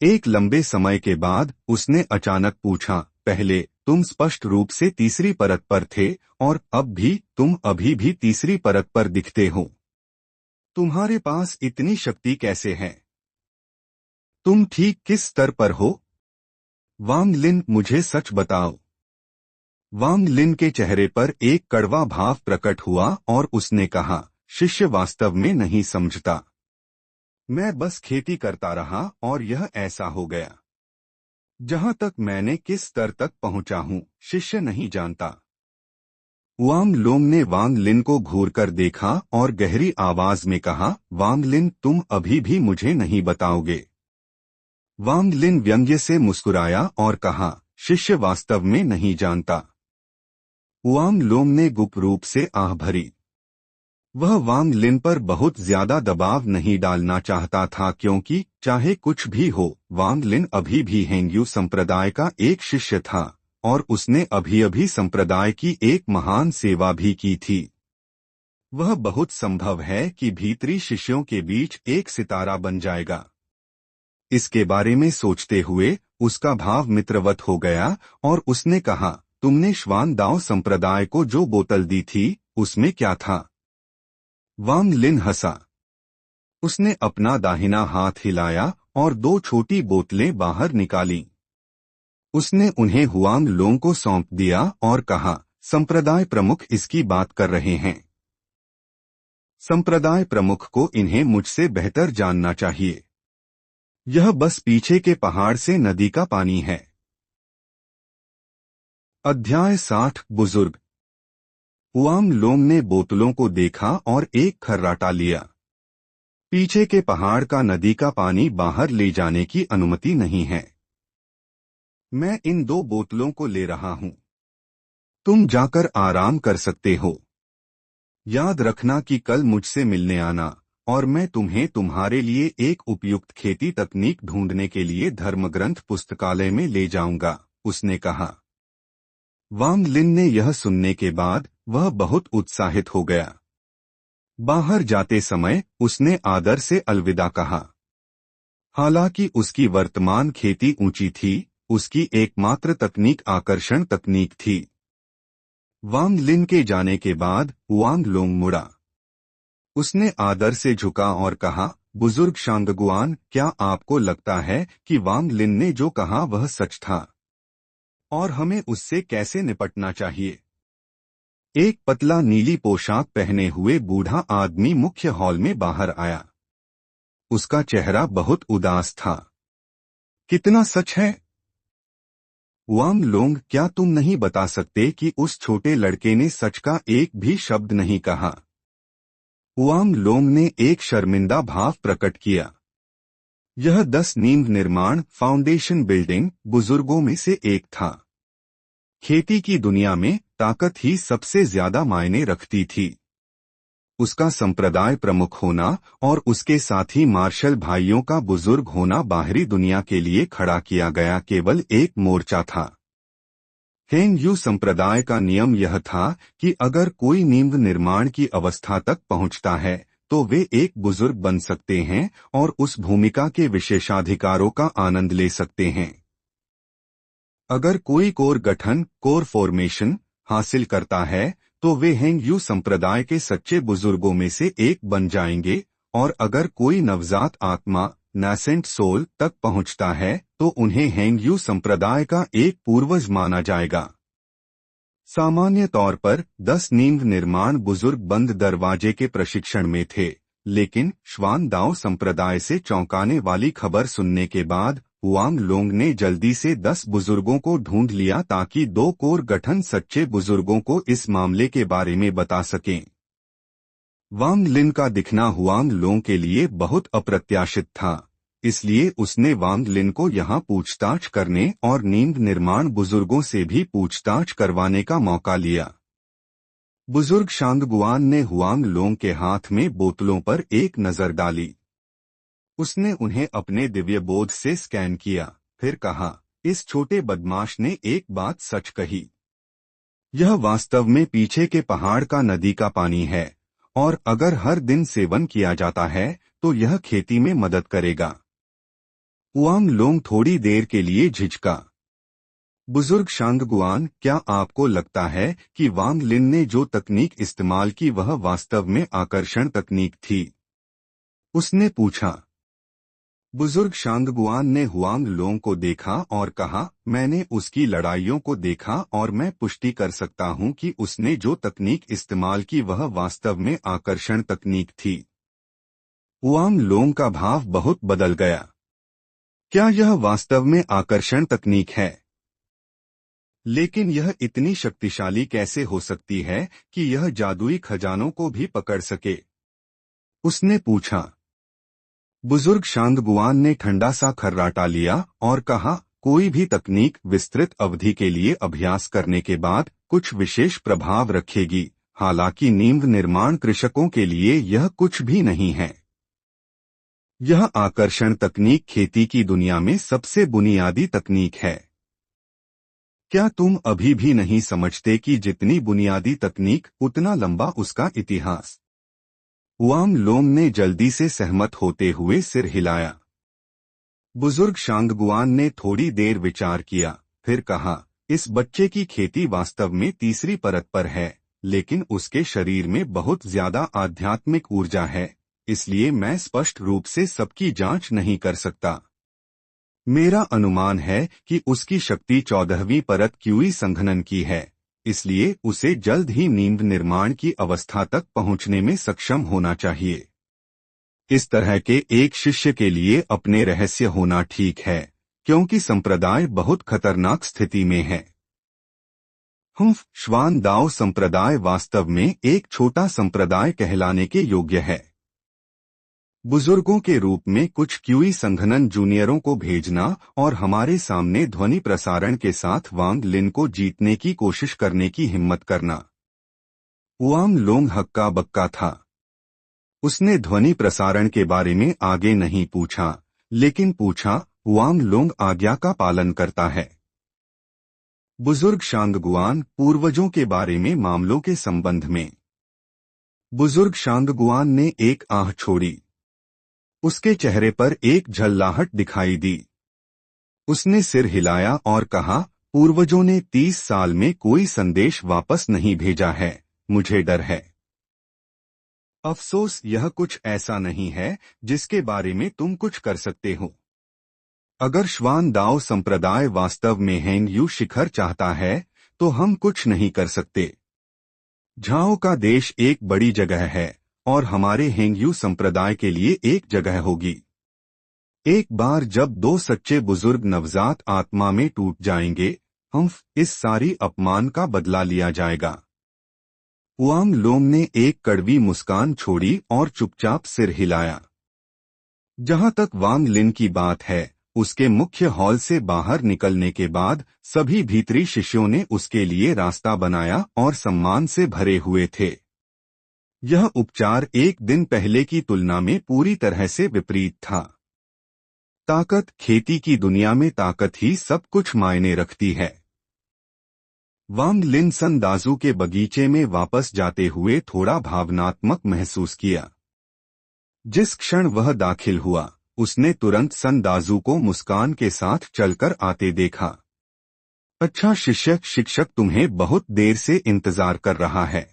एक लंबे समय के बाद उसने अचानक पूछा, पहले तुम स्पष्ट रूप से तीसरी परत पर थे और अब भी तुम अभी भी तीसरी परत पर दिखते हो। तुम्हारे पास इतनी शक्ति कैसे है? तुम ठीक किस स्तर पर हो? वांग लिन, मुझे सच बताओ। वांग लिन के चेहरे पर एक कड़वा भाव प्रकट हुआ और उसने कहा, शिष्य वास्तव में नहीं समझता। मैं बस खेती करता रहा और यह ऐसा हो गया। जहां तक मैंने किस स्तर तक पहुंचा हूं, शिष्य नहीं जानता। हुआंग लोंग ने वांग लिन को घूरकर देखा और गहरी आवाज में कहा, वांग लिन, तुम अभी भी मुझे नहीं बताओगे? वांग लिन व्यंग्य से मुस्कुराया और कहा, शिष्य वास्तव में नहीं जानता। हुआंग लोंग ने गुप्त रूप से आह भरी। वह वांग लिन पर बहुत ज्यादा दबाव नहीं डालना चाहता था क्योंकि चाहे कुछ भी हो, वांग लिन अभी भी हेंग्यू संप्रदाय का एक शिष्य था और उसने अभी अभी संप्रदाय की एक महान सेवा भी की थी। वह बहुत संभव है कि भीतरी शिष्यों के बीच एक सितारा बन जाएगा। इसके बारे में सोचते हुए उसका भाव मित्रवत हो गया और उसने कहा, तुमने श्वान दाओ संप्रदाय को जो बोतल दी थी उसमें क्या था? वांग लिन हंसा। उसने अपना दाहिना हाथ हिलाया और दो छोटी बोतलें बाहर निकालीं। उसने उन्हें हुआंग लोंग को सौंप दिया और कहा, संप्रदाय प्रमुख इसकी बात कर रहे हैं। संप्रदाय प्रमुख को इन्हें मुझसे बेहतर जानना चाहिए। यह बस पीछे के पहाड़ से नदी का पानी है। अध्याय 60 बुजुर्ग। हुआंग लोंग ने बोतलों को देखा और एक खर्राटा लिया। पीछे के पहाड़ का नदी का पानी बाहर ले जाने की अनुमति नहीं है। मैं इन 2 बोतलों को ले रहा हूं। तुम जाकर आराम कर सकते हो। याद रखना कि कल मुझसे मिलने आना और मैं तुम्हें तुम्हारे लिए एक उपयुक्त खेती तकनीक ढूंढने के लिए धर्मग्रंथ पुस्तकालय में ले जाऊंगा, उसने कहा। वांग लिन ने यह सुनने के बाद वह बहुत उत्साहित हो गया। बाहर जाते समय उसने आदर से अलविदा कहा। हालांकि उसकी वर्तमान खेती ऊंची थी, उसकी एकमात्र तकनीक आकर्षण तकनीक थी। वांग लिन के जाने के बाद हुआंग लोंग मुड़ा। उसने आदर से झुका और कहा, बुजुर्ग शांगगुआन, क्या आपको लगता है कि वांग लिन ने जो कहा वह सच था? और हमें उससे कैसे निपटना चाहिए? एक पतला नीली पोशाक पहने हुए बूढ़ा आदमी मुख्य हॉल में बाहर आया। उसका चेहरा बहुत उदास था। कितना सच है? वांग लोंग, क्या तुम नहीं बता सकते कि उस छोटे लड़के ने सच का एक भी शब्द नहीं कहा? वांग लोंग ने एक शर्मिंदा भाव प्रकट किया। यह 10 नींव निर्माण फाउंडेशन बिल्डिंग बुजुर्गों में से एक था। खेती की दुनिया में ताकत ही सबसे ज्यादा मायने रखती थी। उसका संप्रदाय प्रमुख होना और उसके साथी मार्शल भाइयों का बुजुर्ग होना बाहरी दुनिया के लिए खड़ा किया गया केवल एक मोर्चा था। हेंग यू संप्रदाय का नियम यह था कि अगर कोई नींव निर्माण की अवस्था तक पहुंचता है तो वे एक बुजुर्ग बन सकते हैं और उस भूमिका के विशेषाधिकारों का आनंद ले सकते हैं। अगर कोई कोर गठन कोर फॉर्मेशन हासिल करता है तो वे हेंग यू संप्रदाय के सच्चे बुजुर्गों में से एक बन जाएंगे, और अगर कोई नवजात आत्मा नैसेंट सोल तक पहुंचता है तो उन्हें हेंग यू संप्रदाय का एक पूर्वज माना जाएगा। सामान्य तौर पर 10 नींव निर्माण बुजुर्ग बंद दरवाजे के प्रशिक्षण में थे, लेकिन श्वान दाओ संप्रदाय से चौंकाने वाली खबर सुनने के बाद हुआंग लोंग ने जल्दी से 10 बुजुर्गों को ढूंढ लिया ताकि 2 कोर गठन सच्चे बुजुर्गों को इस मामले के बारे में बता सकें। वांग लिन का दिखना हुआंग लोंग के लिए बहुत अप्रत्याशित था, इसलिए उसने वांग लिन को यहां पूछताछ करने और नींव निर्माण बुजुर्गों से भी पूछताछ करवाने का मौका लिया। बुजुर्ग शांगगुआन ने हुआंग लोंग के हाथ में बोतलों पर एक नजर डाली। उसने उन्हें अपने दिव्य बोध से स्कैन किया, फिर कहा, इस छोटे बदमाश ने एक बात सच कही। यह वास्तव में पीछे के पहाड़ का नदी का पानी है, और अगर हर दिन सेवन किया जाता है तो यह खेती में मदद करेगा। हुआंग लोंग थोड़ी देर के लिए झिझका। बुजुर्ग शांगगुआन, क्या आपको लगता है कि वांग लिन ने जो तकनीक इस्तेमाल की वह वास्तव में आकर्षण तकनीक थी? उसने पूछा। बुजुर्ग शांगगुआन ने हुआंग लोंग को देखा और कहा, मैंने उसकी लड़ाइयों को देखा और मैं पुष्टि कर सकता हूं कि उसने जो तकनीक इस्तेमाल की वह वास्तव में आकर्षण तकनीक थी। हुआंग लोंग का भाव बहुत बदल गया। क्या यह वास्तव में आकर्षण तकनीक है? लेकिन यह इतनी शक्तिशाली कैसे हो सकती है कि यह जादुई खजानों को भी पकड़ सके? उसने पूछा। बुजुर्ग शांगगुआन ने ठंडा सा खर्राटा लिया और कहा, कोई भी तकनीक विस्तृत अवधि के लिए अभ्यास करने के बाद कुछ विशेष प्रभाव रखेगी, हालांकि नींव निर्माण कृषकों के लिए यह कुछ भी नहीं है। यह आकर्षण तकनीक खेती की दुनिया में सबसे बुनियादी तकनीक है। क्या तुम अभी भी नहीं समझते कि जितनी बुनियादी तकनीक उतना लंबा उसका इतिहास? हुआंग लोंग ने जल्दी से सहमत होते हुए सिर हिलाया। बुजुर्ग शांगगुआन ने थोड़ी देर विचार किया, फिर कहा, इस बच्चे की खेती वास्तव में तीसरी परत पर है, लेकिन उसके शरीर में बहुत ज्यादा आध्यात्मिक ऊर्जा है, इसलिए मैं स्पष्ट रूप से सबकी जांच नहीं कर सकता। मेरा अनुमान है कि उसकी शक्ति 14वीं परत क्यूई संघनन की है, इसलिए उसे जल्द ही नींव निर्माण की अवस्था तक पहुंचने में सक्षम होना चाहिए। इस तरह के एक शिष्य के लिए अपने रहस्य होना ठीक है, क्योंकि संप्रदाय बहुत खतरनाक स्थिति में है। श्वान दाओ संप्रदाय वास्तव में एक छोटा संप्रदाय कहलाने के योग्य है। बुजुर्गों के रूप में कुछ क्यूई संघनन जूनियरों को भेजना और हमारे सामने ध्वनि प्रसारण के साथ वांग लिन को जीतने की कोशिश करने की हिम्मत करना। वांग लोंग हक्का बक्का था। उसने ध्वनि प्रसारण के बारे में आगे नहीं पूछा, लेकिन पूछा, वांग लोंग आज्ञा का पालन करता है? बुजुर्ग शांगगुआन पूर्वजों के बारे में मामलों के संबंध में। बुजुर्ग शांगगुआन ने एक आह छोड़ी। उसके चेहरे पर एक झल्लाहट दिखाई दी। उसने सिर हिलाया और कहा, पूर्वजों ने 30 साल में कोई संदेश वापस नहीं भेजा है, मुझे डर है। अफसोस यह कुछ ऐसा नहीं है जिसके बारे में तुम कुछ कर सकते हो। अगर श्वान दाओ संप्रदाय वास्तव में हेंग यू शिखर चाहता है तो हम कुछ नहीं कर सकते। झाओ का देश एक बड़ी जगह है और हमारे हेंग यू संप्रदाय के लिए एक जगह होगी। एक बार जब दो सच्चे बुजुर्ग नवजात आत्मा में टूट जाएंगे, हम इस सारी अपमान का बदला लिया जाएगा। वांग लोंग ने एक कड़वी मुस्कान छोड़ी और चुपचाप सिर हिलाया। जहां तक वांग लिन की बात है, उसके मुख्य हॉल से बाहर निकलने के बाद सभी भीतरी शिष्यों ने उसके लिए रास्ता बनाया और सम्मान से भरे हुए थे। यह उपचार एक दिन पहले की तुलना में पूरी तरह से विपरीत था। ताकत, खेती की दुनिया में ताकत ही सब कुछ मायने रखती है। वांग लिन सन दाजू के बगीचे में वापस जाते हुए थोड़ा भावनात्मक महसूस किया। जिस क्षण वह दाखिल हुआ, उसने तुरंत सन दाजू को मुस्कान के साथ चलकर आते देखा। अच्छा शिक्षक तुम्हें बहुत देर से इंतजार कर रहा है।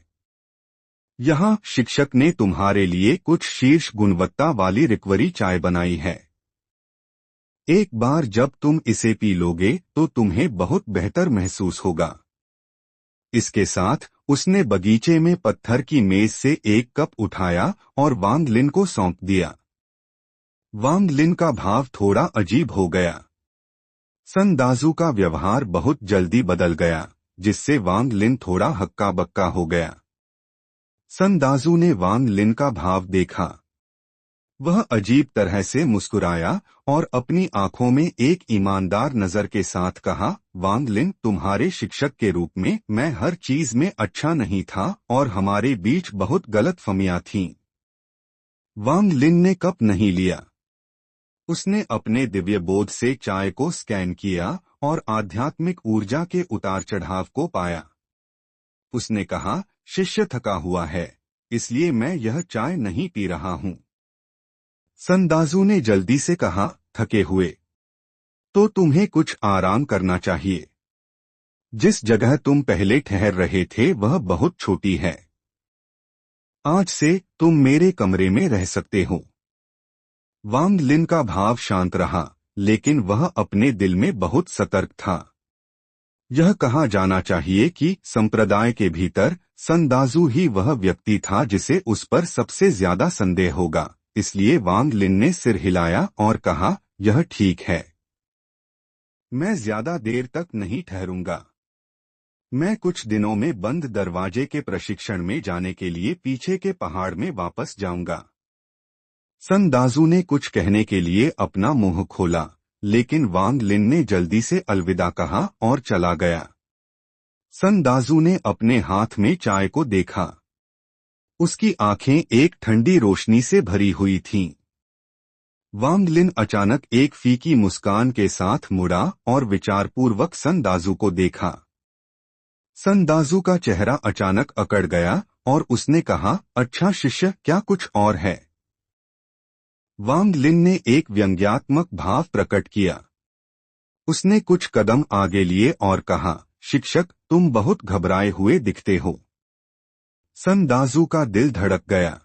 यहाँ शिक्षक ने तुम्हारे लिए कुछ शीर्ष गुणवत्ता वाली रिकवरी चाय बनाई है। एक बार जब तुम इसे पी लोगे तो तुम्हें बहुत बेहतर महसूस होगा। इसके साथ उसने बगीचे में पत्थर की मेज से एक कप उठाया और वांग लिन को सौंप दिया। वांग लिन का भाव थोड़ा अजीब हो गया। सन दाजू का व्यवहार बहुत जल्दी बदल गया, जिससे वांग लिन थोड़ा हक्का बक्का हो गया। सन दाजू ने वांग लिन का भाव देखा। वह अजीब तरह से मुस्कुराया और अपनी आंखों में एक ईमानदार नजर के साथ कहा, वांग लिन, तुम्हारे शिक्षक के रूप में मैं हर चीज में अच्छा नहीं था और हमारे बीच बहुत गलतफहमियां थीं। वांग लिन ने कप नहीं लिया। उसने अपने दिव्य बोध से चाय को स्कैन किया और आध्यात्मिक ऊर्जा के उतार चढ़ाव को पाया। उसने कहा, शिष्य थका हुआ है, इसलिए मैं यह चाय नहीं पी रहा हूं। सन दाजू ने जल्दी से कहा, थके हुए? तो तुम्हें कुछ आराम करना चाहिए। जिस जगह तुम पहले ठहर रहे थे वह बहुत छोटी है। आज से तुम मेरे कमरे में रह सकते हो। वांग लिन का भाव शांत रहा, लेकिन वह अपने दिल में बहुत सतर्क था। यह कहा जाना चाहिए कि संप्रदाय के भीतर सन दाजू ही वह व्यक्ति था जिसे उस पर सबसे ज्यादा संदेह होगा। इसलिए वांग लिन ने सिर हिलाया और कहा, यह ठीक है। मैं ज्यादा देर तक नहीं ठहरूंगा। मैं कुछ दिनों में बंद दरवाजे के प्रशिक्षण में जाने के लिए पीछे के पहाड़ में वापस जाऊंगा। सन दाजू ने कुछ कहने के लिए अपना मुंह खोला, लेकिन वांग लिन ने जल्दी से अलविदा कहा और चला गया। सन दाजू ने अपने हाथ में चाय को देखा। उसकी आंखें एक ठंडी रोशनी से भरी हुई थीं। वांग लिन अचानक एक फीकी मुस्कान के साथ मुड़ा और विचारपूर्वक सन दाजू को देखा। सन दाजू का चेहरा अचानक अकड़ गया और उसने कहा, अच्छा शिष्य, क्या कुछ और है? वांग लिन ने एक व्यंग्यात्मक भाव प्रकट किया। उसने कुछ कदम आगे लिए और कहा, शिक्षक, तुम बहुत घबराए हुए दिखते हो। सन दाजू का दिल धड़क गया।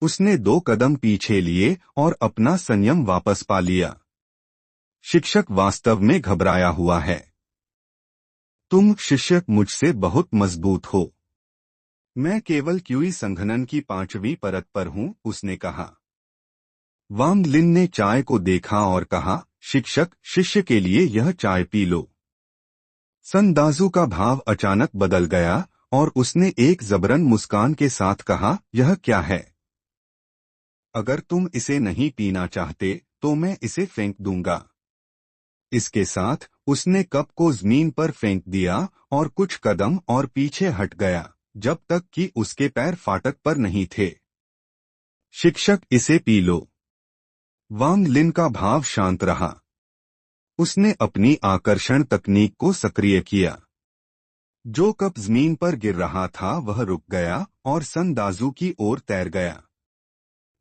उसने 2 कदम पीछे लिए और अपना संयम वापस पा लिया। शिक्षक वास्तव में घबराया हुआ है। तुम शिष्य मुझसे बहुत मजबूत हो। मैं केवल क्यूई संघनन की 5वीं परत पर हूं, उसने कहा। वांग लिन ने चाय को देखा और कहा, शिक्षक, शिष्य के लिए यह चाय पी लो। संदाजू का भाव अचानक बदल गया और उसने एक जबरन मुस्कान के साथ कहा, यह क्या है? अगर तुम इसे नहीं पीना चाहते तो मैं इसे फेंक दूंगा। इसके साथ उसने कप को जमीन पर फेंक दिया और कुछ कदम और पीछे हट गया, जब तक कि उसके पैर फाटक पर नहीं थे। शिक्षक, इसे पी लो। वांग लिन का भाव शांत रहा। उसने अपनी आकर्षण तकनीक को सक्रिय किया। जो कप जमीन पर गिर रहा था वह रुक गया और संदाजू की ओर तैर गया।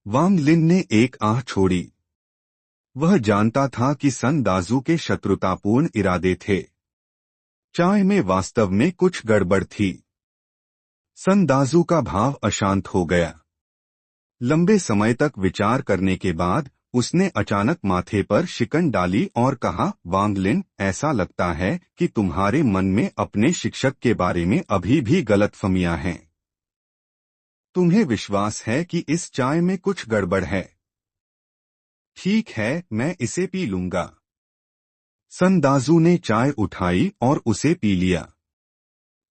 वांग लिन ने एक आह छोड़ी। वह जानता था कि संदाजू के शत्रुतापूर्ण इरादे थे। चाय में वास्तव में कुछ गड़बड़ थी। संदाजू का भाव अशांत हो गया। लंबे समय तक विचार करने के बाद उसने अचानक माथे पर शिकन डाली और कहा, वांग लिन, ऐसा लगता है कि तुम्हारे मन में अपने शिक्षक के बारे में अभी भी गलतफहमियां हैं। तुम्हें विश्वास है कि इस चाय में कुछ गड़बड़ है। ठीक है, मैं इसे पी लूंगा। संदाजू ने चाय उठाई और उसे पी लिया।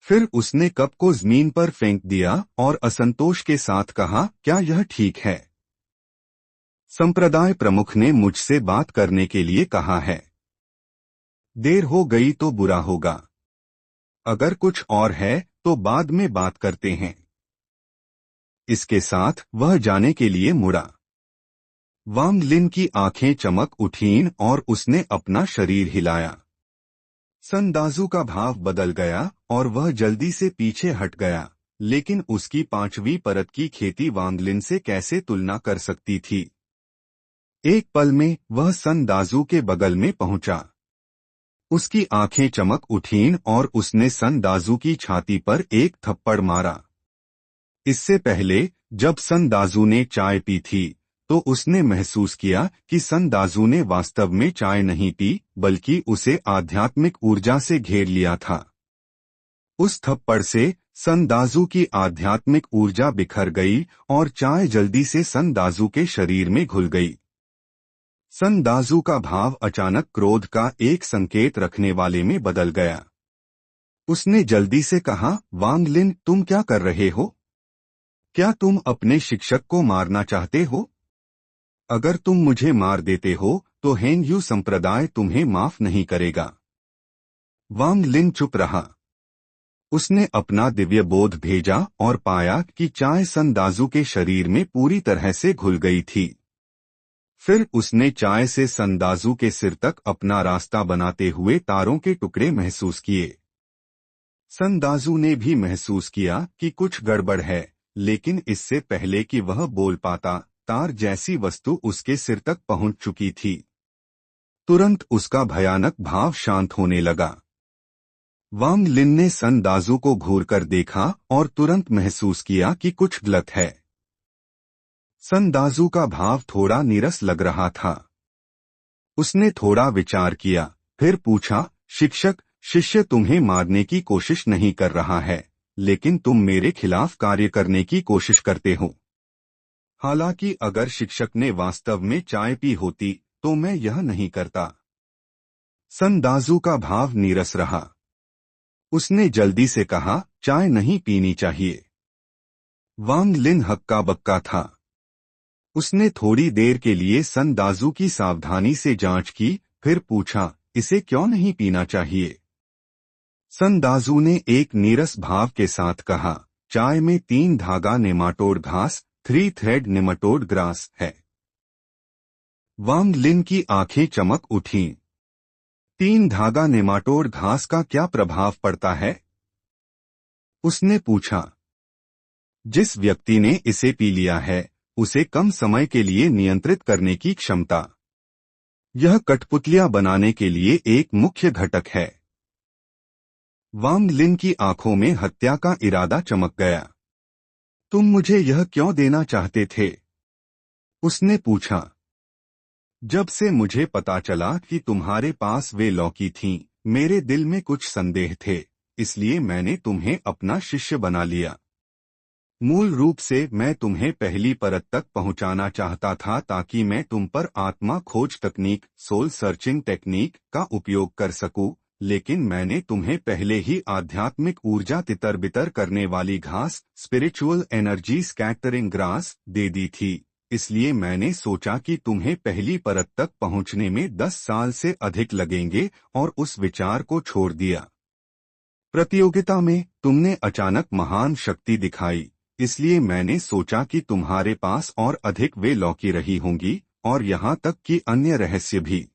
फिर उसने कप को जमीन पर फेंक दिया और असंतोष के साथ कहा, क्या यह ठीक है? संप्रदाय प्रमुख ने मुझसे बात करने के लिए कहा है। देर हो गई तो बुरा होगा। अगर कुछ और है तो बाद में बात करते हैं। इसके साथ वह जाने के लिए मुड़ा। वांग लिन की आंखें चमक उठीं और उसने अपना शरीर हिलाया। संदाजू का भाव बदल गया और वह जल्दी से पीछे हट गया, लेकिन उसकी पांचवी परत की खेती वांग लिन से कैसे तुलना कर सकती थी? एक पल में वह संदाजू के बगल में पहुंचा। उसकी आंखें चमक उठीं और उसने संदाजू की छाती पर एक थप्पड़ मारा। इससे पहले जब संदाजू ने चाय पी थी तो उसने महसूस किया कि संदाजू ने वास्तव में चाय नहीं पी, बल्कि उसे आध्यात्मिक ऊर्जा से घेर लिया था। उस थप्पड़ से संदाजू की आध्यात्मिक ऊर्जा बिखर गई और चाय जल्दी से संदाजू के शरीर में घुल गई। संदाजू का भाव अचानक क्रोध का एक संकेत रखने वाले में बदल गया। उसने जल्दी से कहा, वांग लिन, तुम क्या कर रहे हो? क्या तुम अपने शिक्षक को मारना चाहते हो? अगर तुम मुझे मार देते हो तो हेंग यू संप्रदाय तुम्हें माफ नहीं करेगा। वांग लिन चुप रहा। उसने अपना दिव्य बोध भेजा और पाया कि चाय संदाजू के शरीर में पूरी तरह से घुल गई थी। फिर उसने चाय से संदाजू के सिर तक अपना रास्ता बनाते हुए तारों के टुकड़े महसूस किए। संदाजू ने भी महसूस किया कि कुछ गड़बड़ है, लेकिन इससे पहले कि वह बोल पाता, तार जैसी वस्तु उसके सिर तक पहुंच चुकी थी। तुरंत उसका भयानक भाव शांत होने लगा। वांग लिन ने संदाजू को घूरकर देखा और तुरंत महसूस किया कि कुछ गलत है। संदाजू का भाव थोड़ा नीरस लग रहा था। उसने थोड़ा विचार किया, फिर पूछा, शिक्षक, शिष्य तुम्हें मारने की कोशिश नहीं कर रहा है, लेकिन तुम मेरे खिलाफ कार्य करने की कोशिश करते हो। हालांकि अगर शिक्षक ने वास्तव में चाय पी होती तो मैं यह नहीं करता। संदाजू का भाव नीरस रहा। उसने जल्दी से कहा, चाय नहीं पीनी चाहिए। वांग लिन हक्का बक्का था। उसने थोड़ी देर के लिए संदाजू की सावधानी से जांच की, फिर पूछा, इसे क्यों नहीं पीना चाहिए? संदाजू ने एक नीरस भाव के साथ कहा, चाय में 3 धागा नेमाटोड घास, 3 थ्रेड नेमाटोड ग्रास है। वांग लिन की आंखें चमक उठीं। 3 धागा नेमाटोड घास का क्या प्रभाव पड़ता है? उसने पूछा। जिस व्यक्ति ने इसे पी लिया है उसे कम समय के लिए नियंत्रित करने की क्षमता। यह कठपुतलियां बनाने के लिए एक मुख्य घटक है। वांग लिन की आंखों में हत्या का इरादा चमक गया। तुम मुझे यह क्यों देना चाहते थे? उसने पूछा। जब से मुझे पता चला कि तुम्हारे पास वे लौकी थीं, मेरे दिल में कुछ संदेह थे, इसलिए मैंने तुम्हें अपना शिष्य बना लिया। मूल रूप से मैं तुम्हें पहली परत तक पहुंचाना चाहता था ताकि मैं तुम पर आत्मा खोज तकनीक, सोल सर्चिंग टेक्निक का उपयोग कर सकूं, लेकिन मैंने तुम्हें पहले ही आध्यात्मिक ऊर्जा तितर बितर करने वाली घास, स्पिरिचुअल एनर्जी स्कैटरिंग ग्रास, दे दी थी। इसलिए मैंने सोचा कि तुम्हें पहली परत तक पहुंचने में 10 साल से अधिक लगेंगे और उस विचार को छोड़ दिया। प्रतियोगिता में तुमने अचानक महान शक्ति दिखाई, इसलिए मैंने सोचा कि तुम्हारे पास और अधिक वे लौकी रही होंगी, और यहाँ तक कि अन्य रहस्य भी।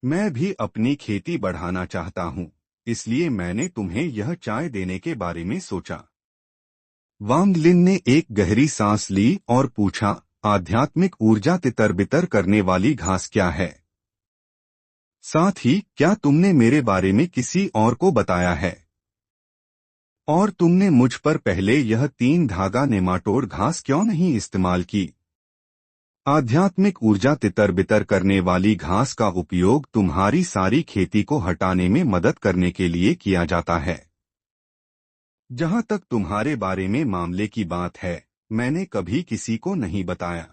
मैं भी अपनी खेती बढ़ाना चाहता हूँ, इसलिए मैंने तुम्हें यह चाय देने के बारे में सोचा। वांग लिन ने एक गहरी सांस ली और पूछा, आध्यात्मिक ऊर्जा तितर बितर करने वाली घास क्या है? साथ ही क्या तुमने मेरे बारे में किसी और को बताया है? और तुमने मुझ पर पहले यह 3 धागा नेमाटोड घास क्यों नहीं इस्तेमाल की? आध्यात्मिक ऊर्जा तितर बितर करने वाली घास का उपयोग तुम्हारी सारी खेती को हटाने में मदद करने के लिए किया जाता है। जहां तक तुम्हारे बारे में मामले की बात है, मैंने कभी किसी को नहीं बताया।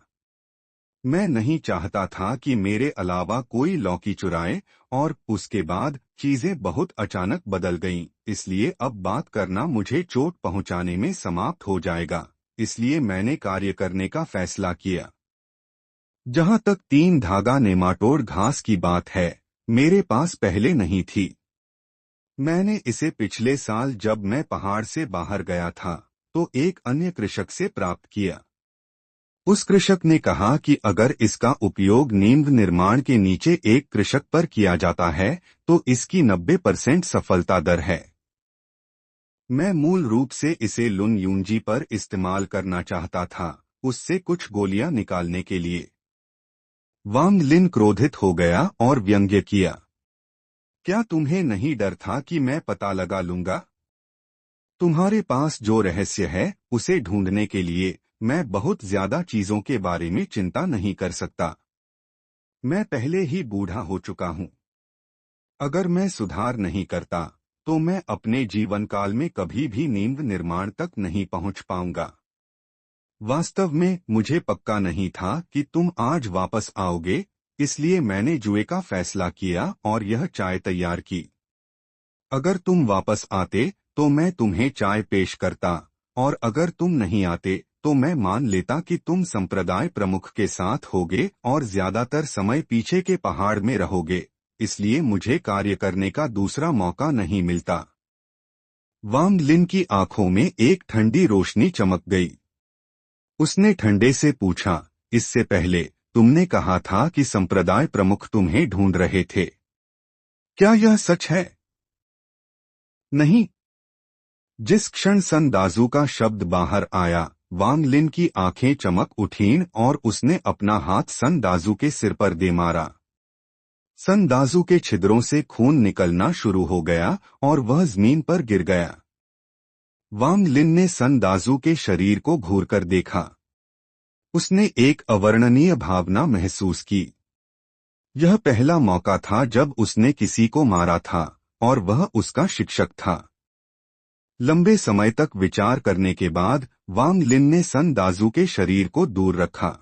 मैं नहीं चाहता था कि मेरे अलावा कोई लौकी चुराए, और उसके बाद चीजें बहुत अचानक बदल गईं, इसलिए अब बात करना मुझे चोट पहुंचाने में समाप्त हो जाएगा, इसलिए मैंने कार्य करने का फैसला किया। जहां तक 3 धागा नेमाटोड घास की बात है, मेरे पास पहले नहीं थी। मैंने इसे पिछले साल जब मैं पहाड़ से बाहर गया था, तो एक अन्य कृषक से प्राप्त किया। उस कृषक ने कहा कि अगर इसका उपयोग नींव निर्माण के नीचे एक कृषक पर किया जाता है, तो इसकी 90% सफलता दर है। मैं मूल रूप से इसे लुन यूंजी पर इस्तेमाल करना चाहता था, उससे कुछ गोलियां निकालने के लिए। वांग लिन क्रोधित हो गया और व्यंग्य किया, क्या तुम्हें नहीं डर था कि मैं पता लगा लूंगा? तुम्हारे पास जो रहस्य है, उसे ढूंढने के लिए मैं बहुत ज्यादा चीजों के बारे में चिंता नहीं कर सकता। मैं पहले ही बूढ़ा हो चुका हूँ। अगर मैं सुधार नहीं करता, तो मैं अपने जीवन काल में कभी भी नींव निर्माण तक नहीं पहुंच पाऊंगा। वास्तव में मुझे पक्का नहीं था कि तुम आज वापस आओगे, इसलिए मैंने जुए का फैसला किया और यह चाय तैयार की। अगर तुम वापस आते तो मैं तुम्हें चाय पेश करता, और अगर तुम नहीं आते तो मैं मान लेता कि तुम संप्रदाय प्रमुख के साथ होगे और ज्यादातर समय पीछे के पहाड़ में रहोगे, इसलिए मुझे कार्य करने का दूसरा मौका नहीं मिलता। वांग लिन की आंखों में एक ठंडी रोशनी चमक गई। उसने ठंडे से पूछा, इससे पहले तुमने कहा था कि संप्रदाय प्रमुख तुम्हें ढूंढ रहे थे, क्या यह सच है? नहीं। जिस क्षण सन दाजू का शब्द बाहर आया, वांग लिन की आंखें चमक उठीं और उसने अपना हाथ सन दाजू के सिर पर दे मारा। सन दाजू के छिद्रों से खून निकलना शुरू हो गया और वह जमीन पर गिर गया। वांग लिन ने सन दाजू के शरीर को घूरकर देखा। उसने एक अवर्णनीय भावना महसूस की। यह पहला मौका था जब उसने किसी को मारा था, और वह उसका शिक्षक था। लंबे समय तक विचार करने के बाद वांग लिन ने सन दाजू के शरीर को दूर रखा।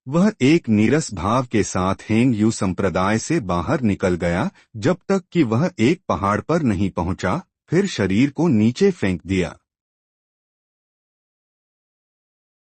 वह एक नीरस भाव के साथ हेंग यू संप्रदाय से बाहर निकल गया, जब तक कि वह एक पहाड़ पर नहीं पहुंचा, फिर शरीर को नीचे फेंक दिया।